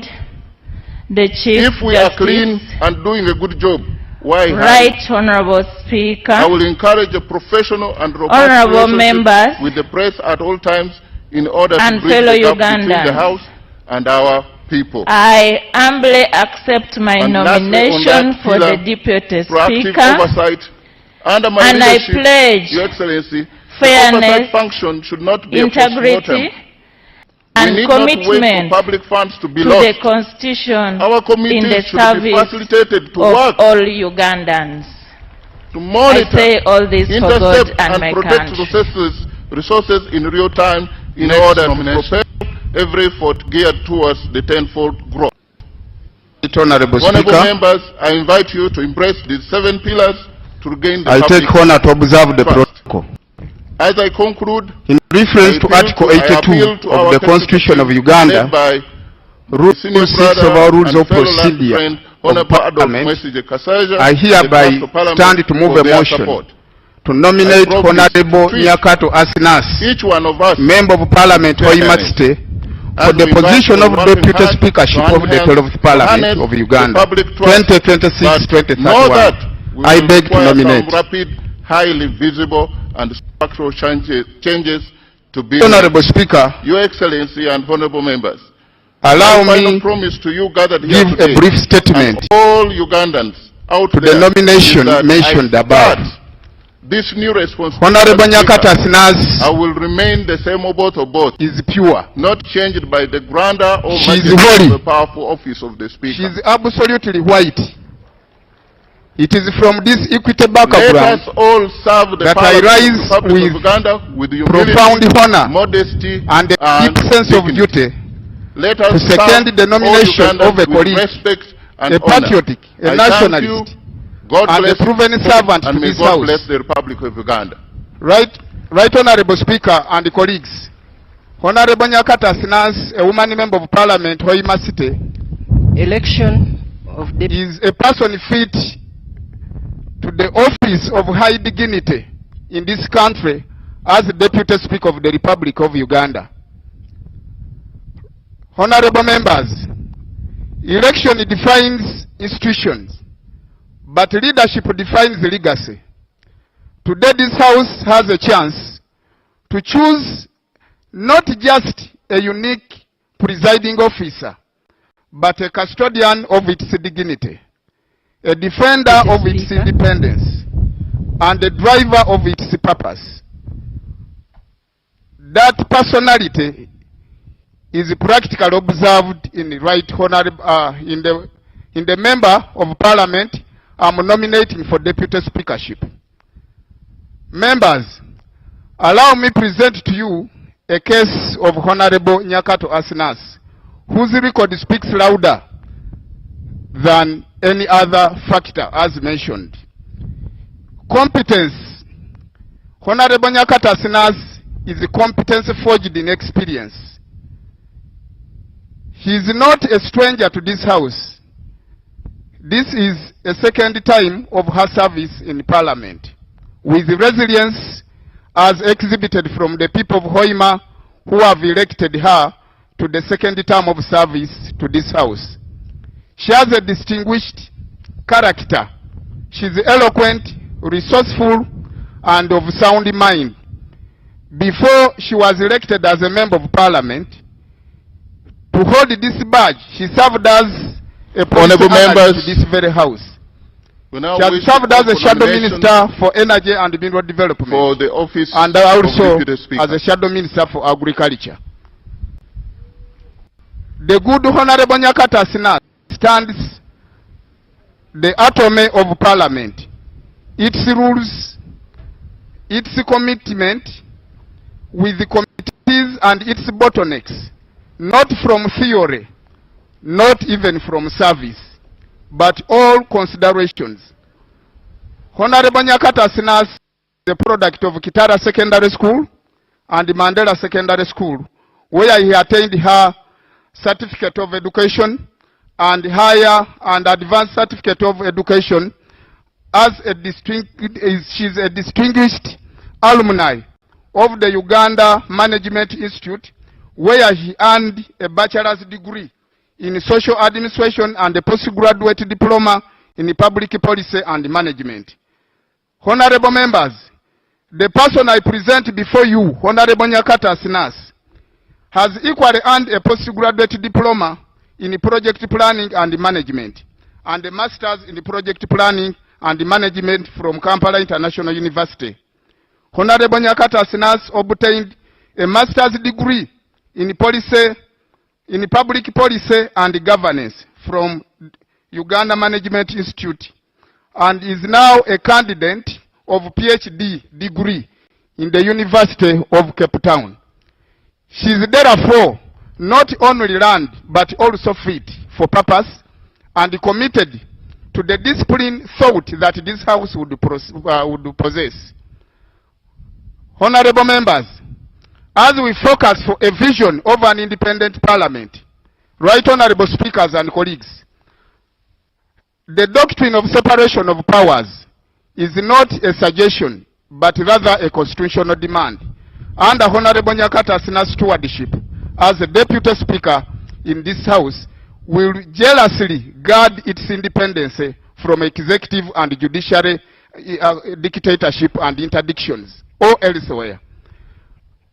the Chief If we are clean and doing a good job, why Right Honorable Speaker, I will encourage a professional and robust Honorable relationship members, with the press at all times in order to and bridge fellow the gap between the Ugandans. House and our people. I humbly accept my And lastly, nomination on that for the pillar, Deputy proactive Speaker, oversight. Under my and I leadership, pledge Your Excellency, the fairness, oversight function should not be a integrity, postmortem. and We need not wait commitment for public funds to be to lost. the Constitution Our in the committees should be service facilitated to of work, all Ugandans. to monitor, I say all this for God intercept and my protect country. resources in real time in Next order nomination. to propel every effort geared towards the tenfold growth. Honorable Honorable Speaker, members, I invite you to embrace these 7 pillars to regain the I public take honor to observe the trust. protocol. As I conclude, In reference to Article 82 of the Constitution of Uganda, Rule 6 of our Rules of Procedure of Parliament, I hereby stand to move a motion to nominate Honorable Nyakato Asinas, Member of Parliament Hoima State, for the position of Deputy Speakership of the 12th Parliament of Uganda, 2026-2031. I beg to nominate. Rapid, highly visible and structural changes to be Honorable Speaker, Your Excellency and honorable members, allow my final me promise to you gathered here give today, a brief statement and all Ugandans out to there, the nomination is that mentioned I above. start this new responsibility. Honorable Nyakata Asinas I will remain the same both is pure. not changed by the grandeur or She is majesty holy. of the powerful office of the Speaker. She is absolutely white. It is from this equitable Let background us all serve the that I Parliament of the rise Republic with of Uganda with humility, profound honor modesty, and a deep sense of dignity. duty Let us to second serve the nomination all Ugandans of a with colleague, respect and a patriotic, a honor. I nationalist, thank you. God and bless a proven servant and to may this God House. bless the Republic of Uganda. Right Honorable Speaker and colleagues, Honorable Nyakata Asinas, a woman member of Parliament Hoima City, Election of is a person fit to the office of high dignity in this country as Deputy Speaker of the Republic of Uganda. Honorable members, election defines institutions, but leadership defines legacy. Today this House has a chance to choose not just a unique presiding officer, but a custodian of its dignity, a defender of its independence, and a driver of its purpose. That personality is practically observed in the right honorable in the member of Parliament I'm nominating for Deputy Speakership. Members, allow me present to you a case of Honorable Nyakato Asinas, whose record speaks louder than any other factor as mentioned. Competence. Honorable Nyakata Asinas is a competence forged in experience. He is not a stranger to this House. This is a second time of her service in Parliament, with resilience as exhibited from the people of Hoima who have elected her to the second term of service to this House. She has a distinguished character. She is eloquent, resourceful, and of sound mind. Before she was elected as a member of Parliament, to hold this badge, she served as a Honorable members, to this very House. we now She has wish served to as a call for shadow nomination minister for energy and mineral development, for the office and of also Deputy Speaker. as a shadow minister for agriculture. The good Honorable Nyakata Asinas stands the atomy of Parliament, its rules, its commitment with the committees and its bottlenecks, not from theory, not even from service, but all considerations. Honorable Nyakata Asinas is the product of Kitara Secondary School and Mandela Secondary School, where he attained her certificate of education and higher and advanced certificate of education as she's a distinguished alumni of the Uganda Management Institute, where he earned a bachelor's degree in social administration and a postgraduate diploma in public policy and management. Honorable members, the person I present before you, Honorable Nyakata Sinas, has equally earned a postgraduate diploma in project planning and management and a master's in project planning and management from Kampala International University. Honorable Nyakata Sinas obtained a master's degree in public policy and governance from Uganda Management Institute and is now a candidate of PhD degree in the University of Cape Town. She is therefore not only learned but also fit for purpose and committed to the discipline thought that this house would possess. Honorable members, as we focus for a vision of an independent parliament, right honorable speakers and colleagues, the doctrine of separation of powers is not a suggestion, but rather a constitutional demand. Under Honorable Nyakata Sina's stewardship, as a deputy speaker in this house, will jealously guard its independence from executive and judiciary dictatorship and interdictions, or elsewhere.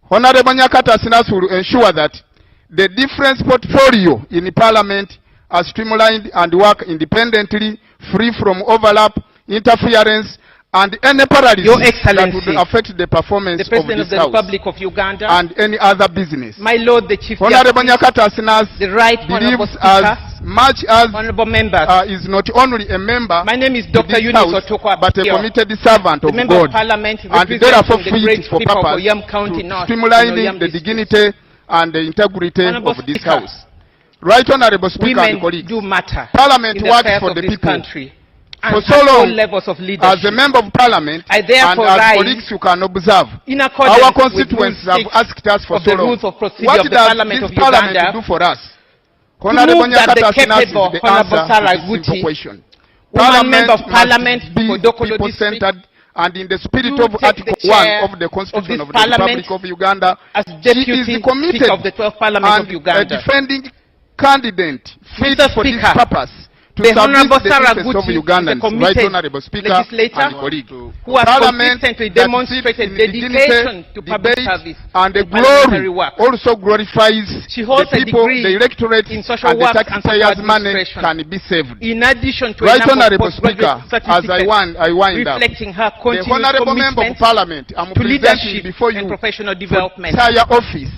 Honorable Nyakata Sinas will ensure that the different portfolio in the Parliament are streamlined and work independently, free from overlap, interference, and any paralysis that would affect the performance of this House Republic of Uganda and any other business. My Lord, the Chief Honorable Justice, Nyakata Sinas the right honorable believes speaker, as much as honorable members, is not only a member my name is Dr. this Eunice House, Otoko but a Apio, committed servant of the member God, of Parliament and therefore representing the great fit for people of purpose Oyam County to North, streamlining the dignity and the integrity Honorable of this Speaker, House. Right honorable Speaker and women colleagues, do matter Parliament in the works affairs for of the this people. country. For And so at all long, levels of leadership. as a member of Parliament, I therefore and as rise colleagues you can observe, in accordance our with constituents Rule have 6 asked us for of so the long, rules of procedure what of the does Parliament this of Parliament Uganda do for us? to move that the capable the Honorable answer Sarah to this simple Guti, question. woman member of must Parliament be for Dokolo District, people-centered and in the spirit to of take Article the 1 chair of the Constitution of of this the Republic Parliament of Uganda. as She Deputy is committed Speaker of the 12th Parliament and of Uganda. a defending candidate fit Mr. for this Speaker, purpose to the service Honorable the Sarah interests of Guti Ugandans, is a committed right honorable speaker legislator and colleague. who has Parliament consistently that demonstrated sits in dedication dignity, to public debate, service and the parliamentary glory work. also glorifies She holds the a people, degree the electorate, in social and the work and taxpayers' social money administration. can be saved. In addition to Right a number honorable of speaker, postgraduate as I wind up, reflecting her the continued honorable member of commitment Parliament, I'm to presenting leadership before you and professional for development. entire office.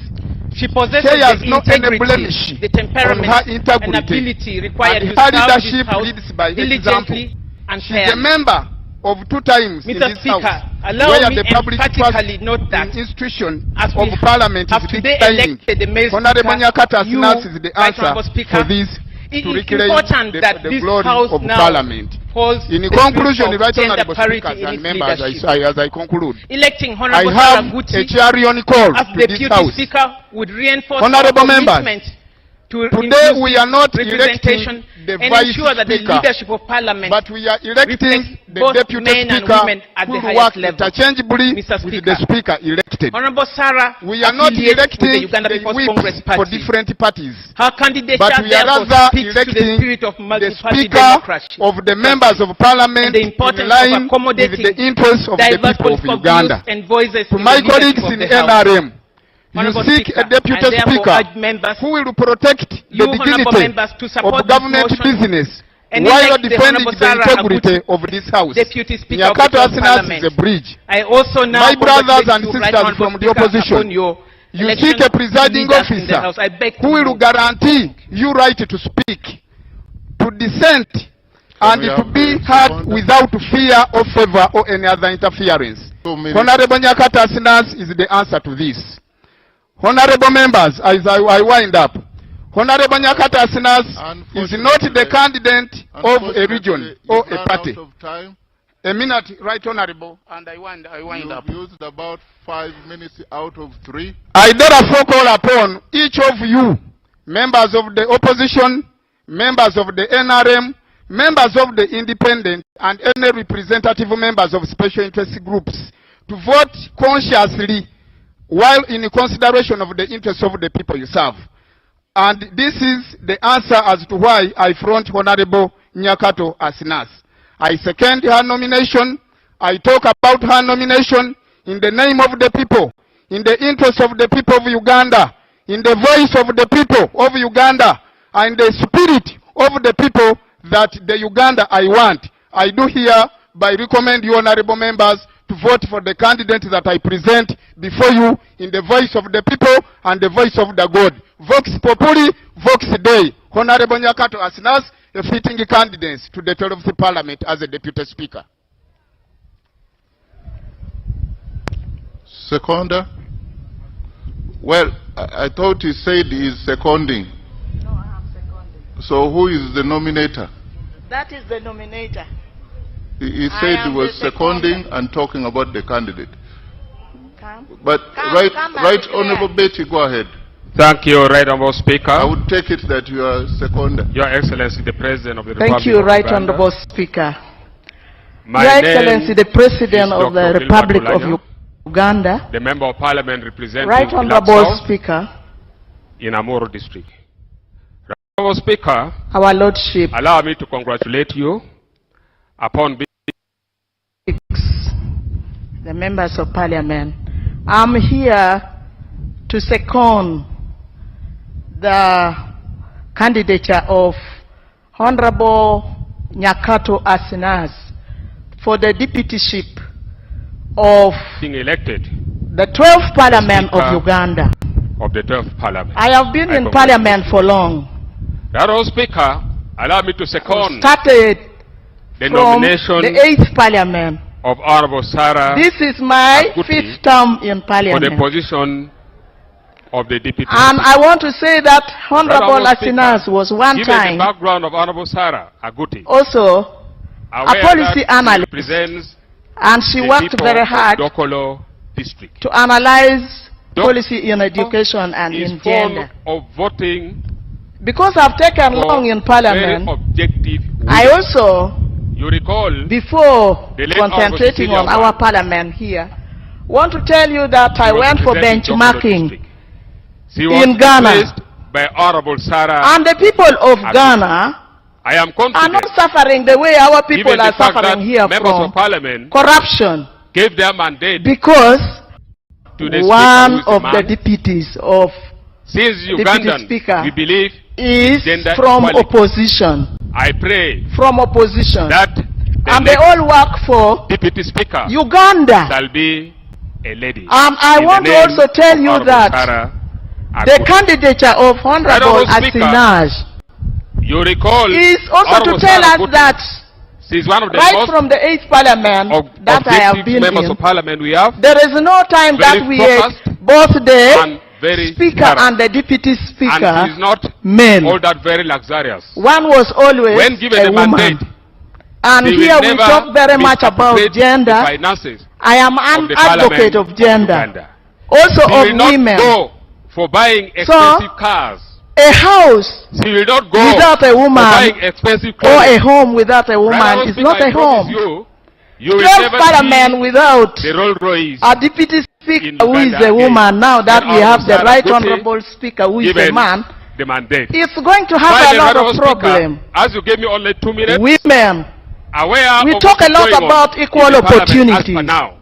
She possesses She has the no any integrity, blemish the temperament, on her integrity, and ability required and to her serve leadership this House leads by diligently and She's a fairly. member of 2 times in Mr. this Speaker, House, allow where me the public emphatically trust note that in institution as of we Parliament have is today declining. elected the male Honorable speaker, Nyakata you, Sinas is the Right answer Honorable Speaker, for this it to is reclaim important that the this glory House of now Parliament. holds In the conclusion, spirit of right gender honorable parity speakers in and its members, leadership. as I conclude, Electing I Honorable have Sarah Guti a clarion call as to this Deputy House. Speaker would reinforce Honorable our members, commitment to today we are not representation electing the and vice ensure that the speaker, leadership of Parliament but we are electing the both deputy men and speaker women at who the will highest work level. interchangeably Mr. with Speaker, the speaker elected. Honorable Sarah We are not affiliates with electing the Uganda People's Congress whips for Party. different parties, Her candidature but we are therefore rather speaks to the electing spirit of the multi-party speaker democracy of the members of Parliament and the importance in line of accommodating with the interests of the diverse people of political Uganda. views and voices To in my the leadership colleagues of in the House. NRM, you Honorable seek Speaker, a deputy I therefore speaker urge members who will protect the honorable dignity members to support of government this motion business and while elect the defending Honorable the Sarah integrity Aguti, of this House. Deputy Speaker of the Nyakata 12th Sinas Parliament. is a bridge. I also now My brothers and congratulate you, sisters Right Honorable from the Speaker, opposition, upon your you election seek a presiding to lead us in the officer House. I beg to who will move. guarantee you right to speak, to dissent, and to be heard without fear or favor or any other interference. Honorable Nyakata Sinas is the answer to this. Honorable members, as I wind up, Honorable Nyakata Sinas is not the candidate of a region or a party. A minute, Right Honorable, and I wind up. You used about 5 minutes out of 3. I therefore call upon each of you, members of the opposition, members of the NRM, members of the independent and any representative members of special interest groups to vote consciously while in consideration of the interests of the people you serve. And this is the answer as to why I front Honorable Nyakato Asinas. I second her nomination. I talk about her nomination in the name of the people, in the interest of the people of Uganda, in the voice of the people of Uganda, and the spirit of the people that the Uganda I want. I do hereby recommend you, honorable members, to vote for the candidate that I present before you in the voice of the people and the voice of the God. Vox Populi, Vox Dei. Honorable Nyakato Asinas, a fitting candidate to the 12th Parliament as a Deputy Speaker. Seconder? Well, I thought he said he's seconding. No, I am seconding. So who is the nominator? That is the nominator. He said he was seconding and talking about the candidate. But right Honorable Betty, go ahead. Thank you, Right Honorable Speaker. I would take it that you are seconder. Your Excellency, the President of the Republic Thank you, of Right Uganda. Honorable Speaker. My Your name Excellency, the President of the Dr. Republic of Gilbert Uganda. the Member of Parliament representing Right Honorable Speaker. in Amuru District. Right Honorable Speaker, Our Lordship. allow me to congratulate you upon being The members of Parliament. I'm here to second the candidature of Honorable Nyakato Asinas for the deputyship of being elected the 12th Parliament of Uganda. of the 12th Parliament. I have been in Parliament for long. Right Honorable Speaker, allow me to second Started the from nomination the 8th Parliament. of Honorable Sarah This is my Aguti 5th term in for the Parliament. position of the deputy. And I want to say that Honorable Honorable Speaker, Asinas was one given time the background of Honorable Sarah Aguti, also a aware policy that analyst, she represents and she the worked people very of hard Dokolo District, to analyze policy in education and is in fond gender. of voting Because I've taken for long in very Parliament, objective I women. also, You recall before the late concentrating on Honorable our Parliament here, want to tell you that I went for benchmarking she was in Ghana. replaced by Honorable Sarah. And the people of Aguti. Ghana I am are confident, not suffering the way our people given are the fact that suffering here members from of Parliament corruption, gave their mandate because to the one Speaker, who is a of the man. deputies of Since Deputy Ugandans, Speaker we believe is gender from equality. opposition. I pray From opposition. that And they all work for Deputy Speaker Uganda. shall be a lady. And I In want the to name also tell of you Honorable that Sarah the Aguti. candidature of Honorable Honorable Speaker, Asinas You recall is also Honorable to tell Sarah us Aguti. that She's one of the right most from the 8th Parliament that I have objective been members in, of Parliament we have. there is no time Very that we focused both the and very Speaker thorough. and the Deputy Speaker And she's not men. all that very luxurious. One was always When given a the woman. mandate, And she will here we never talk very much about misappropriate gender. the finances I am of an the advocate Parliament of gender, Uganda. also She of will not women. go for buying expensive cars. A house She will not go without a for woman buying expensive or clothes. a home without a woman Right, is not a home. You will 12th never Parliament see without the Rolls Royce a Deputy Speaker in who is Uganda a woman, now that When we have the Sarah Right Aguti Honorable Speaker who is a given man, the mandate. it's going to have Finally, a lot Honorable of Speaker, problems. as you gave me only 2 minutes, Women, aware we of talk a what's lot going on about in equal the Parliament as opportunity. per now.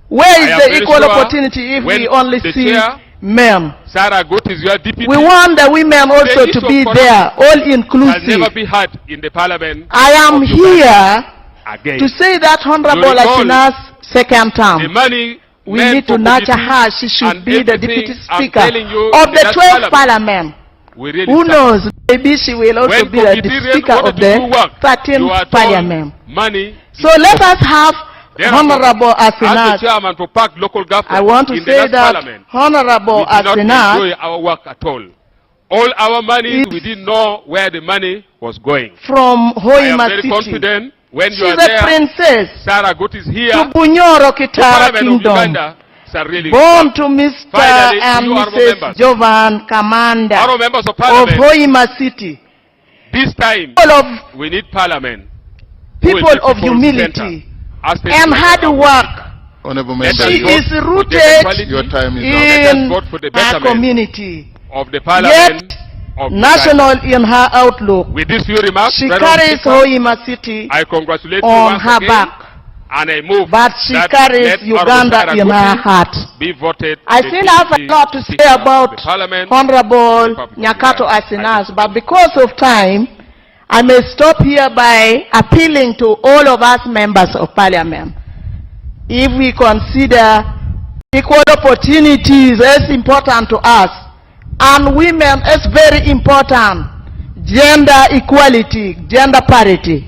Where I is am the very equal sure opportunity if when we only the see chair, men? Sarah Aguti is your deputy. We want the women also to be there, all Shall inclusive. never be heard in the Parliament. I am of Uganda here again. to say that Honorable You recall Asina's second term, the money we meant need to for nurture committees her. She should and be the everything Deputy I'm Speaker telling you of in the that 12th Parliament. We really Who start. knows, maybe she will also When be the committees Speaker wanted of to the do work, you are 13th told Parliament. money. So let us have Therefore, Honorable as the Asinas. chairman for Park local government, I want to in the say last that Parliament, Honorable we did not Asinas enjoy our work at all. All our money, we didn't know where the money was going. from I am Hoima very City. confident when you She's are a there. princess Sarah Aguti is here. to Bunyoro The Kitara Parliament of Kingdom. Uganda shall really Born work. to Mr. Finally, and you honorable Mrs. members. Jovan Kamanda Honorable members of of Parliament, Hoima City. this time, we need Parliament. People of humility and hard work. Honorable She Member, is rooted your time is in her community, yet national in her outlook. With these few remarks, she carries Hoima City I congratulate you on once her again, back, and I move but she that carries let Uganda in her heart. be voted I the still have a deputy lot to say speaker of about the Parliament. Honorable Nyakato Asinas, but because of time, I may stop here by appealing to all of us members of Parliament. If we consider equal opportunities as important to us, and women as very important, gender equality, gender parity,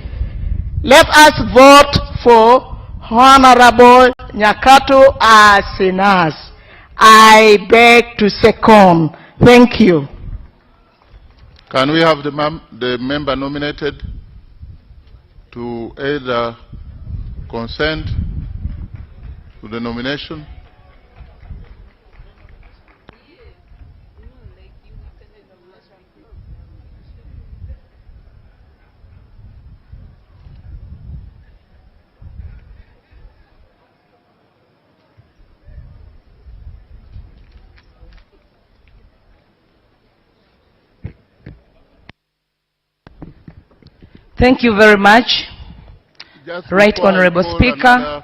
let us vote for Honorable Nyakato Asinas. I beg to second. Thank you. can we have the member nominated to either consent to the nomination? Thank you very much. Right Honorable Speaker,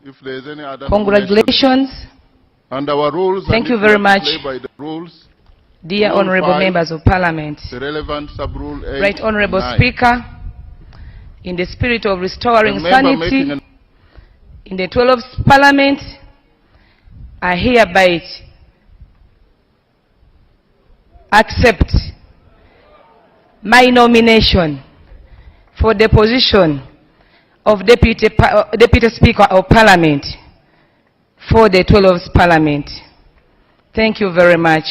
if there is any other congratulations. And our rules, Thank you very much, by the rules, dear Rule Honorable 5, Members of Parliament. the relevant sub-rule 8, Right Honorable 9. Speaker, in the spirit of restoring A member sanity making in the 12th Parliament, I hereby accept my nomination for the position of Deputy Speaker of Parliament for the 12th Parliament. Thank you very much.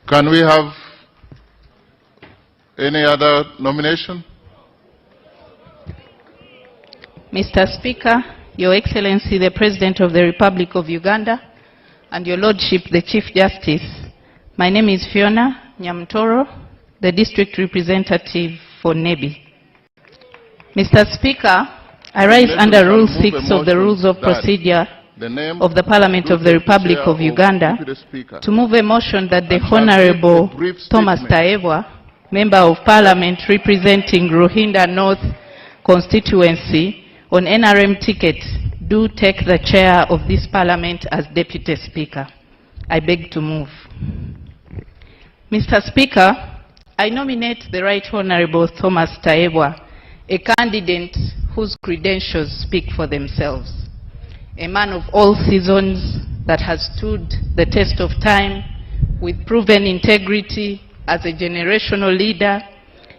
Can we have any other nomination? Mr. Speaker, Your Excellency, the President of the Republic of Uganda, and Your Lordship, the Chief Justice, my name is Fiona Nyamtoro, the District Representative for Nebi. Mr. Speaker, I rise under Rule 6 of the Rules of Procedure of the Parliament of the Republic of Uganda to move a motion that the Honorable Thomas Taebwa, Member of Parliament representing Ruhinda North constituency on NRM ticket, do take the chair of this Parliament as Deputy Speaker. I beg to move. Mr. Speaker, I nominate the Right Honorable Thomas Taebwa, a candidate whose credentials speak for themselves. A man of all seasons that has stood the test of time with proven integrity as a generational leader,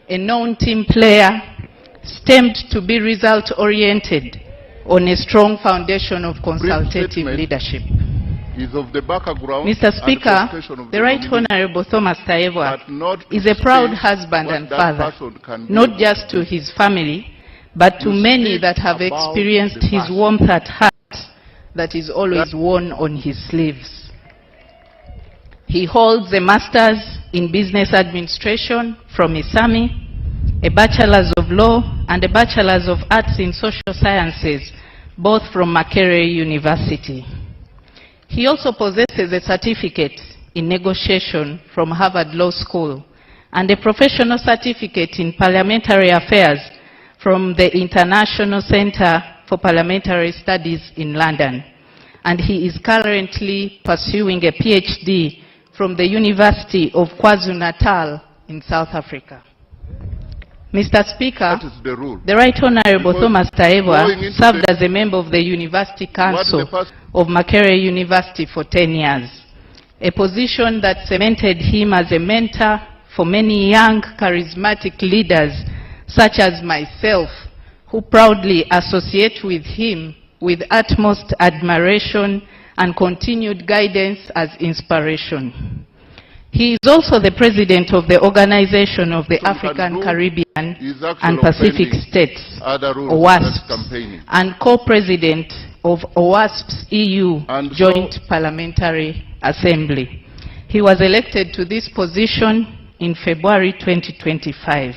a known team player, stemmed to be result-oriented on a strong foundation of consultative leadership. Is of the background Mr. Speaker, the Right Honorable Thomas Taebwa is a proud husband and father, not just to his family, but to many that have experienced his warmth at heart that is always worn on his sleeves. He holds a Master's in Business Administration from ISAMI, a Bachelor's of Law, and a Bachelor's of Arts in Social Sciences, both from Makerere University. He also possesses a certificate in negotiation from Harvard Law School and a professional certificate in parliamentary affairs from the International Center for Parliamentary Studies in London. And he is currently pursuing a PhD from the University of KwaZulu-Natal in South Africa. Mr. Speaker, the Right Honorable Thomas Taebwa served as a member of the University Council of Makerere University for 10 years, a position that cemented him as a mentor for many young, charismatic leaders such as myself, who proudly associate with him with utmost admiration and continued guidance as inspiration. He is also the president of the Organization of the African, Caribbean and Pacific States, OWASP, and co-president of OWASP's EU Joint Parliamentary Assembly. He was elected to this position in February 2025.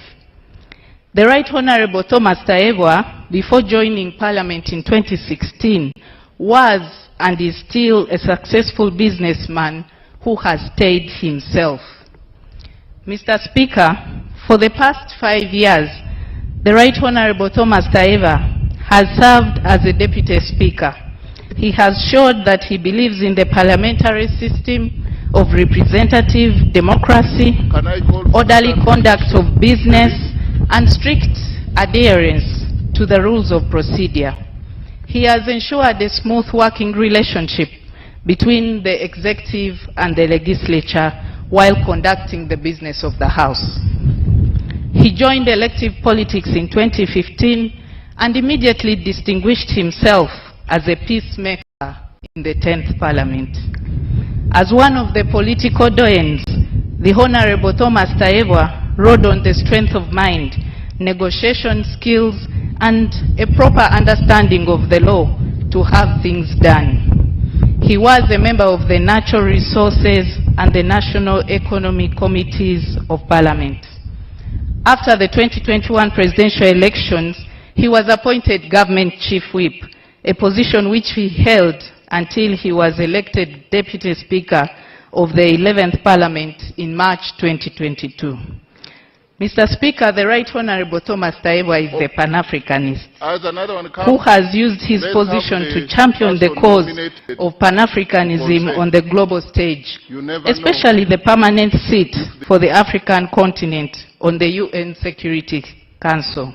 The Right Honorable Thomas Taebwa, before joining Parliament in 2016, was and is still a successful businessman who has stayed himself. Mr. Speaker, for the past 5 years, the Right Honorable Thomas Taebwa has served as a Deputy Speaker. He has showed that he believes in the parliamentary system of representative democracy, orderly conduct of business, and strict adherence to the rules of procedure. He has ensured a smooth working relationship between the executive and the legislature while conducting the business of the House. He joined elective politics in 2015 and immediately distinguished himself as a peacemaker in the 10th Parliament. As one of the political doyens, the Honorable Thomas Taebwa rode on the strength of mind, negotiation skills, and a proper understanding of the law to have things done. He was a member of the Natural Resources and the National Economic Committees of Parliament. After the 2021 presidential elections, he was appointed Government Chief Whip, a position which he held until he was elected Deputy Speaker of the 11th Parliament in March 2022. Mr. Speaker, the Right Honorable Thomas Taebwa is a Pan-Africanist who has used his position to champion the cause of Pan-Africanism on the global stage, especially the permanent seat for the African continent on the UN Security Council.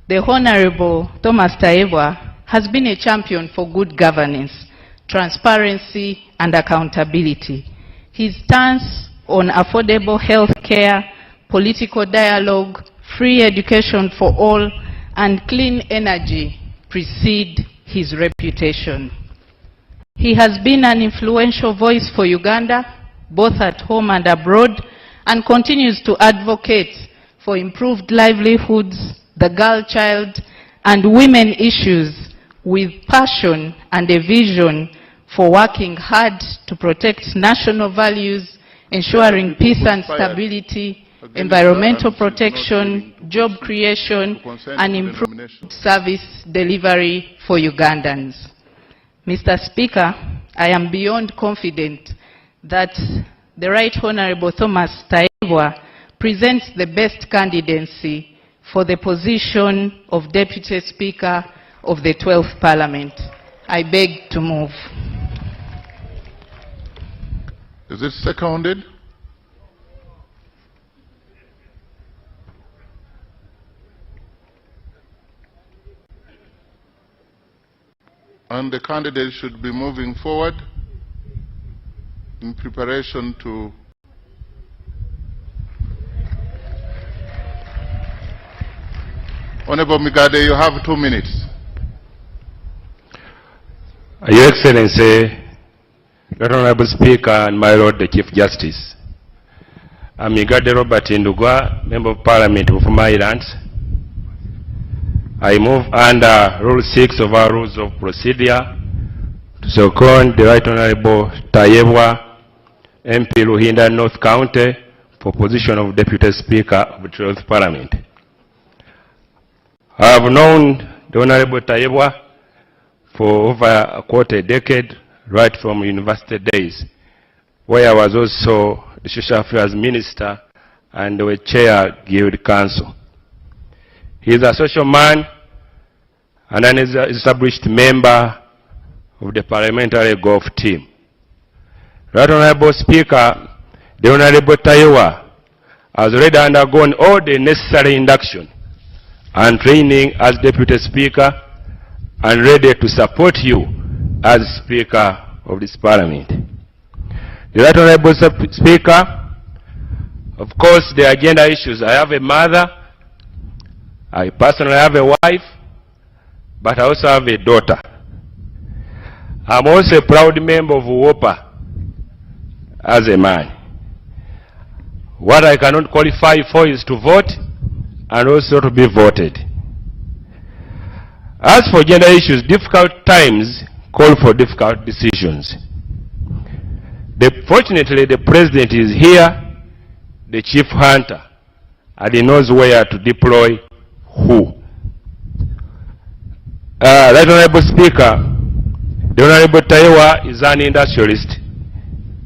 The Honorable Thomas Taebwa has been a champion for good governance, transparency, and accountability. His stance on affordable health care, political dialogue, free education for all, and clean energy precede his reputation. He has been an influential voice for Uganda, both at home and abroad, and continues to advocate for improved livelihoods, the girl child, and women issues with passion and a vision for working hard to protect national values, ensuring peace and stability, environmental protection, job creation, and improved service delivery for Ugandans. Mr. Speaker, I am beyond confident that the Right Honorable Thomas Taebwa presents the best candidacy for the position of Deputy Speaker of the 12th Parliament. I beg to move. Is it seconded? And the candidate should be moving forward in preparation to Honorable Migade, you have 2 minutes. Your Excellency, Lord Honorable Speaker, and my Lord the Chief Justice, I'm Migade Robert Ndugwa, Member of Parliament of Maryland. I move under Rule 6 of our Rules of Procedure to second the Right Honorable Taebwa, MP Luhinda North County, for position of Deputy Speaker of the 12th Parliament. I have known the Honorable Taebwa for over a quarter decade, right from university days, where I was also the Social Affairs Minister and the Chair Guild Council. He is a social man and an established member of the parliamentary golf team. Right Honorable Speaker, the Honorable Taebwa has already undergone all the necessary induction and training as Deputy Speaker and ready to support you as Speaker of this Parliament. The Right Honorable Speaker, of course, the agenda issues. I have a mother, I personally have a wife, but I also have a daughter. I'm also a proud member of WOPA as a man. What I cannot qualify for is to vote and also to be voted. As for gender issues, difficult times call for difficult decisions. Fortunately, the President is here the chief hunter, and he knows where to deploy who. Right Honorable Speaker, the Honorable Taiwa is an industrialist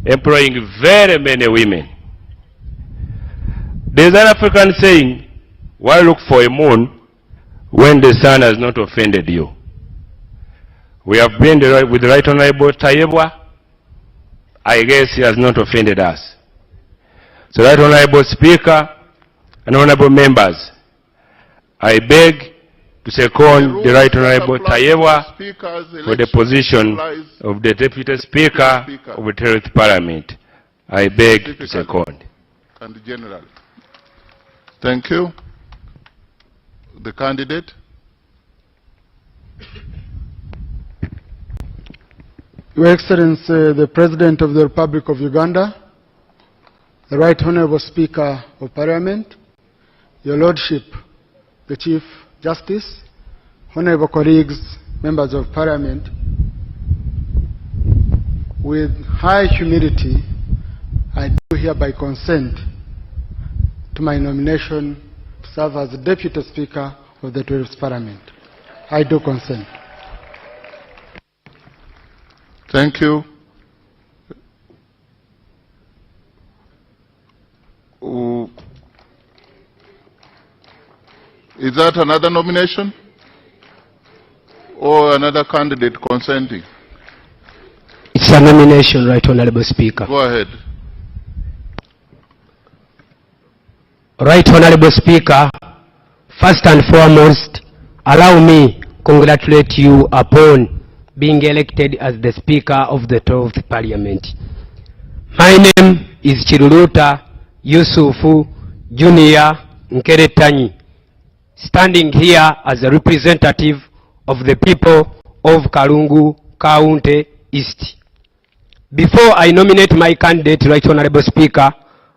employing very many women. There's an African saying, why look for a moon when the sun has not offended you? We have been with the Right Honorable Taiwa. I guess he has not offended us. So Right Honorable Speaker and Honorable Members, I beg to second the Right Honorable Taiwa for the position of the Deputy Speaker of the 10th Parliament. I beg to second. And General. Thank you. The candidate. Your Excellency, the President of the Republic of Uganda, the Right Honorable Speaker of Parliament, Your Lordship, the Chief Justice, honorable colleagues, members of Parliament, with high humility, I do hereby consent to my nomination to serve as the Deputy Speaker of the 12th Parliament. I do consent. Thank you. Is that another nomination? Or another candidate consenting? It's a nomination, Right Honorable Speaker. Go ahead. Right Honorable Speaker, first and foremost, allow me congratulate you upon being elected as the Speaker of the 12th Parliament. My name is Chiruruta Yusufu Junior Nkeretanyi, standing here as a representative of the people of Kalungu County East. Before I nominate my candidate, Right Honorable Speaker,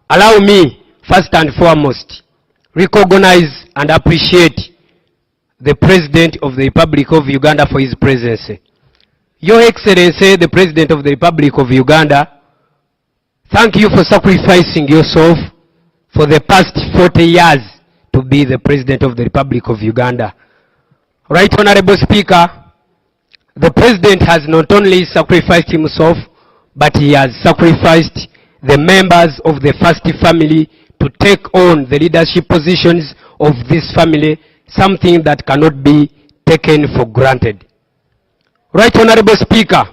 allow me first and foremost recognize and appreciate the President of the Republic of Uganda for his presence. Your Excellency, the President of the Republic of Uganda, thank you for sacrificing yourself for the past 40 years to be the President of the Republic of Uganda. Right Honorable Speaker, the President has not only sacrificed himself, but he has sacrificed the members of the first family to take on the leadership positions of this family, something that cannot be taken for granted. Right Honorable Speaker,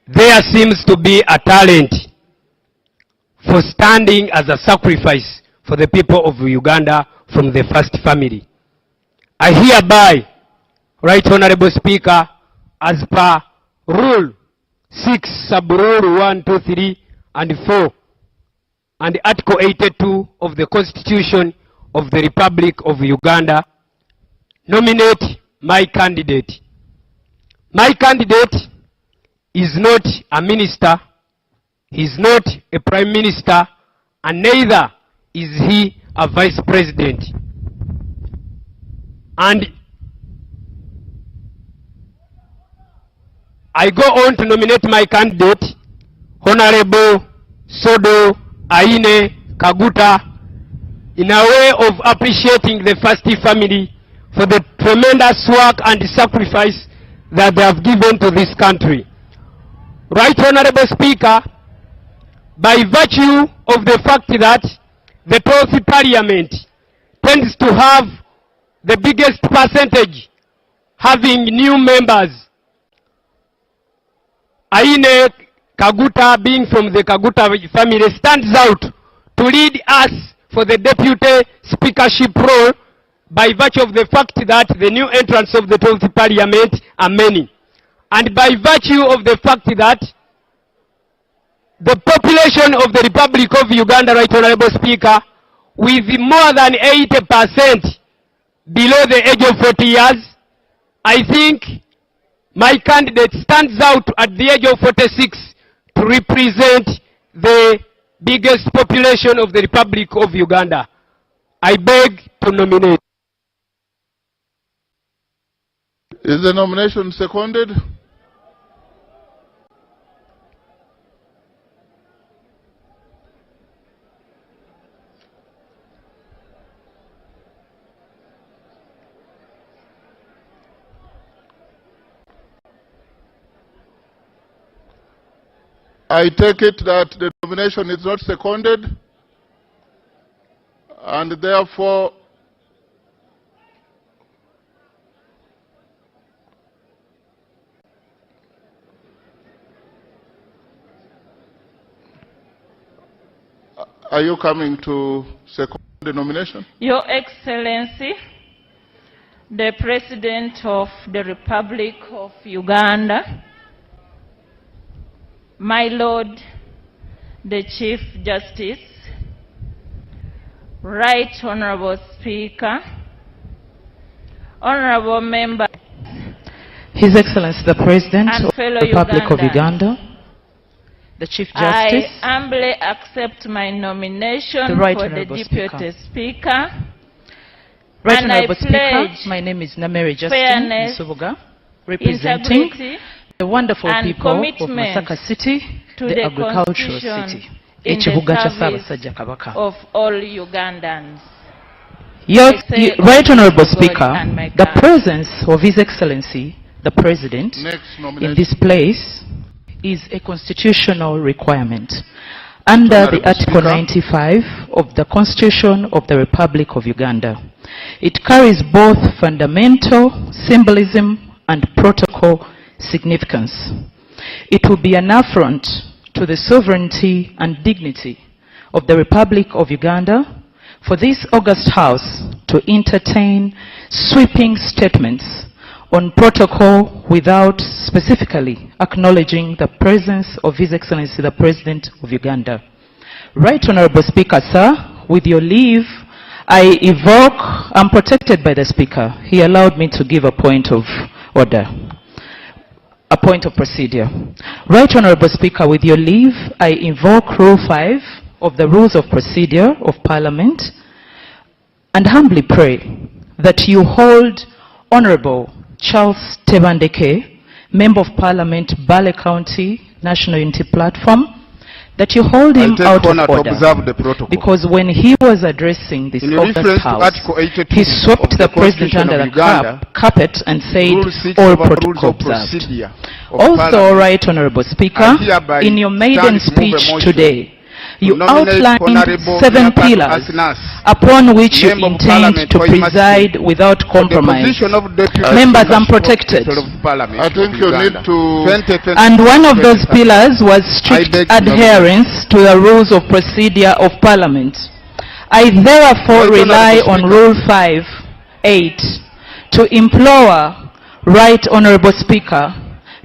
there seems to be a talent for standing as a sacrifice for the people of Uganda from the first family. I hereby, Right Honorable Speaker, as per Rule 6, Sub-Rule 1, 2, 3, and 4, and Article 82 of the Constitution of the Republic of Uganda, nominate my candidate. My candidate is not a minister, he is not a prime minister, and neither is he a vice president. And I go on to nominate my candidate, Honorable Sodo Aine Kaguta, in a way of appreciating the first family for the tremendous work and sacrifice that they have given to this country. Right Honorable Speaker, by virtue of the fact that the 12th Parliament tends to have the biggest percentage having new members, Aine Kaguta, being from the Kaguta family, stands out to lead us for the deputy speakership role by virtue of the fact that the new entrants of the 12th Parliament are many. And by virtue of the fact that the population of the Republic of Uganda, Right Honorable Speaker, with more than 80% below the age of 40 years, I think my candidate stands out at the age of 46 to represent the biggest population of the Republic of Uganda. I beg to nominate. Is the nomination seconded? I take it that the nomination is not seconded, and therefore are you coming to second the nomination? Your Excellency, the President of the Republic of Uganda, my Lord, the Chief Justice, Right Honorable Speaker, Honorable Members, His Excellency the President and of fellow the Republic of Ugandans, Uganda, the Chief Justice, I humbly accept my nomination the Right for the Honorable Deputy Speaker. Right And Honorable I Speaker, pledge my name is Namere Justin fairness, Nsubuga, representing integrity, the wonderful and people of commitment Masaka City, to the the agricultural Constitution city. in Ekibuga kya the Ssaabasajja service Kabaka. of all Ugandans. Right Honorable God Speaker, and my the God. presence of His Excellency, the President, in this place is a constitutional requirement. Under the Article 95 of the Constitution of the Republic of Uganda, it carries both fundamental symbolism and protocol significance. It will be an affront to the sovereignty and dignity of the Republic of Uganda for this august House to entertain sweeping statements on protocol without specifically acknowledging the presence of His Excellency the President of Uganda. Right Honorable Speaker, sir, with your leave, I evoke, I'm protected by the Speaker. He allowed me to give a point of order, a point of procedure. Right Honorable Speaker, with your leave, I invoke Rule 5 of the Rules of Procedure of Parliament and humbly pray that you hold Honorable Charles Tebandeke, Member of Parliament, Bale County, National Unity Platform, that you hold him out of order, because when he was addressing this August House, he swept the President under the carpet and said all protocol observed. Also, Right Honorable Speaker, in your maiden speech today, you outlined 7 pillars upon which you intend to preside without compromise. Members unprotected. I think you need to... And one of those pillars was strict adherence to the rules of procedure of Parliament. I therefore rely on Rule 5(8) to implore Right Honorable Speaker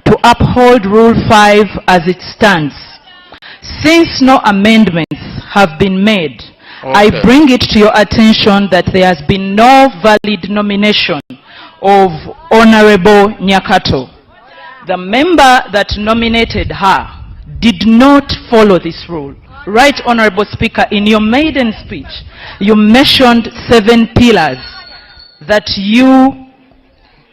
to uphold Rule 5 as it stands. Since no amendments have been made, I bring it to your attention that there has been no valid nomination of Honorable Nyakato. The member that nominated her did not follow this rule. Right Honorable Speaker, in your maiden speech, you mentioned 7 pillars that you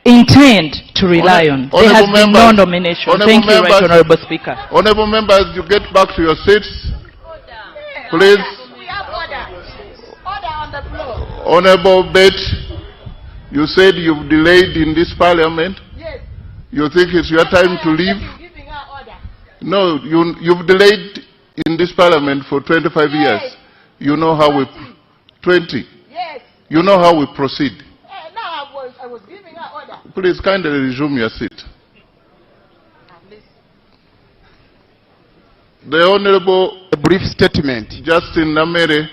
intend to rely on. There has been no nomination. Thank you, Right Honorable Speaker. Honorable members, you get back to your seats, please. Honorable Bet, you said you've delayed in this parliament. Yes. You think it's your time to leave? No, you've delayed in this parliament for 25 years. You know how we... 20. Yes. You know how we proceed. I was giving her order. Please kindly resume your seat. The Honorable... A brief statement. Justin Namere...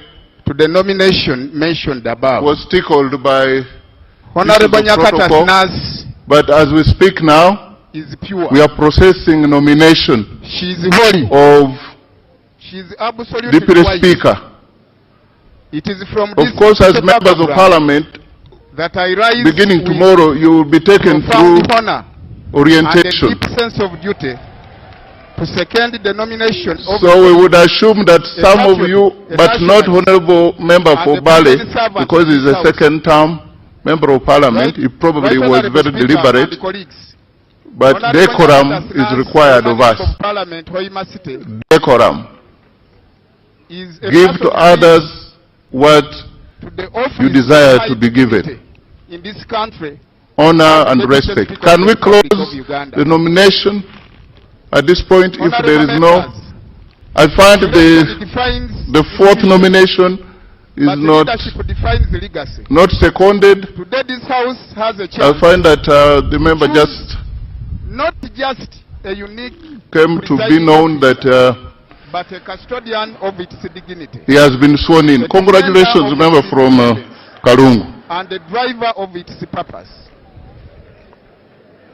To the nomination mentioned above. Was tickled by... Honorable Nyakata's nurse... But as we speak now... Is pure. We are processing nomination... She is holy. ...of... She is absolutely Deputy wise. Speaker. It is from this... Of course, as members of Parliament... that I rise beginning tomorrow, you will be taken through orientation. And a deep sense of duty to second the nomination of... So we would assume that some of you, but not Honorable Member for Bale, because he's a second term Member of Parliament, he probably was very deliberate, but decorum is required of us. Decorum. Give to others what you desire to be given. In this country, honor and respect. Can we close the nomination at this point if there is no I find the fourth nomination is not seconded. Today this House has a chance. I find that the member just not just a unique came to be known that but a custodian of its dignity. He has been sworn in. Congratulations, member from Kalungu. And the driver of its purpose.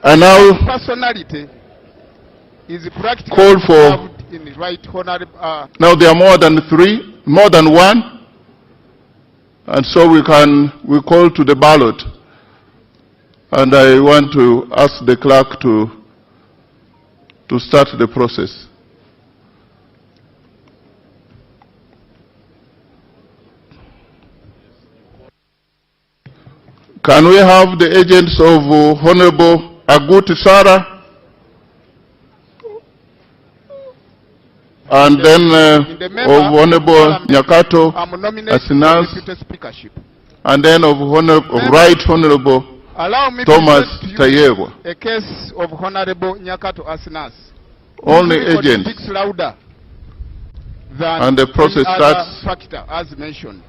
And now personality is practically called for. In the right honorable. Now there are more than one, and so we call to the ballot. And I want to ask the clerk to start the process. Can we have the agents of Honorable Aguti Sarah? And then of Honorable Nyakato Asinas, and then of Right Honorable Thomas Tayebwa. A case of Honorable Nyakato Asinas. Only agents. And the process starts. Factor, as mentioned.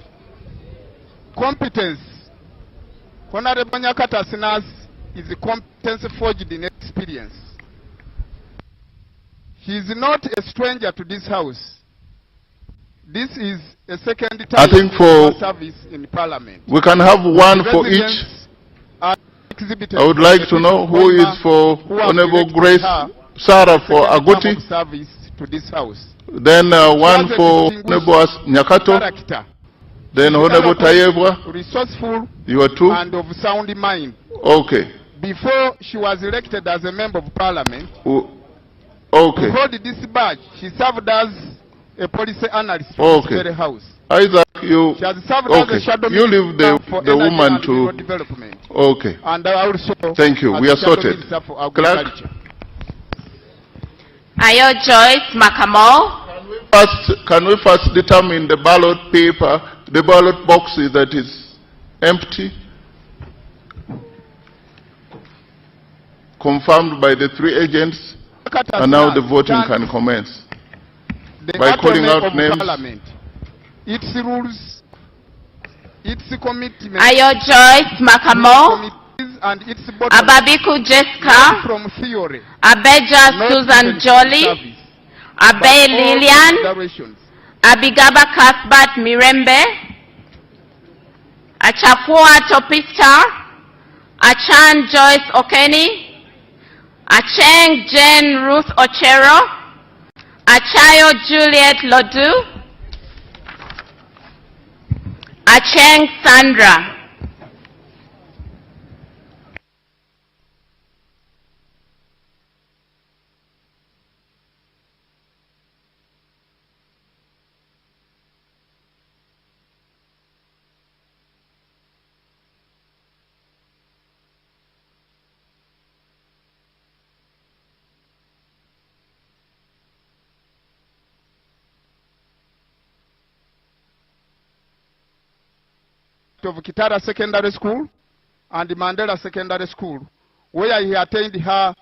Competence. Honorable Nyakato Asinas is a competence forged in experience. He is not a stranger to this House. This is a second time I think for service in Parliament. We can have one for each. I would like to know who is for Honorable Grace Sarah for Aguti. Service to this House. Then one for Honorable Nyakato. Then Honorable Tayebwa. Resourceful. You are two. And of sound mind. Okay. Before she was elected as a member of Parliament. Okay. To hold this badge, she served as a policy analyst for the very House. Isaac, you. She has served as a shadow you leave the woman to. Development. Okay. And also. Thank you. We are sorted. Clerk. Ayo Joyce Makamo. Can we first determine the ballot paper, the ballot boxes that is empty? Confirmed by the three agents. And now the voting can commence. By calling out names. Parliament, its rules, its commitments. Ayo Joyce Makamo. And its Ababiku Jessica. From theory. Abeja Susan Jolly. Abe Lillian. Abigaba Kasbat Mirembe. Achafua Topista. Achan Joyce Okeni. Acheng Jane Ruth Ochero, Achayo Juliet Lodu, Acheng Sandra. Of Kitara Secondary School and Mandela Secondary School, where he attained her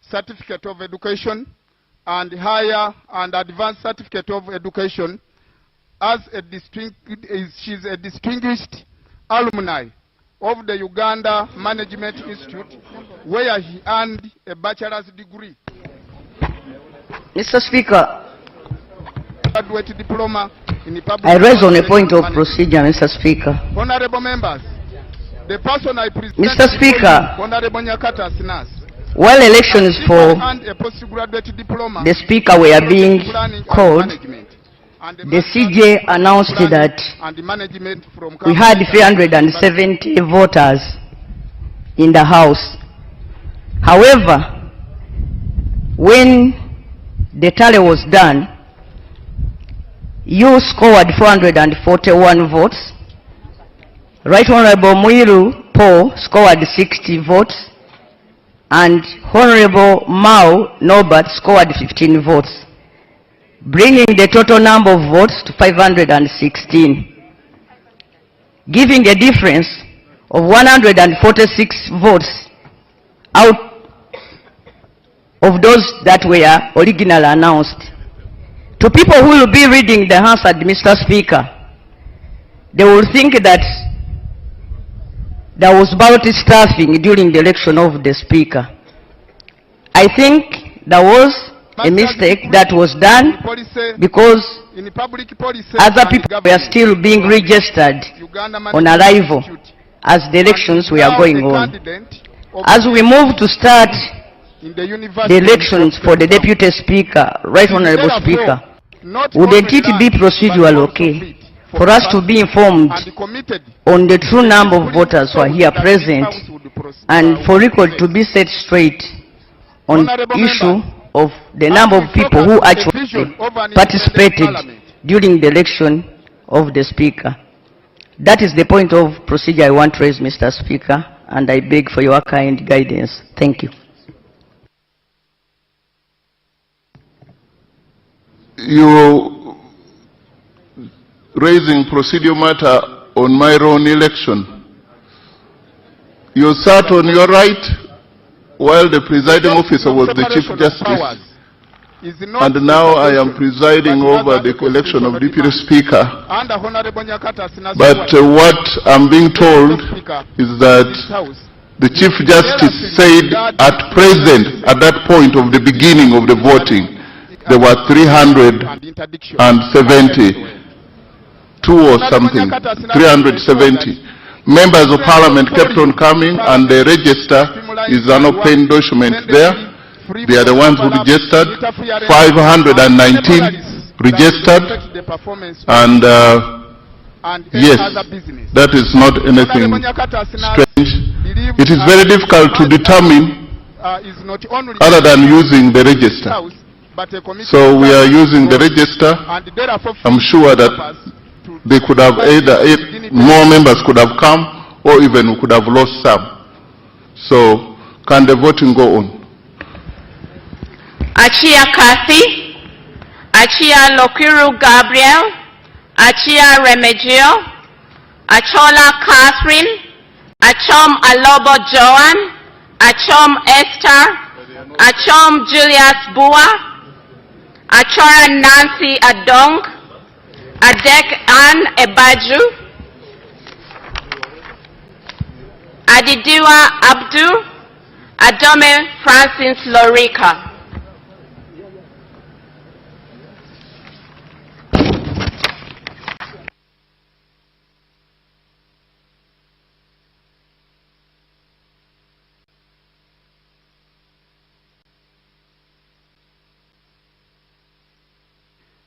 certificate of education and higher and advanced certificate of education as she's a distinguished alumni of the Uganda Management Institute, where he earned a bachelor's degree. Mr. Speaker, graduate diploma in the public. I raise on a point of procedure, Mr. Speaker. Honorable members, the person I present Mr. Speaker, Honorable Nyakato Asinas, while elections for the Speaker were being called, the CJ announced that we had 370 voters in the House. However, when the tally was done, you scored 441 votes. Right Honorable Muiru Paul scored 60 votes. And Honorable Mao Norbert scored 15 votes, bringing the total number of votes to 516, giving a difference of 146 votes out of those that were originally announced. To people who will be reading the answer, Mr. Speaker, they will think that there was ballot stuffing during the election of the Speaker. I think there was a mistake that was done because other people were still being registered on arrival as the elections were going on. As we move to start the elections for the Deputy Speaker, Right Honorable Speaker, wouldn't it be procedural okay for us to be informed on the true number of voters who are here present and for record to be set straight on the issue of the number of people who actually participated during the election of the Speaker? That is the point of procedure I want to raise, Mr. Speaker, and I beg for your kind guidance. Thank you. You raising procedure matter on my own election. You sat on your right while the presiding officer was the Chief Justice. And now I am presiding over the election of Deputy Speaker. But what I'm being told is that the Chief Justice said at present, at that point of the beginning of the voting, there were 372 or something, 370. Members of Parliament kept on coming, and the register is an open document there. They are the ones who registered. 519 registered, and yes, that is not anything strange. It is very difficult to determine other than using the register. So we are using the register. I'm sure that they could have either more members could have come, or even we could have lost some. So can the voting go on? Achia Kathy, Achia Lokiru Gabriel, Achia Remigio, Achola Catherine, Achom Alobo Joan, Achom Esther, Achom Julius Bua, Achora Nancy Adong, Adek Ann Ebaju, Adidiwa Abdu, Adome Francis Lorica.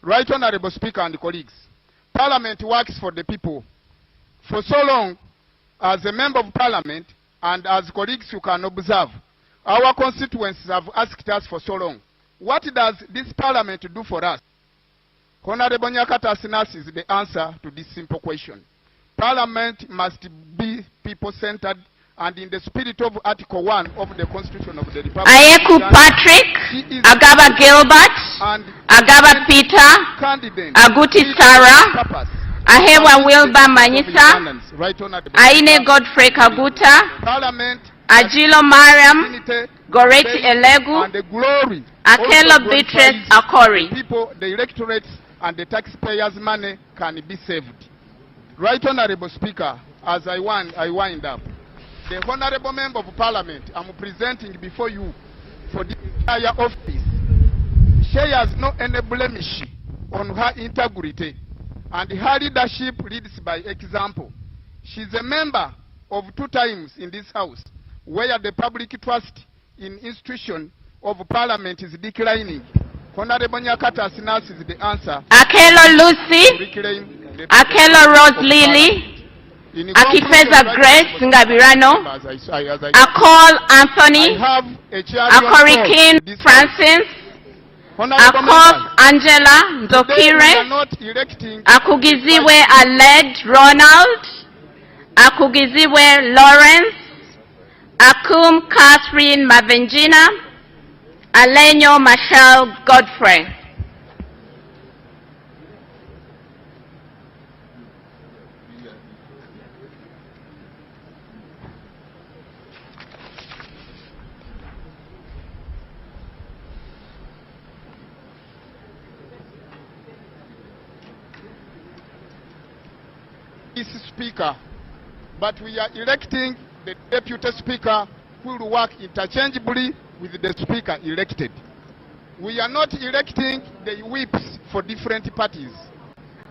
Right Honorable Speaker and colleagues, Parliament works for the people. For so long, as a member of Parliament and as colleagues you can observe, our constituents have asked us for so long, what does this Parliament do for us? Honorable Nyakata Sinas is the answer to this simple question. Parliament must be people-centered and in the spirit of Article 1 of the Constitution of the Republic. Ayeku Patrick, Agaba Gilbert, Agaba Peter, Aguti Sarah, Ahewa Wilba Manyisa, Aine Godfrey Kaguta, Ajilo Mariam, Goreti Elegu, Akelo Beatrice Akori. The electorates and the taxpayers' money can be saved. Right Honorable Speaker, as I wind up, the Honorable Member of Parliament I'm presenting before you for the entire office shares no any blemish on her integrity, and her leadership leads by example. She's a member of 2 times in this House where the public trust in institution of Parliament is declining. Honorable Nyakata Sinas is the answer. Akelo Lucy, Akelo Rose Lily, Akifeza Grace Ngabirano, Akol Anthony, Akori King Francis, Akos Angela Ndokire, Akugiziwe Aled Ronald, Akugiziwe Lawrence, Akum Catherine Mavenjina, Alenyo Michelle Godfrey. this speaker, but we are electing the deputy speaker who will work interchangeably with the speaker elected. We are not electing the whips for different parties,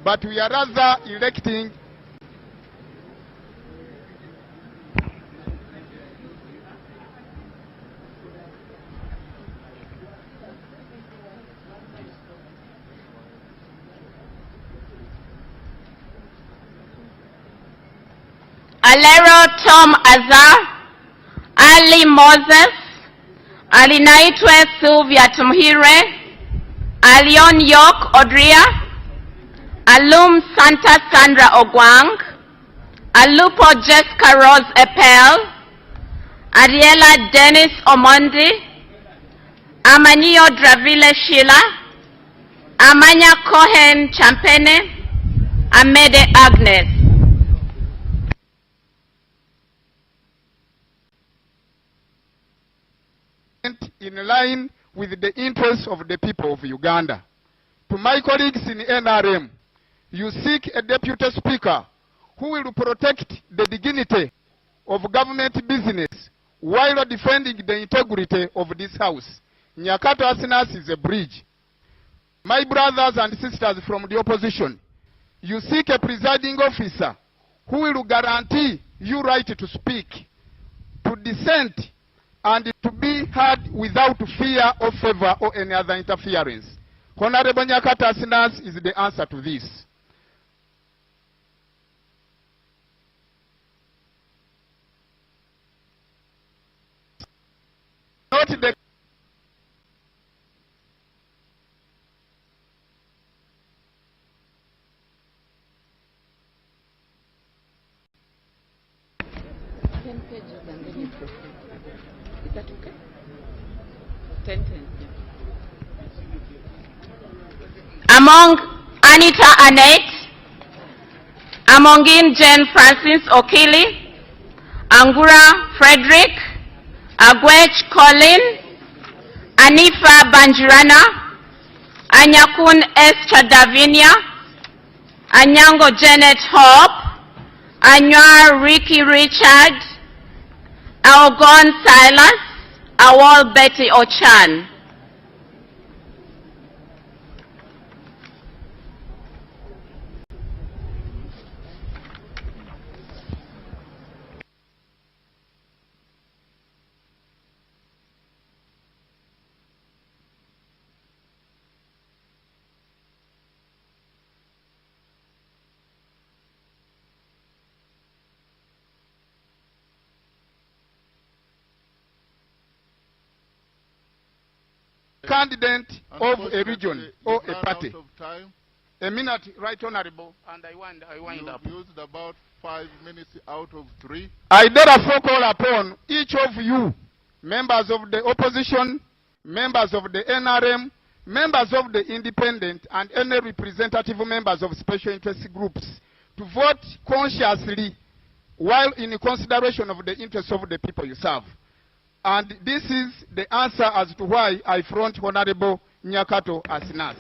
but we are rather electing Alero Tom Azar, Ali Moses, Alinaitwe Sylvia Tumhire, Alion York Odria, Alum Santa Sandra Ogwang, Alupo Jessica Rose Epel, Ariela Dennis Omondi, Amanio Dravile Sheila, Amanya Cohen Champene, Amede Agnes. in line with the interests of the people of Uganda. To my colleagues in NRM, you seek a deputy speaker who will protect the dignity of government business while defending the integrity of this house. Nyakato Asinas is a bridge. My brothers and sisters from the opposition, you seek a presiding officer who will guarantee you right to speak, to dissent, and to be heard without fear or favor or any other interference. Honorable Nyakata Asinas is the answer to this. Not the Is that okay? 10. Among Anita Annette, Amongin Jane Francis Okili, Angura Frederick, Agwech Colin, Anifa Banjirana, Anyakun S. Chadavinia, Anyango Janet Hope, Anwar Ricky Richard, Algon Silas, Awal Betty Ochan. Candidate of a region or a party. A minute, Right Honorable, and I wind up. You used about 5 minutes out of 3. I therefore call upon each of you, members of the opposition, members of the NRM, members of the independent, and any representative members of special interest groups, to vote consciously while in consideration of the interests of the people you serve. And this is the answer as to why I front Honorable Nyakato Asinas.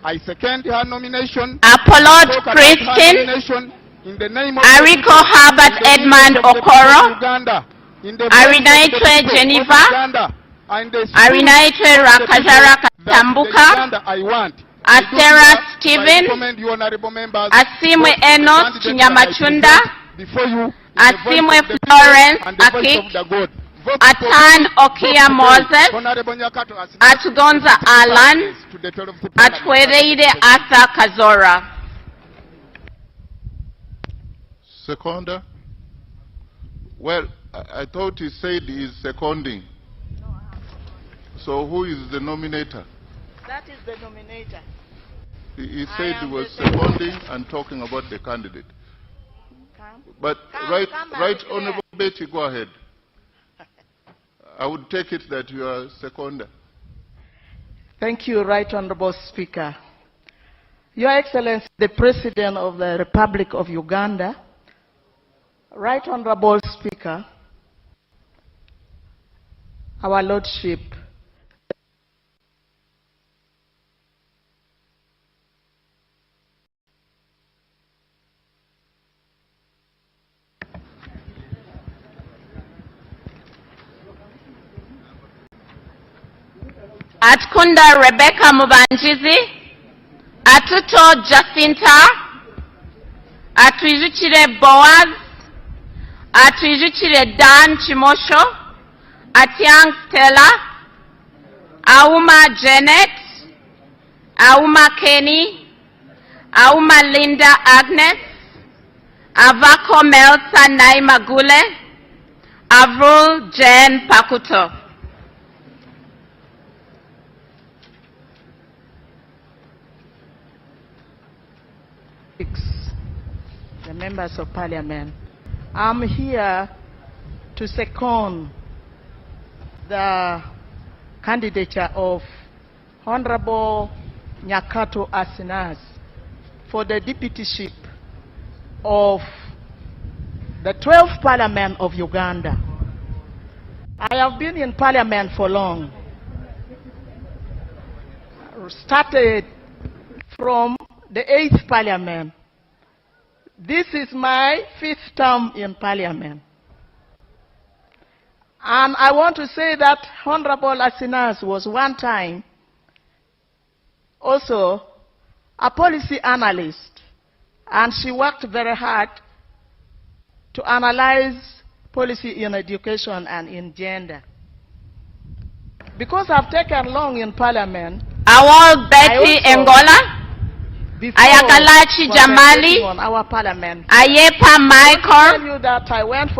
I second her nomination. Apollo Christine, in the name of Ariko Herbert Edmund Okoro, Arinaitwe Geneva, Arinaitwe Rakazara Tambuka, Astera Stephen, Asimwe Enos Chinyamachunda, Asimwe Florence Akik, Atan Okia Moses, Atugonza Alan, Atwereide Asa Kazora. Seconder? Well, I thought he said he's seconding. So who is the nominator? That is the nominator. He said he was seconding and talking about the candidate. But right, Honorable Betty, go ahead. I would take it that you are seconder. Thank you, Right Honorable Speaker. Your Excellency, the President of the Republic of Uganda, Right Honorable Speaker, our Lordship, Atkunda Rebecca Mubanjizi, Atuto Jacinta, Atwijukire Boaz, Atwijukire Dan Chimosho, Atiang Stella, Auma Janet, Auma Kenny, Auma Linda Agnes, Avako Melsa Naima Gule, Avril Jen Pakuto. The members of parliament, I'm here to second the candidature of Honorable Nyakato Asinas for the deputyship of the 12th Parliament of Uganda. I have been in Parliament for long. Started from the 8th Parliament. This is my 5th term in Parliament. And I want to say that Honorable Asinas was one time also a policy analyst, and she worked very hard to analyze policy in education and in gender. Because I've taken long in Parliament, Awal Betty Angola, Ayakalachi Jamali, Ayepa Michael,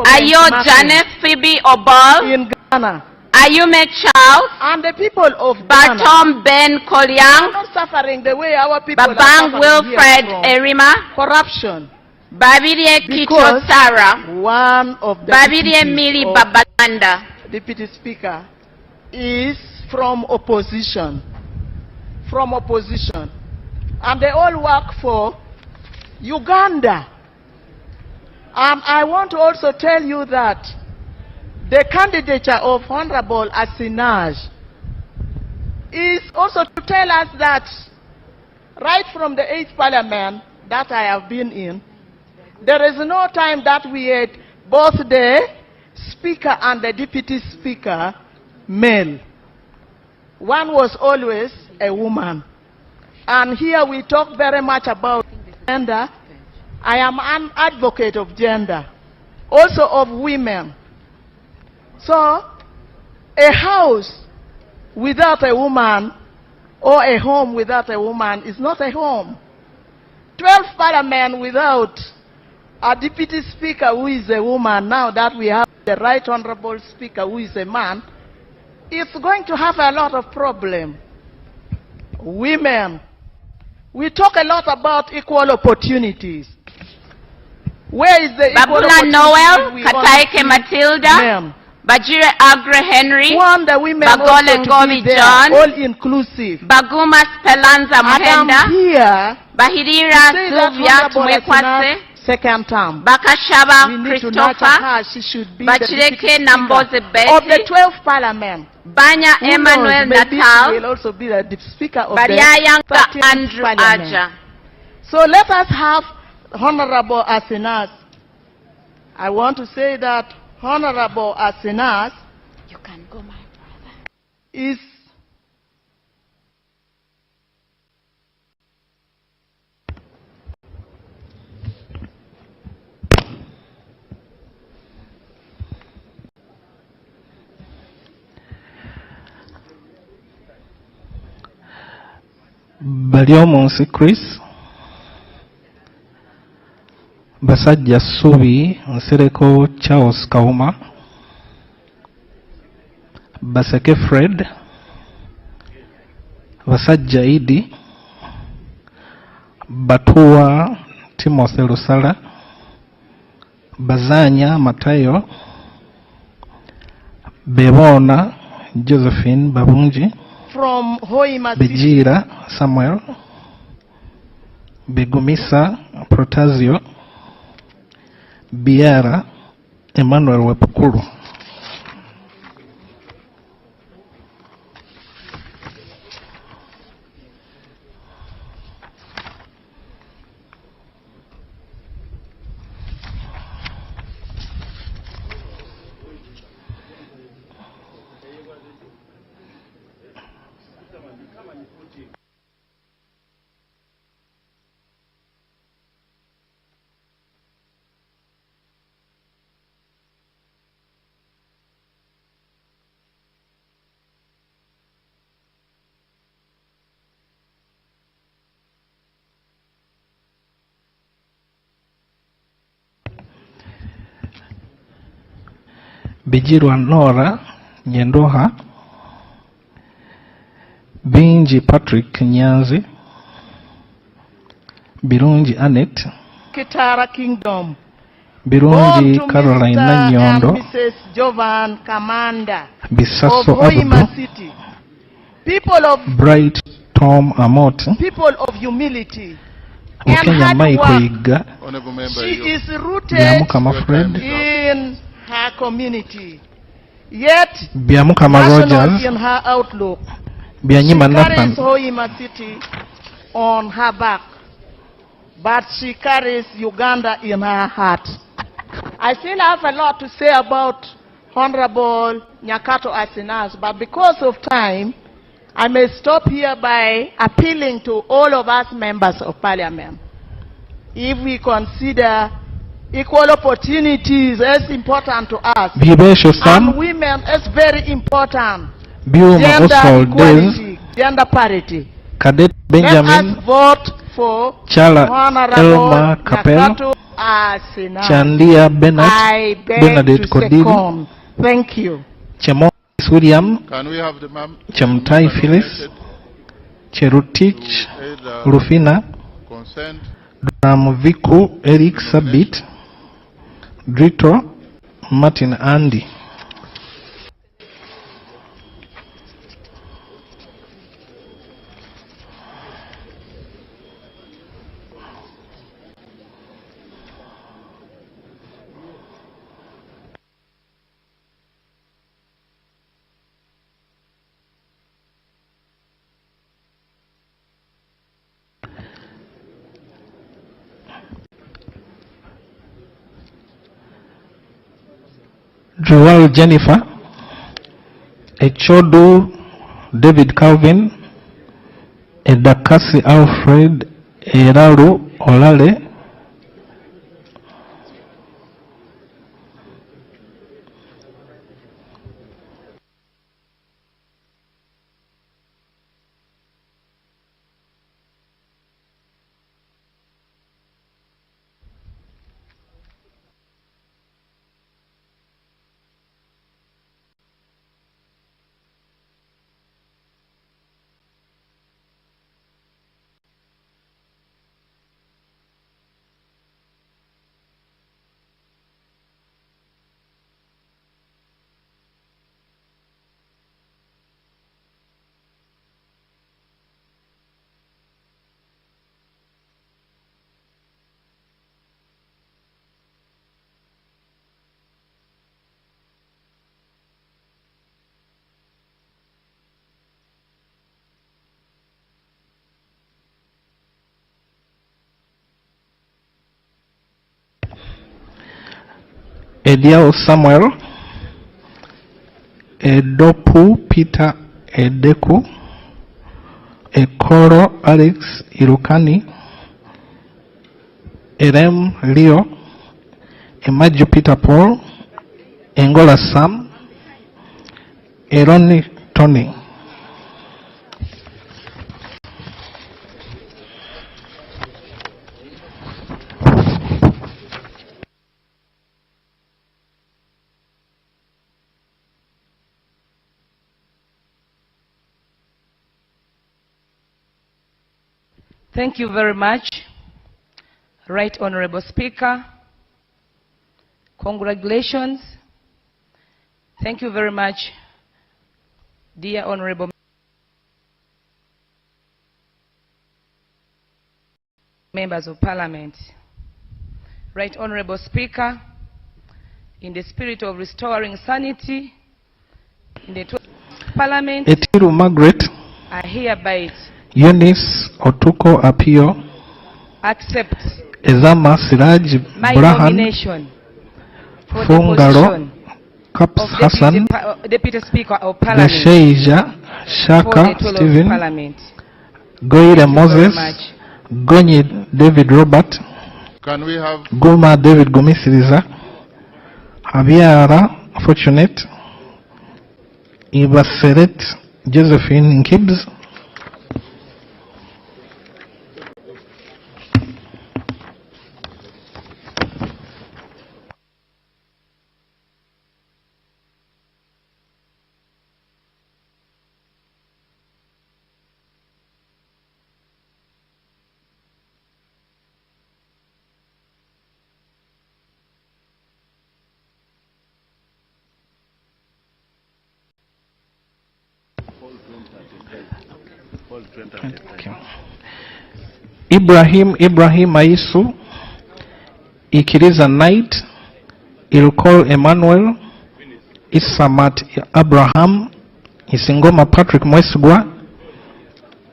Ayo Janice Phoebe Obal, in Ghana, Ayume Charles, and the people of Batom Ghana Ben Kolyang, are not suffering the way our people Babang are Wilfred Erima, corruption. Babirie Kito Sarah, one of the Babirie Mili Babalanda, Deputy Speaker, is from opposition. From opposition. And they all work for Uganda. And I want to also tell you that the candidature of Honorable Asinas is also to tell us that right from the 8th Parliament that I have been in, there is no time that we had both the Speaker and the Deputy Speaker male. One was always a woman. And here we talk very much about gender. I am an advocate of gender, also of women. So, a house without a woman or a home without a woman is not a home. 12th Parliament without a Deputy Speaker who is a woman, now that we have the Right Honorable Speaker who is a man, it's going to have a lot of problems. Women. We talk a lot about equal opportunities. Where is the equal Babula Noel, Kataike Matilda, Bajire Agre Henry, Bagole Ngomi John, all inclusive. Baguma Spelanza Muhenda, Bahirira Sylvia Tumwekwase, second term. Bakashaba Christopher, Bachireke Namboze Betty, of the 12th Parliament. Banya Emmanuel Natal, will also be the Speaker of Bariayanga the Andrew Aja. So let us have Honorable Asinas. I want to say that Honorable Asinas, you can go, my brother, is Baliomonsi Chris Basajja Subi Nsereko Charles Kauma Baseke Fred Basajja Idi Batua Timothy Lusala Bazanya Matayo Bebona Josephine Babunji from Hoima Bejira Samuel Begumisa Protasio Biara Emmanuel Wepukulu. Bijirwa Nora Nyendoha, Binji Patrick Nyanzi, Birungi Annette, Kitara Kingdom, Birungi Caroline Mr. Nyondo, and Mrs. Jovan Kamanda Bisaso of Hoima Abdu, City, people of Bright Tom Amot, people of humility Mukenya and Michael hard Iga, work. She is rooted Biamukama Fred, in her community, yet Biamukama national Rogers, in her outlook. Bianyima She Nathan, carries Hoima City on her back, but she carries Uganda in her heart. I still have a lot to say about Honorable Nyakato Asinas, but because of time, I may stop here by appealing to all of us members of Parliament. If we consider equal opportunities as important to us, and women as very important, gender equality, gender parity, Cadet Benjamin, let us vote for Chala Honorable Elma Capel, Nyakato Asinas. Chandia Bennett, I beg Bernadette to Kodili, second. Thank you. Chemo William, Can we have the ma'am? Chemtai Phyllis, Cherutich Rufina, Consent. Viku Eric Sabit, Drito Martin Andy. Joel Jennifer, Echodo David Calvin, Edakasi Alfred, Eraru Olale, Ediao Samuel, Edopu Peter Edeku, Ekoro Alex Irukani, Erem Leo, Emaju Peter Paul, Engola Sam, Eroni Tony. Thank you very much, Right Honorable Speaker. Congratulations. Thank you very much, dear Honorable Members of Parliament. Right Honorable Speaker, in the spirit of restoring sanity in the Parliament, Etiru Margaret, I hereby Eunice Otuko Apio, accept Ezama Siraj my Brahan, nomination for Fungaro, Kaps of Hassan, Deputy Speaker of Parliament Desheija Shaka for the Stephen, Parliament. Goire Thank you very Moses, much. Gonyi David Robert, Can we have Guma David Gomisiriza, Habiara Fortunate, Ibaseret Josephine Gibbs, Okay. Ibrahim Aisu, Ikiriza Knight, Ilkol Emmanuel, Isamat Abraham, Isingoma Patrick Mwesugwa,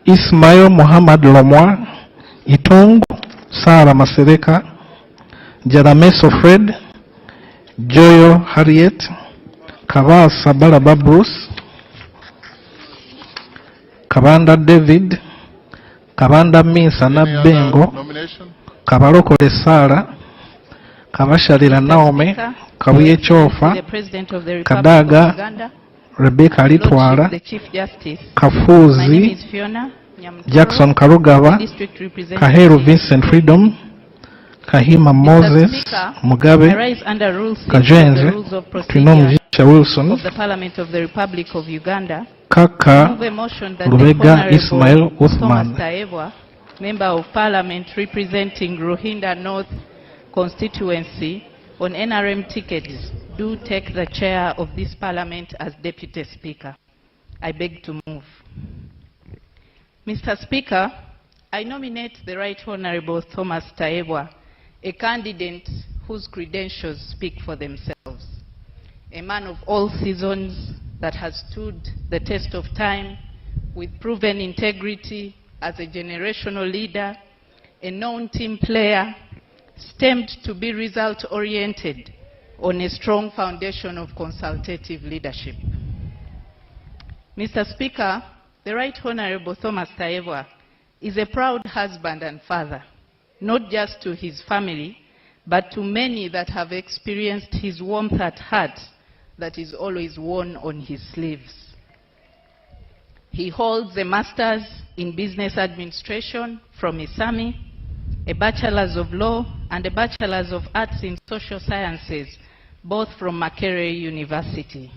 Ismail Muhammad Lomwa, Itung Sara Masereka, Jarameso Fred, Joyo Harriet, Kavaa Sabalaba Bruce, Kabanda David, Kabanda Minsa Nabengo, Kabalokole Sara, Kabasharira Naomi, Kabuye Chofa, Kadaga, Rebecca Litwala, Kafuzi, Jackson Karugaba, Kaheru Vincent Freedom, Kahima Moses, Mugabe, Kajenze, Twinomjisha Wilson, of the Parliament of the Republic of Uganda, Kaka Lubega Ismail Thomas Uthman, Taebwa, Member of Parliament representing Ruhinda North constituency on NRM tickets, do take the chair of this Parliament as Deputy Speaker. I beg to move. Mr. Speaker, I nominate the Right Honourable Thomas Taebwa, a candidate whose credentials speak for themselves. A man of all seasons that has stood the test of time with proven integrity as a generational leader, a known team player, stemmed to be result-oriented on a strong foundation of consultative leadership. Mr. Speaker, the Right Honourable Thomas Taebwa is a proud husband and father, not just to his family, but to many that have experienced his warmth at heart that is always worn on his sleeves. He holds a Master's in Business Administration from ISAMI, a Bachelor's of Law, and a Bachelor's of Arts in Social Sciences, both from Makerere University.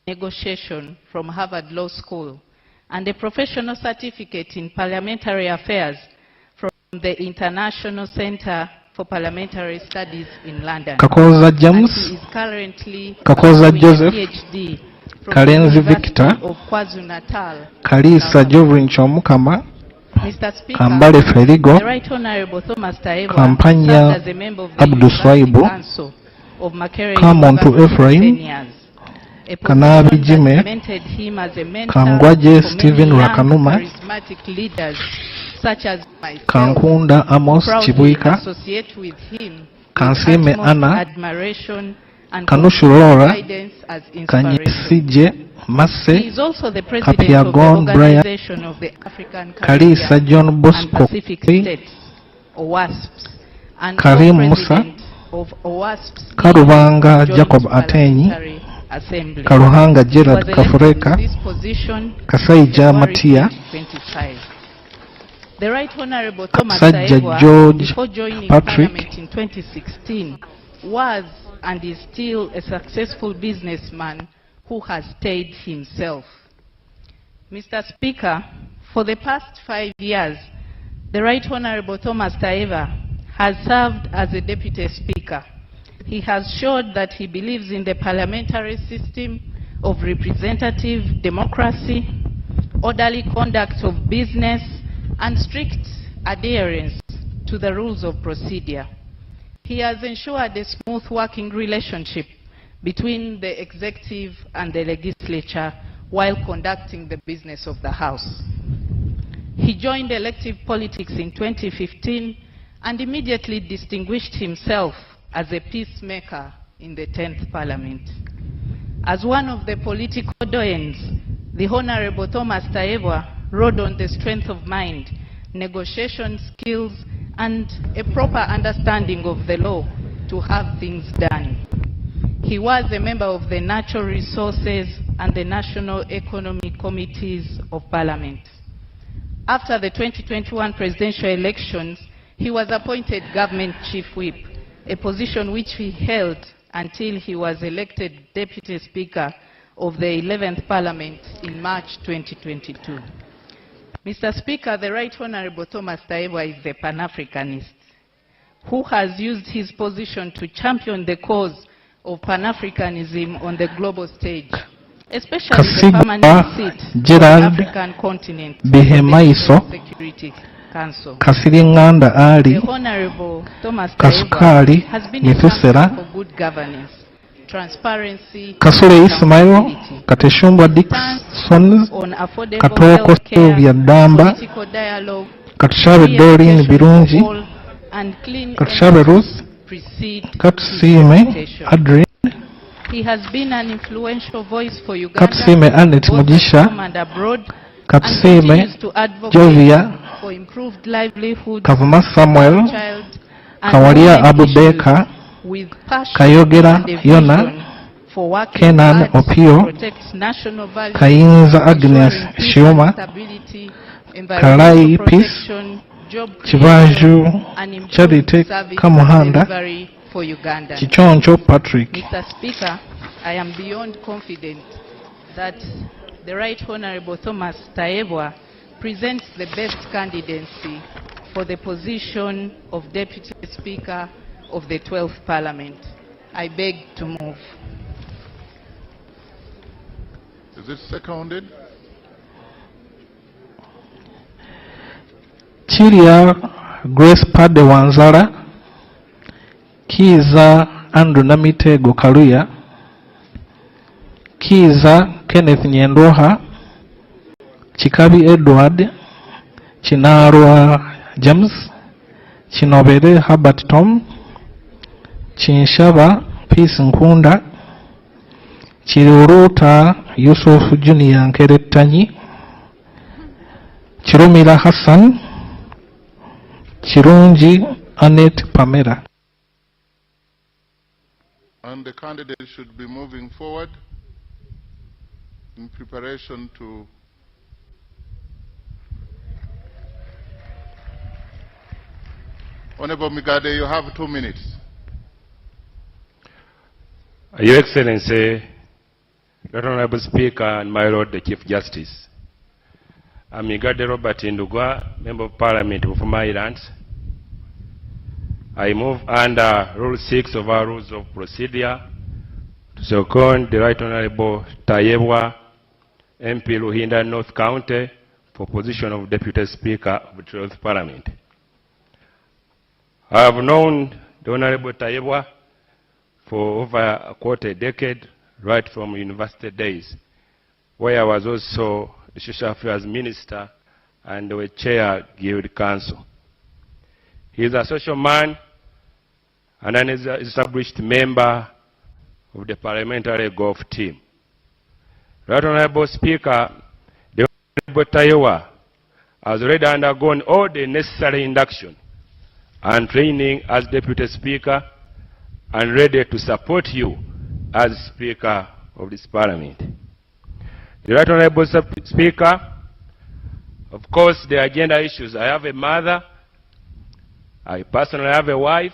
Negotiation from Harvard Law School and a professional certificate in parliamentary affairs from the International Center for Parliamentary Studies in London. Kakoza James, and he is currently Kakoza Joseph, PhD from Kalenzi the University Victor, of KwaZulu-Natal. Kalisa Jovrin Chomukama, Mr. Speaker, Kambale Feligo, the Right Honourable Thomas Taebwa Kampanya served as a member of the Abdul University Swaibu, Council of Makerere Kamuntu University for 10 Ephraim, years. A Kanabi position that Jime, cemented him as a mentor Kangwaje for Stephen many young, Rakanuma, charismatic leaders such as myself, Kankunda Amos proudly Chibuika, associate with him Kansime with utmost Anna, admiration and Kanushu Laura, guidance as inspiration. Kanyesije Masse, He is also the president of the Kapiagon Brian, Organization of the African Kalisa Caribbean John and Bosco, Pacific States, OWASPs, and Karim Musa, co-president of OWASP's Karubanga Joint Jacob Atenyi, Parliamentary Assembly. Karuhanga Gerard He was elected Kafureka, to this position Kasaija in Matia, February 2025. The Right Honourable Thomas Sajja Taebwa, George before joining Patrick, Parliament in 2016, was and is still a successful businessman who has stayed himself. Mr. Speaker, for the past 5 years, the Right Honourable Thomas Taebwa has served as a Deputy Speaker. He has showed that he believes in the parliamentary system of representative democracy, orderly conduct of business, and strict adherence to the rules of procedure. He has ensured a smooth working relationship between the executive and the legislature while conducting the business of the House. He joined elective politics in 2015 and immediately distinguished himself as a peacemaker in the 10th Parliament. As one of the political doyens, the Honorable Thomas Tayebwa rode on the strength of mind, negotiation skills, and a proper understanding of the law to have things done. He was a member of the Natural Resources and the National Economic Committees of Parliament. After the 2021 presidential elections, he was appointed Government Chief Whip, a position which he held until he was elected Deputy Speaker of the 11th Parliament in March 2022. Mr. Speaker, the Right Honorable Thomas Tayebwa is a Pan-Africanist who has used his position to champion the cause of Pan-Africanism on the global stage, especially the permanent seat of the African continent of the Security Council. The Honorable Thomas Tayebwa has been a champion for good governance, transparency, Kasule Ismail, Kateshumba Dixon, on affordable Katoko Sylvia Damba, political dialogue, Katshabe Doreen Birungi, and clean Katshabe Ruth, Katsime Adrian. He has been an influential voice for Uganda, Katsime Annette both Mugisha, at home and abroad, Katsime and continues to advocate Jovia, for improved livelihood, Kavuma Samuel, child, and Kawalia women Abubeka, issues with passion Kayogera and a vision Yona, for working Kenan hard Opio, to protect national values, Kayinza Agnes ensuring peace Shioma, and stability, Kalai environmental Peace, protection, job Chivaju creation, and improved Charity service Kamuhanda, delivery for Uganda. Chichoncho Patrick. Mr. Speaker, I am beyond confident that the Right Honorable Thomas Tayebwa presents the best candidacy for the position of Deputy Speaker of the 12th Parliament. I beg to move. Is it seconded? Chiria Grace Pade Wanzala, Kiza Andrew Namitego Kaluya, Kiza Kenneth Nyendoha, Chikabi Edward, Chinarwa James, Chinobere Herbert Tom, Chinshaba Peace Nkunda, Chiruruta Yusuf Junior Nkeretanyi, Chirumila Hassan, Chirunji Annette Pamela. And the candidate should be moving forward in preparation to Honorable Migade, you have 2 minutes. Your Excellency, Lord Honorable Speaker, and my Lord the Chief Justice, I'm Migade Robert Indugwa, Member of Parliament of Maryland. I move under Rule 6 of our Rules of Procedure to second the Right Honorable Tayebwa, MP Luhinda North County, for position of Deputy Speaker of the 12th Parliament. I have known the Honorable Tayebwa for over a quarter decade, right from university days, where I was also the Social Affairs Minister and the Chair Guild Council. He is a social man and an established member of the parliamentary golf team. Right Honorable Speaker, the Honorable Tayebwa has already undergone all the necessary induction and training as Deputy Speaker and ready to support you as Speaker of this Parliament. The Right Honorable Speaker, of course, the agenda issues. I have a mother, I personally have a wife,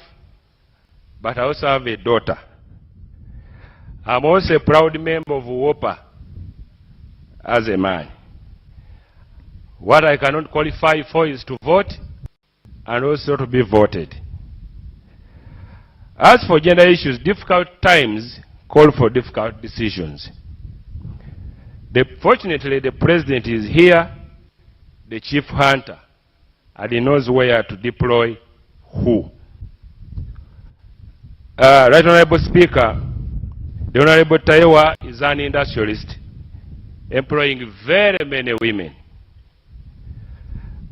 but I also have a daughter. I'm also a proud member of WOPA as a man. What I cannot qualify for is to vote and also to be voted. As for gender issues, difficult times call for difficult decisions. Fortunately, the President is here, the Chief Hunter, and he knows where to deploy who. Right Honorable Speaker, the Honorable Tayebwa is an industrialist employing very many women.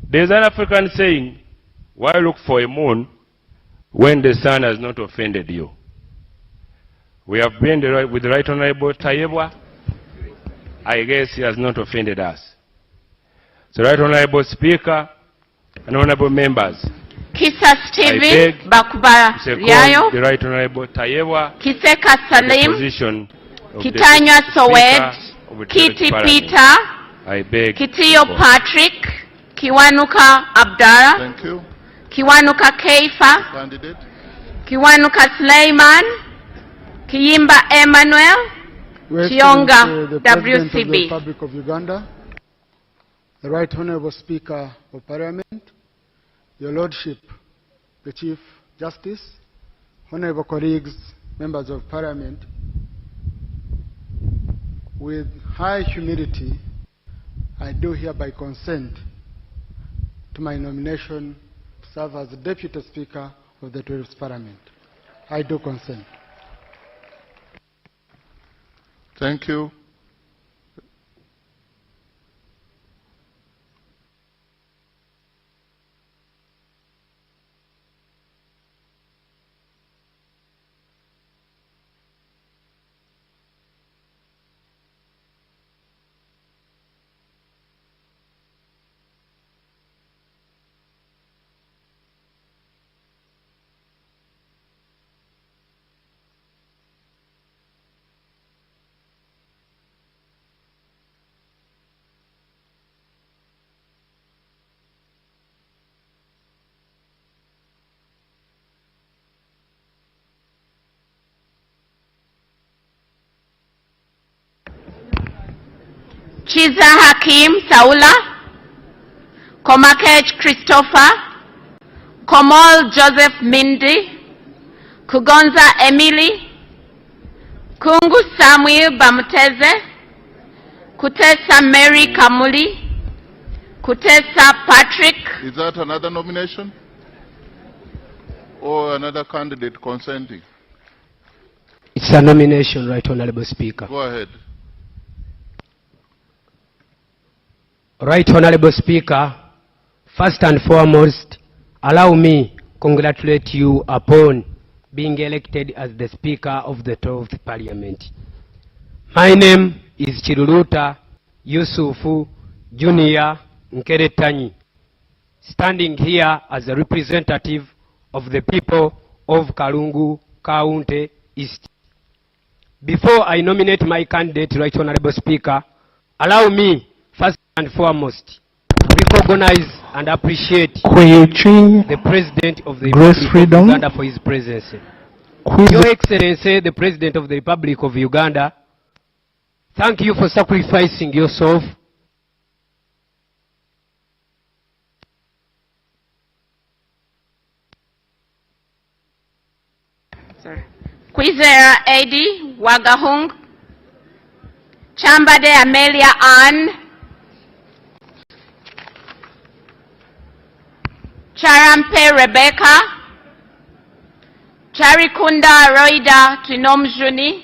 There's an African saying, why look for a moon when the sun has not offended you? We have been with the Right Honorable Tayebwa. I guess he has not offended us. So, Right Honorable Speaker and honorable members, Kisa Stephen Bakubara Yayo, the Right Honorable Tayebwa, Kiseka Salim, position of Kitanya the Sowed, Speaker of the Kiti Parliament. Peter, I beg Kitiyo Patrick, Kiwanuka Abdara, Thank you. Kiwanuka Keifa, Candidate. Kiwanuka Suleiman, Kiyimba Emmanuel, Chionga The President of the WCB. Republic of Uganda, the Right Honorable Speaker of Parliament, Your Lordship, the Chief Justice, honorable colleagues, members of Parliament, with high humility, I do hereby consent to my nomination to serve as the Deputy Speaker of the 12th Parliament. I do consent. Thank you. Chiza Hakim Saula, Komakej Christopher, Komol Joseph Mindi, Kugonza Emily, Kungu Samuel Bamuteze, Kutesa Mary Kamuli, Kutesa Patrick. Is that another nomination? Or another candidate consenting? It's a nomination, Right Honorable Speaker. Go ahead. Right Honorable Speaker, first and foremost, allow me congratulate you upon being elected as the Speaker of the 12th Parliament. My name is Chiruruta Yusufu Junior Nkeretanyi, standing here as a representative of the people of Kalungu County East. Before I nominate my candidate, Right Honorable Speaker, allow me first and foremost recognize and appreciate the President of the Republic of Uganda for his presence. Your Excellency, the President of the Republic of Uganda, thank you for sacrificing yourself Kwizera Eddie Wagahung, Chambade Amelia Ann, Charampe Rebecca, Charikunda Roida Tinomjuni,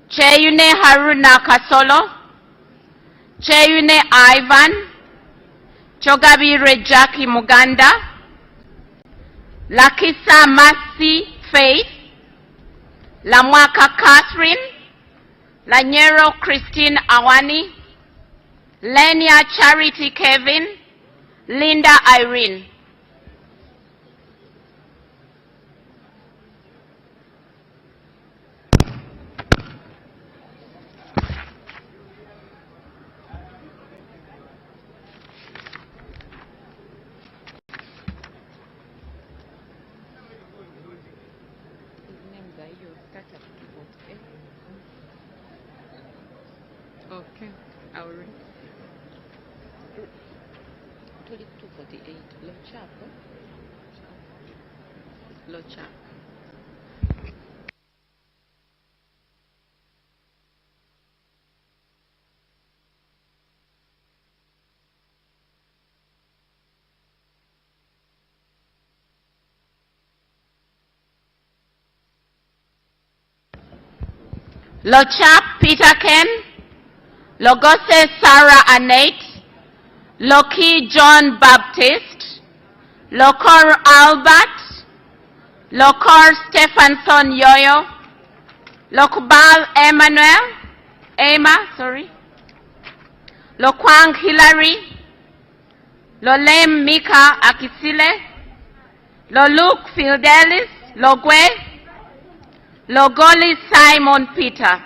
Cheyune Haruna Kasolo, Cheyune Ivan, Chogabi Rejaki Muganda, Lakisa Masi Faith, Lamwaka Catherine, Lanyero Christine Awani, Lenia Charity Kevin, Linda Irene. Okay, I'll read. 248, Lochap. Lochap Peter Ken, Logose Sarah Annette, Loki John Baptist, Lokor Albert, Lokor Stephenson Yoyo, Lokbal Lokwang Hilary, Lolem Mika Akisile, Loluk Fidelis, Logwe, Logoli Simon Peter.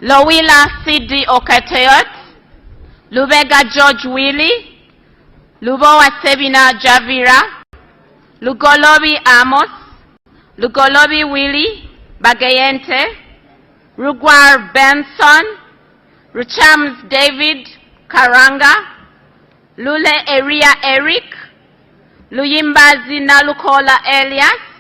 Lowila Sidi Okateyot, Lubega George Willie, Lubowa Sebina Javira, Lugolobi Amos, Lugolobi Willie Bagayente, Rugwar Benson, Ruchams David Karanga, Lule Eria Eric, Luyimbazi Nalukola Elias,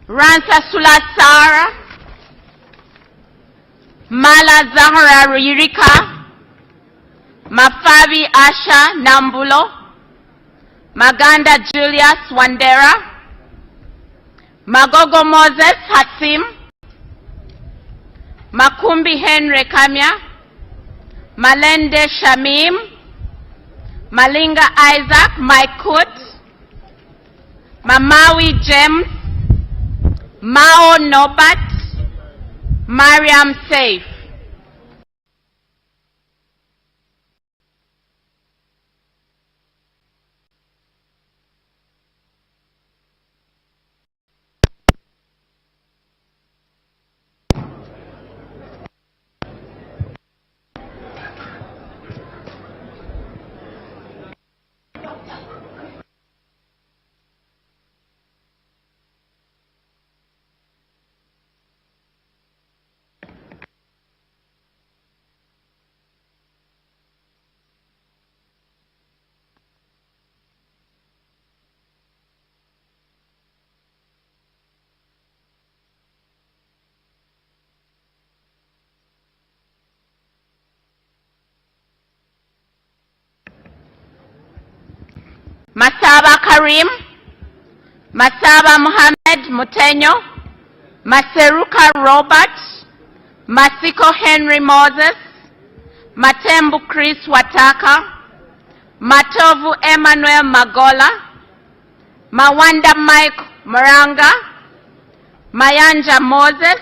Ransa Sulasara, Mala Zahra Yurika, Mafabi Asha Nambulo, Maganda Julius Wandera, Magogo Moses Hasim, Makumbi Henry Kamya, Malende Shamim, Malinga Isaac Maikut, Mamawi James, Mao Nobat, Mariam Saif. Masaba Karim, Masaba Mohammed Mutenyo, Maseruka Robert, Masiko Henry Moses, Matembu Chris Wataka, Matovu Emmanuel Magola, Mawanda Mike Maranga, Mayanja Moses,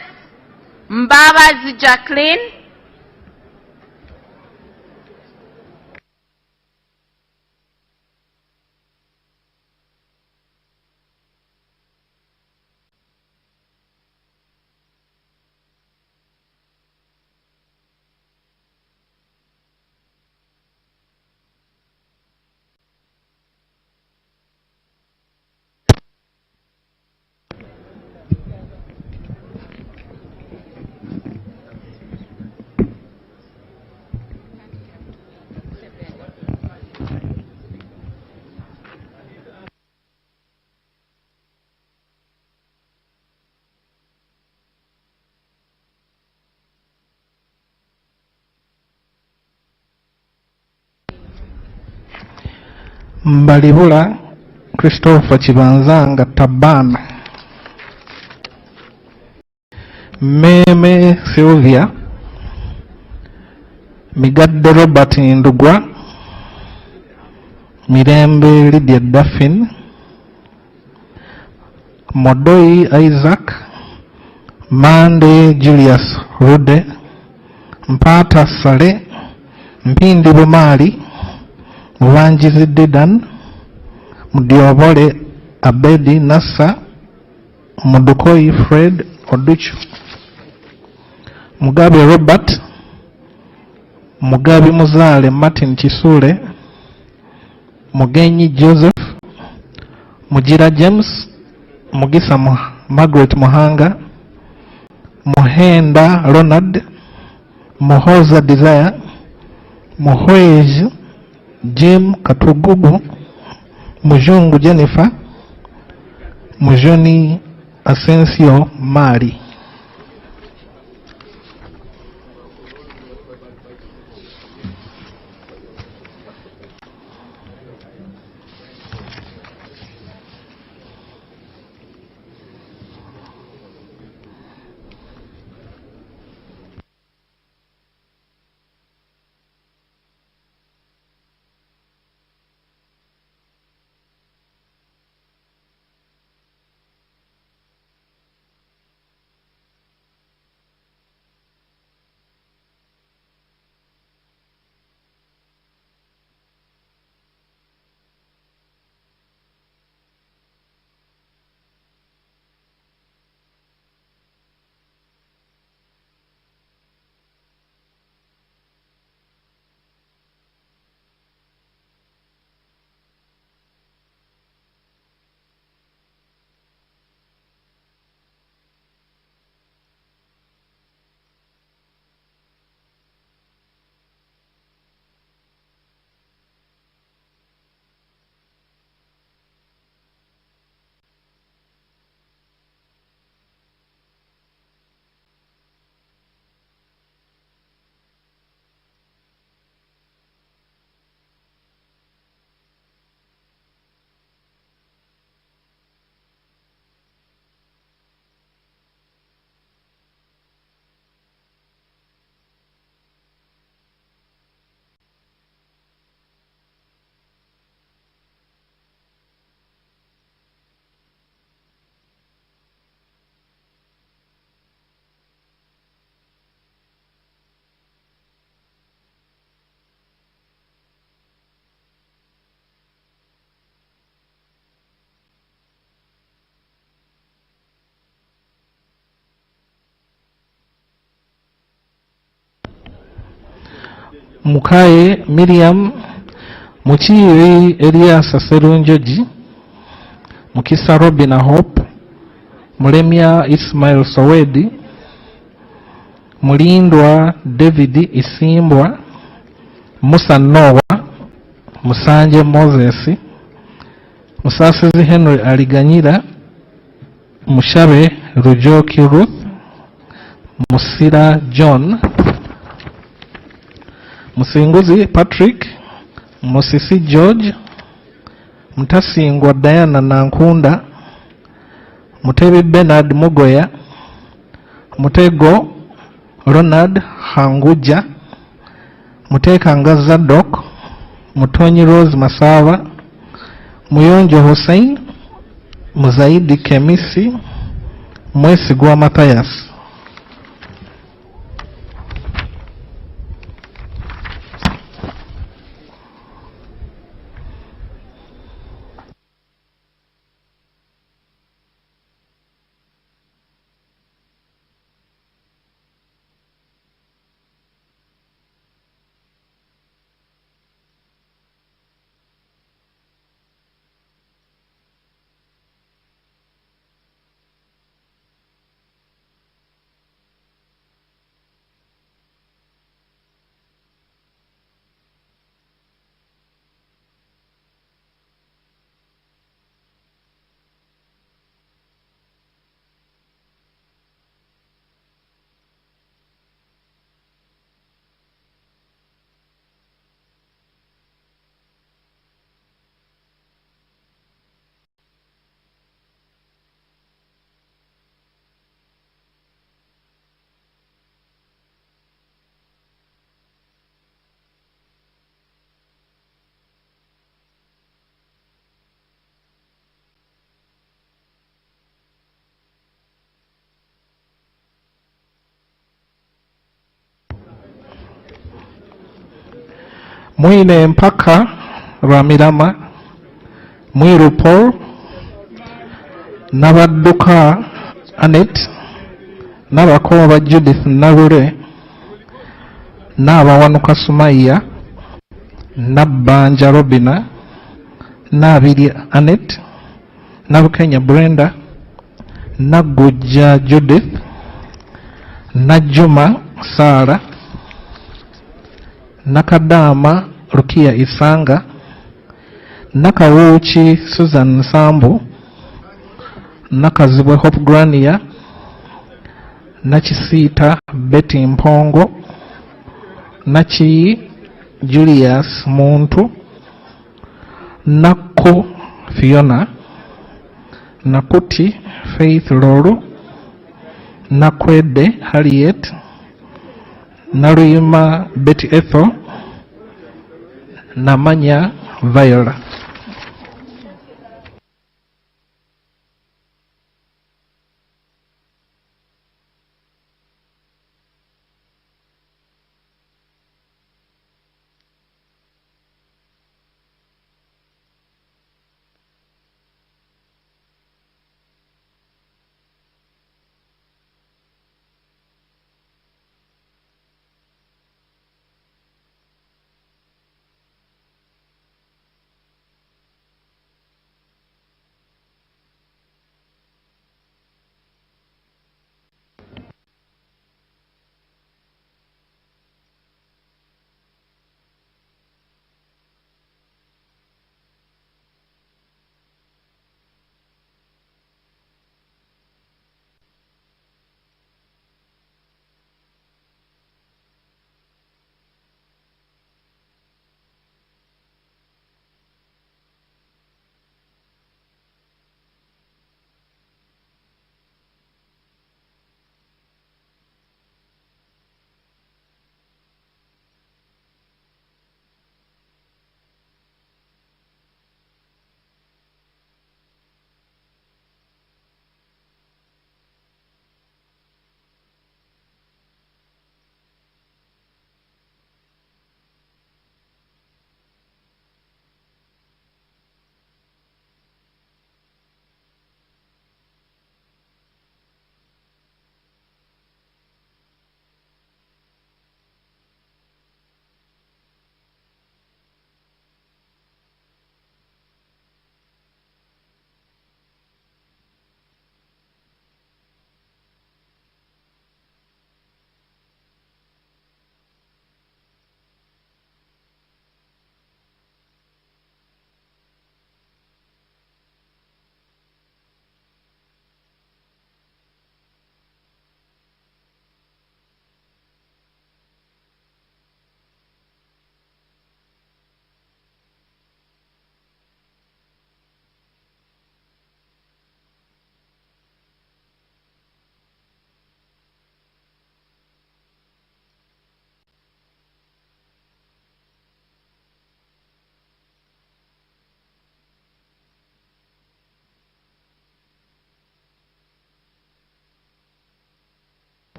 Mbabazi Jacqueline, Mbalibula Christopher Chibanzanga Tabana, Meme Sylvia, Migadde Robert Ndugwa, Mirembe Lydia Daffin, Modoi Isaac, Mande Julius Rude, Mpata Sale, Mpindi Bumali, Mubanjizi Dedan, Mudiobole Abedi Nassa, Mudukoi Fred Oduchu, Mugabe Robert, Mugabe Muzale Martin Chisule, Mugenyi Joseph, Mujira James, Mugisa Margaret Muhanga, Muhenda Ronald, Muhoza Desire, Muhwezi Jim Katugugu, Mujungu Jennifer, Mujoni Asensio Mari. Mukaye Miriam, Muchiri Elias Serunjoji, Mukisa Robina Hope, Mulemia Ismail Sowedi, Mulindwa David Isimbwa, Musa Noah, Musanje Moses, Musasizi Henry Aliganyira, Mushabe Rujoki Ruth, Musira John, Musinguzi Patrick, Musisi George, Mutasingwa Diana Nankunda, Mutebi Bernard Mugoya, Mutego Ronald Hanguja, Mutekanga Zadok, Mutonyi Rose Masava, Muyonjo Hussein, Muzaidi Kemisi, Mwesigwa Mathias. Mwine Mpaka Ramirama, Mwiru Paul, Nabadduka Anet, Nabakoba Judith Narure, Nabawanuka Sumaya, Nabanja Robina, Nabidi Anet, Nabukenya Brenda, Naguja Judith, Najuma Sara, Nakadama Rukia Isanga, Nakawuchi Susan Sambu, Nakazibwe Hope Grania, Nachisita Betty Mpongo, Nachi Julius Muntu, Nako Fiona, Nakuti Faith Loro, Nakwede Harriet, Narima Betty Ethel, Namanya Viola.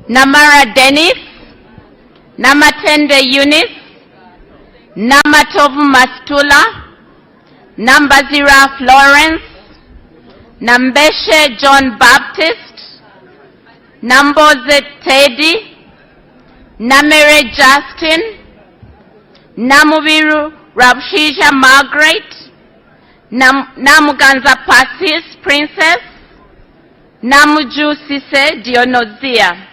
Namara Dennis, Namatende Eunice, Namatovu Mastula, Nambazira Florence, Nambeshe John Baptist, Namboze Teddy, Namere Justin, Namubiru Rabshisha Margaret, Namuganza Pasis Princess, Namuju Sise Dionozia.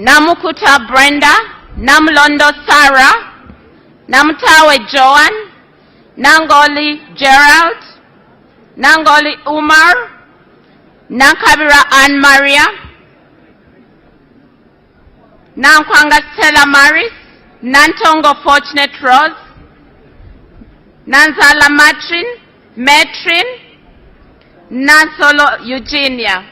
Namukuta Brenda, Namlondo Sarah, Namtawe Joan, Nangoli Gerald, Nangoli Umar, Nankabira Anne Maria, Nankwanga Stella Maris, Nantongo Fortunate Rose, Nanzala Matrin, Nansolo Eugenia.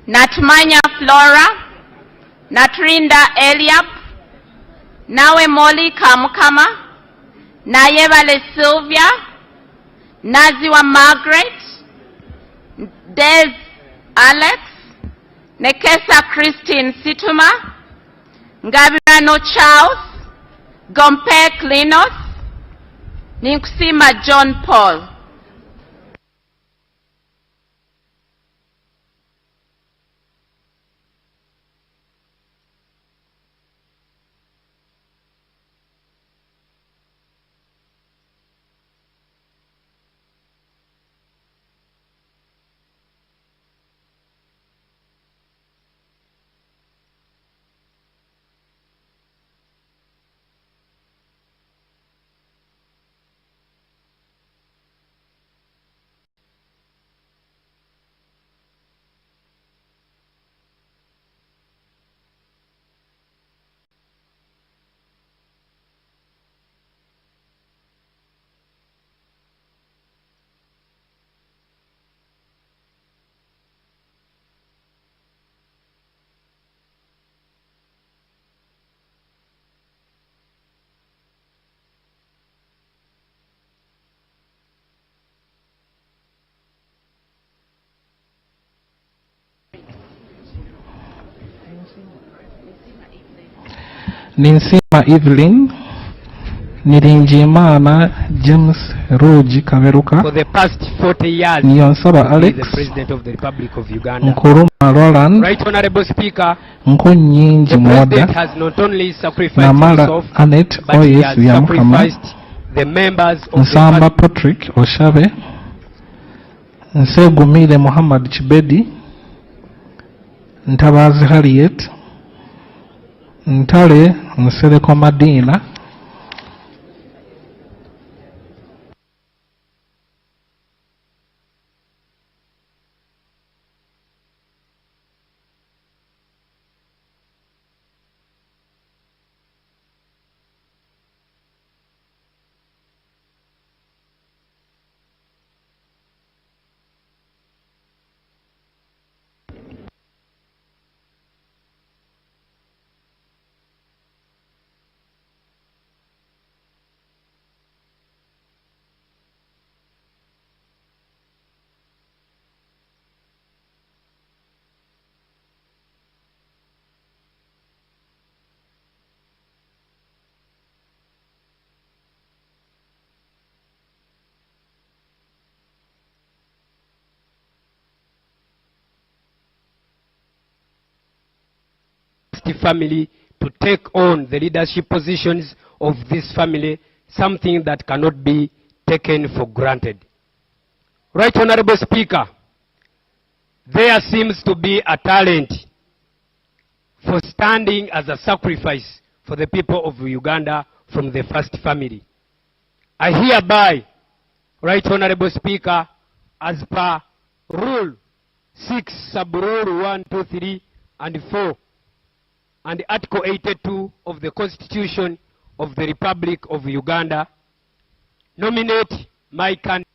Natmanya Flora, Natrinda Eliab, Nawe Molly Kamukama, Nayevale Sylvia, Naziwa Margaret, Des Alex, Nekesa Christine Situma, Ngabirano Charles, Gompe Klinos, Ninkusima John Paul. Ninsima Evelyn, Nirinjimana James Roji Kaveruka. For the past 40 years, Niyonsaba Alex, the President of the Republic of Uganda. Nkuruma Roland, Right Honorable Speaker, Nkunyinji the Mwoda, President has not only sacrificed Namala himself, Annette but he Oyes has Yamukama, sacrificed the members of Nsamba the Patrick Oshabe, Nsegumile Muhammad Chibedi, Ntabazi Harriet, Ntale Nseleko Madina, family to take on the leadership positions of this family, something that cannot be taken for granted. Right Honorable Speaker, there seems to be a talent for standing as a sacrifice for the people of Uganda from the first family. I hereby, Right Honorable Speaker, as per Rule 6, Sub-Rule 1, 2, 3, and 4, and Article 82 of the Constitution of the Republic of Uganda, nominate my candidate.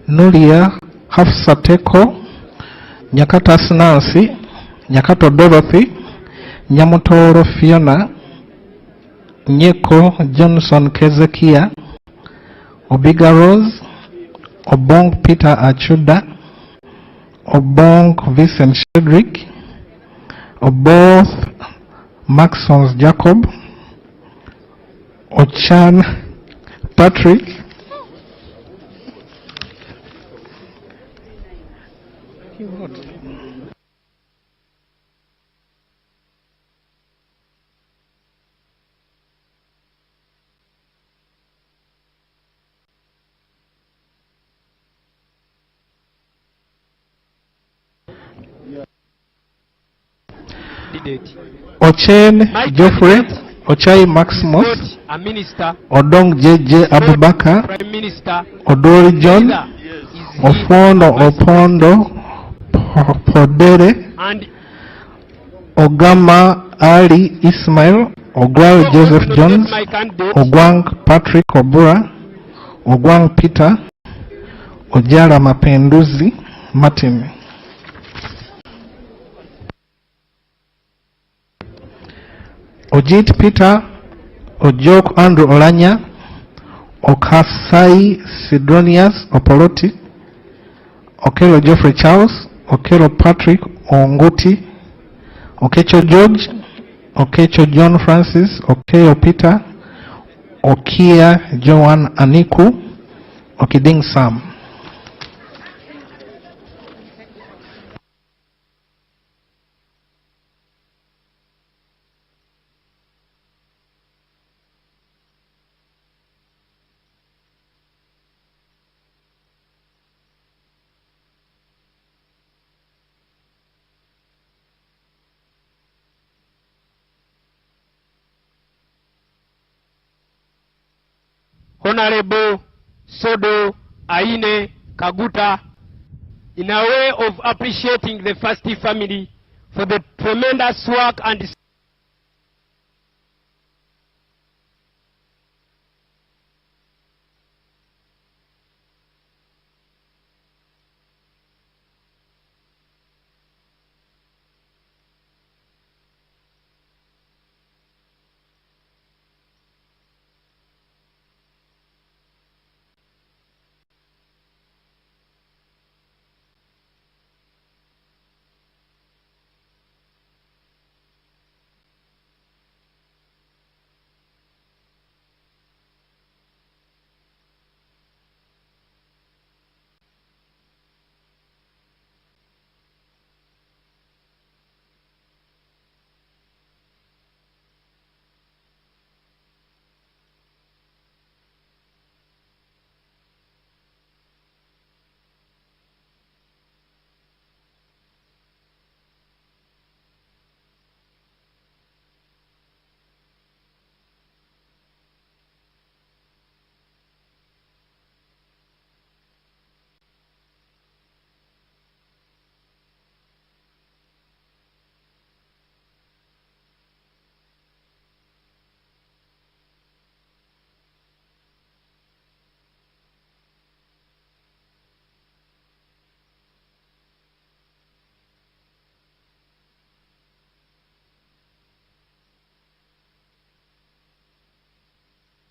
Nulia Hafsateko, Nyakatas Nancy, Nyakato Dorothy, Nyamutoro Fiona, Nyeko Johnson Kezekia, Obiga Rose, Obong Peter Achuda, Obong Vincent Shedrick, Oboth Maxons Jacob, Ochan Patrick, Ochen Geoffrey, Ochai Maximus, Odong JJ Abubakar, Odori John, Ofondo Opondo Podere, Ogama Ali Ismail, Ogwal Joseph Jones, Ogwang Patrick Obura, Ogwang Peter, Ojara Mapenduzi Martin. Ojit Peter, Ojok Andrew Olanya, Okasai Sidronius Opoloti, Okelo Geoffrey Charles, Okelo Patrick Ongoti, Okecho George, Okecho John Francis, Okeo Peter, Okia Joan Aniku, Okiding Sam. Honorable Sodo Aine Kaguta, in a way of appreciating the Fasti family for the tremendous work and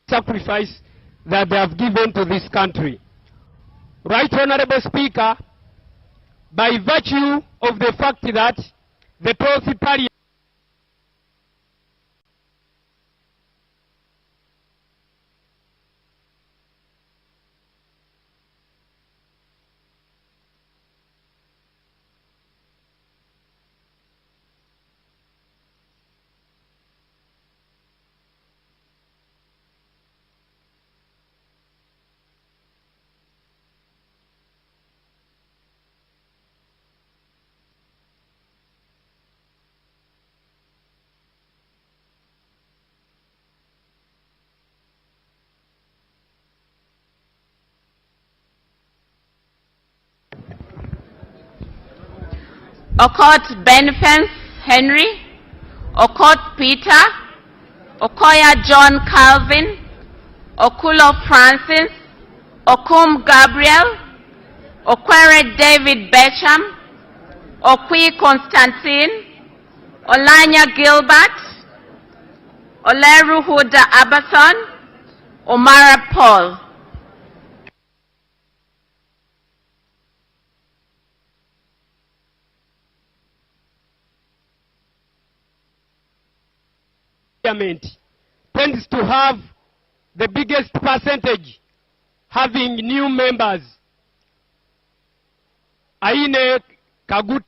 sacrifice that they have given to this country. Right Honorable Speaker, by virtue of the fact that the 12th Parliament Okot Benfence Henry, Okot Peter, Okoya John Calvin, Okulo Francis, Okum Gabriel, Okwere David Becham, Okwi Constantine, Olanya Gilbert, Oleru Huda Abathon, Omara Paul. Tends to have the biggest percentage having new members. Aine Kagut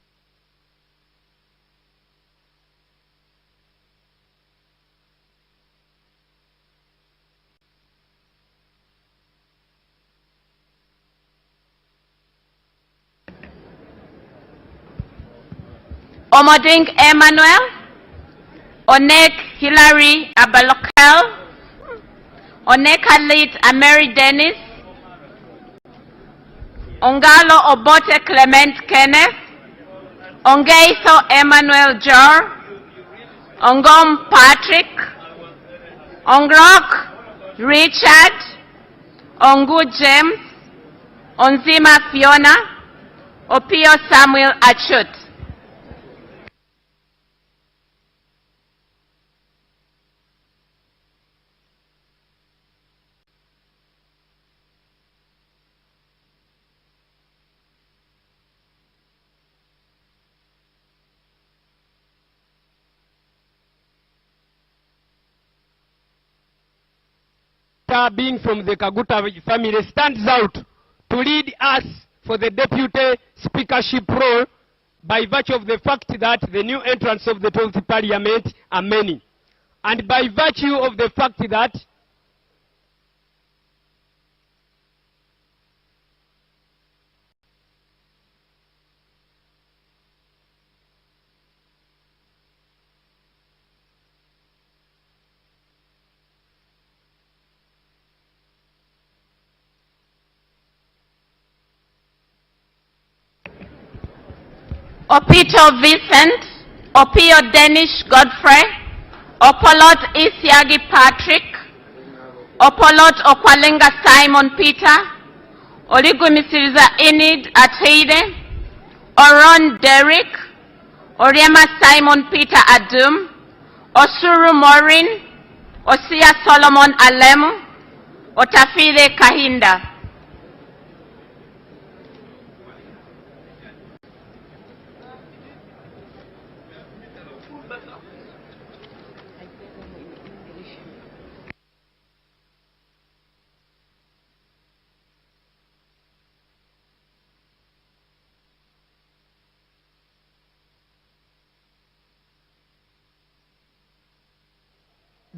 Omoding Emmanuel, Onek Hilary Abalokel, Onek Alit Ameri Dennis, Ongalo Obote Clement Kenneth, Ongeiso Emmanuel Jor, Ongom Patrick, Ongrok Richard, Ongu James, Onzima Fiona, Opio Samuel Achut. being from the Kaguta family stands out to lead us for the deputy speakership role by virtue of the fact that the new entrants of the 12th parliament are many. And by virtue of the fact that Opito Vincent, Opio Danish Godfrey, Opolot Isiagi Patrick, Opolot Okwalenga Simon Peter, Oligumisiriza Enid Ateide, Oron Derek, Oriema Simon Peter Adum, Osuru Maureen, Osia Solomon Alemu, Otafide Kahinda.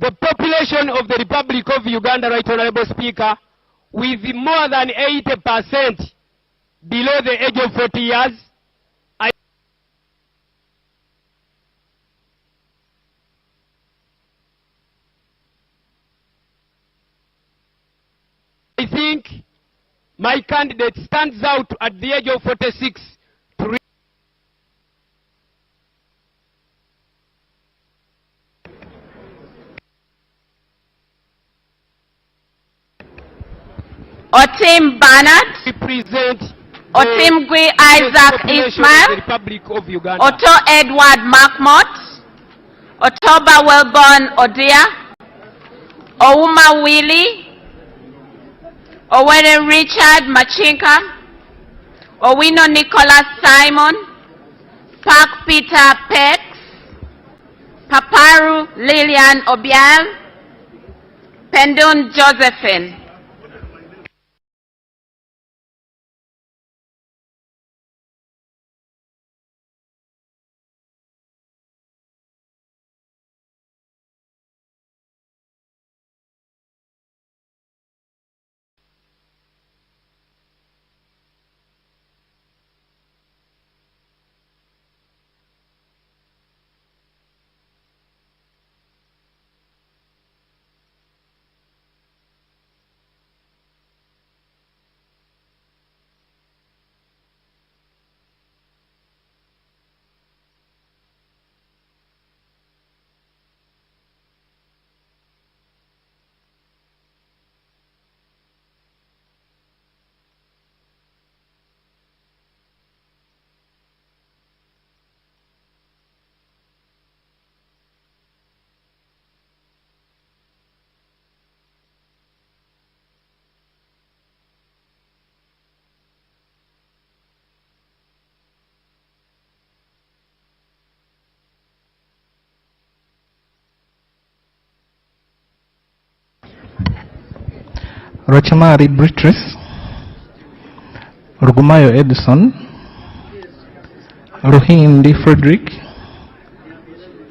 the population of the Republic of Uganda, Right Honorable Speaker, with more than 80% below the age of 40 years, I think my candidate stands out at the age of 46 to Otim Bernard, represent Otim Gui Isaac Ismail, Otto Edward Markmott, Otoba Wellborn Odia, Ouma Willie, Owere Richard Machinka, Owino Nicholas Simon, Park Peter Pex, Paparu Lillian Obial, Pendun Josephine. Rochamari Beatrice, Rugumayo Edison, Ruhindi Frederick,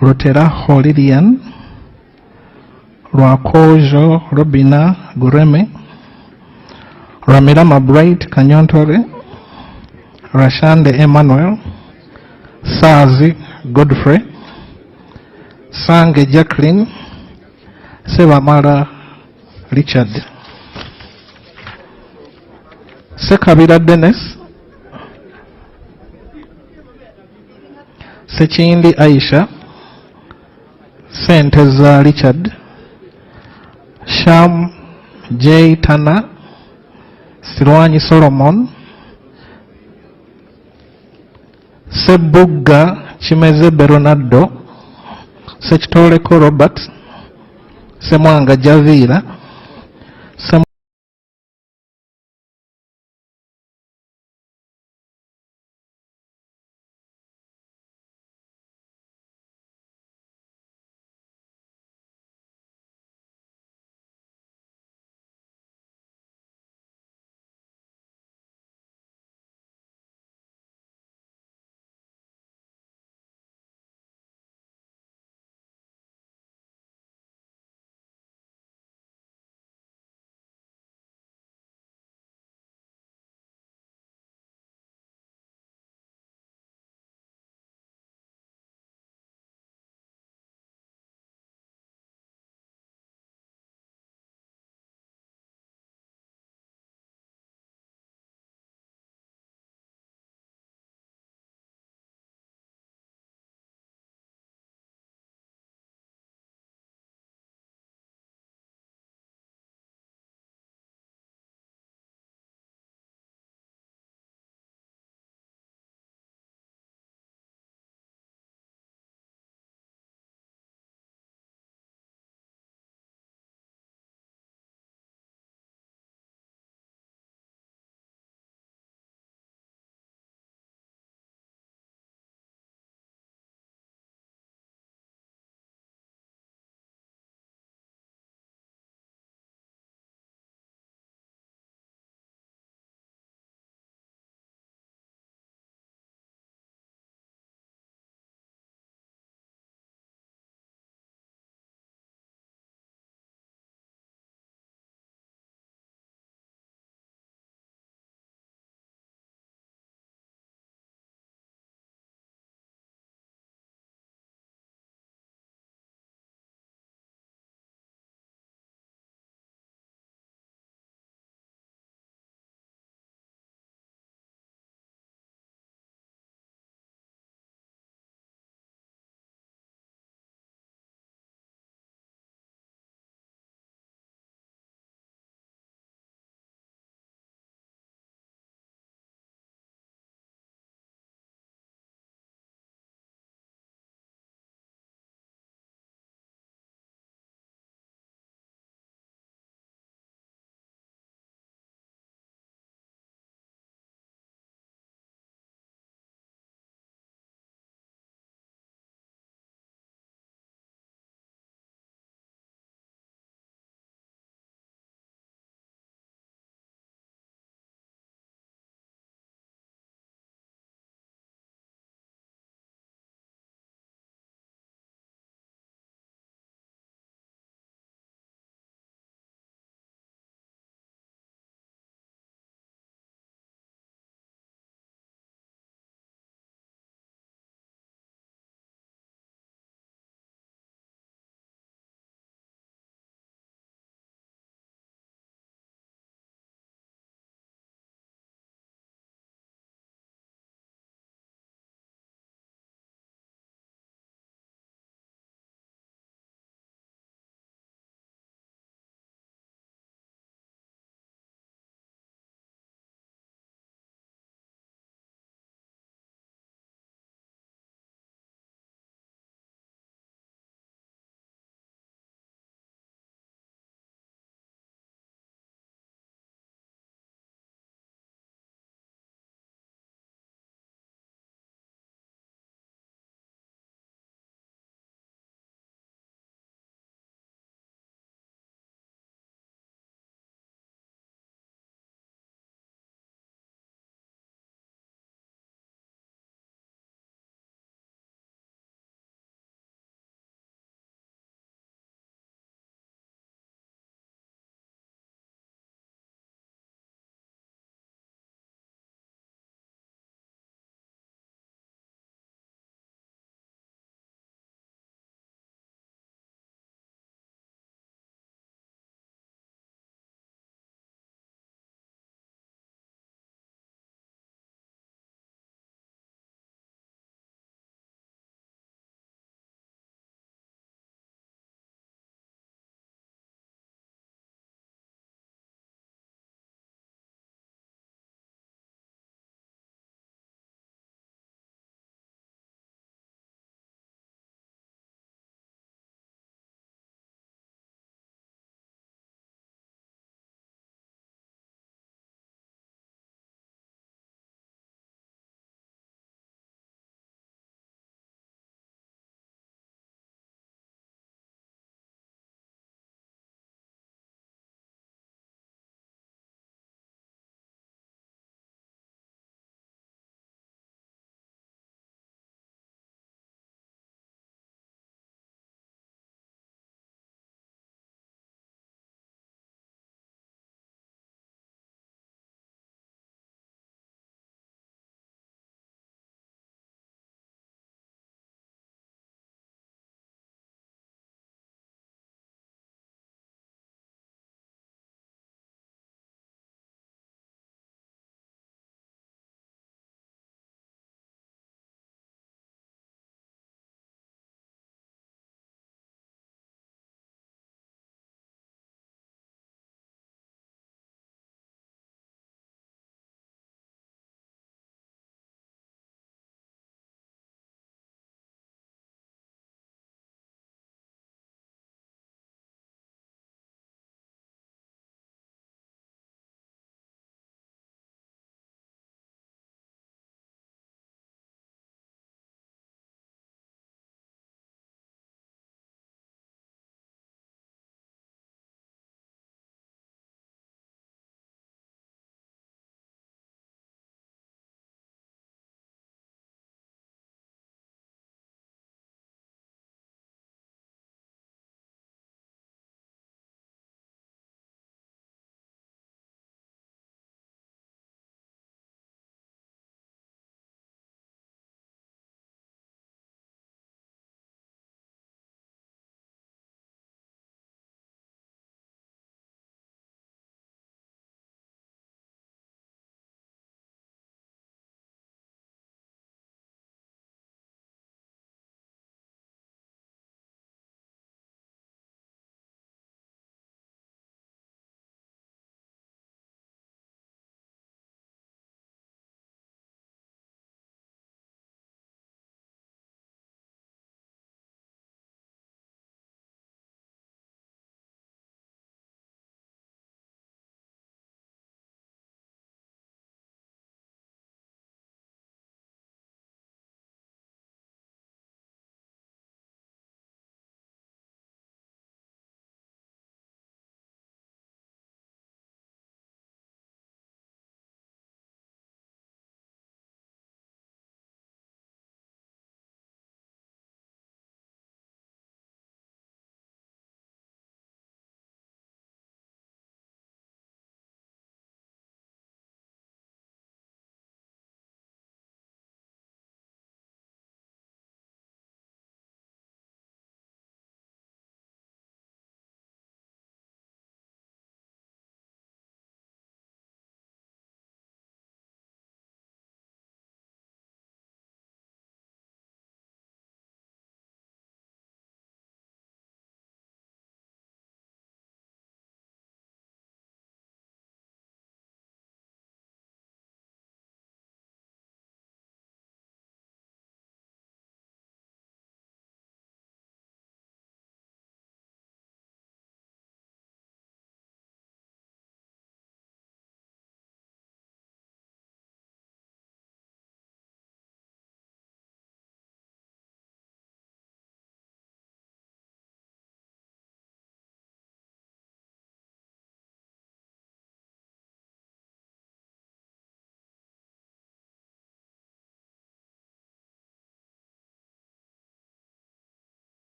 Roteraho Lilian, Rwakojo Robina Gureme, Ramirama Bright Kanyontore, Rashande Emmanuel, Sazi Godfrey, Sange Jacqueline, Sevamara Richard, Sekabira Dennis, Sechindi Aisha, Senteza Richard, Sham J. Tana, Sirwanyi Solomon, Sebuga Chimeze Bernardo, Sechitoleko Robert, Semwanga Javira,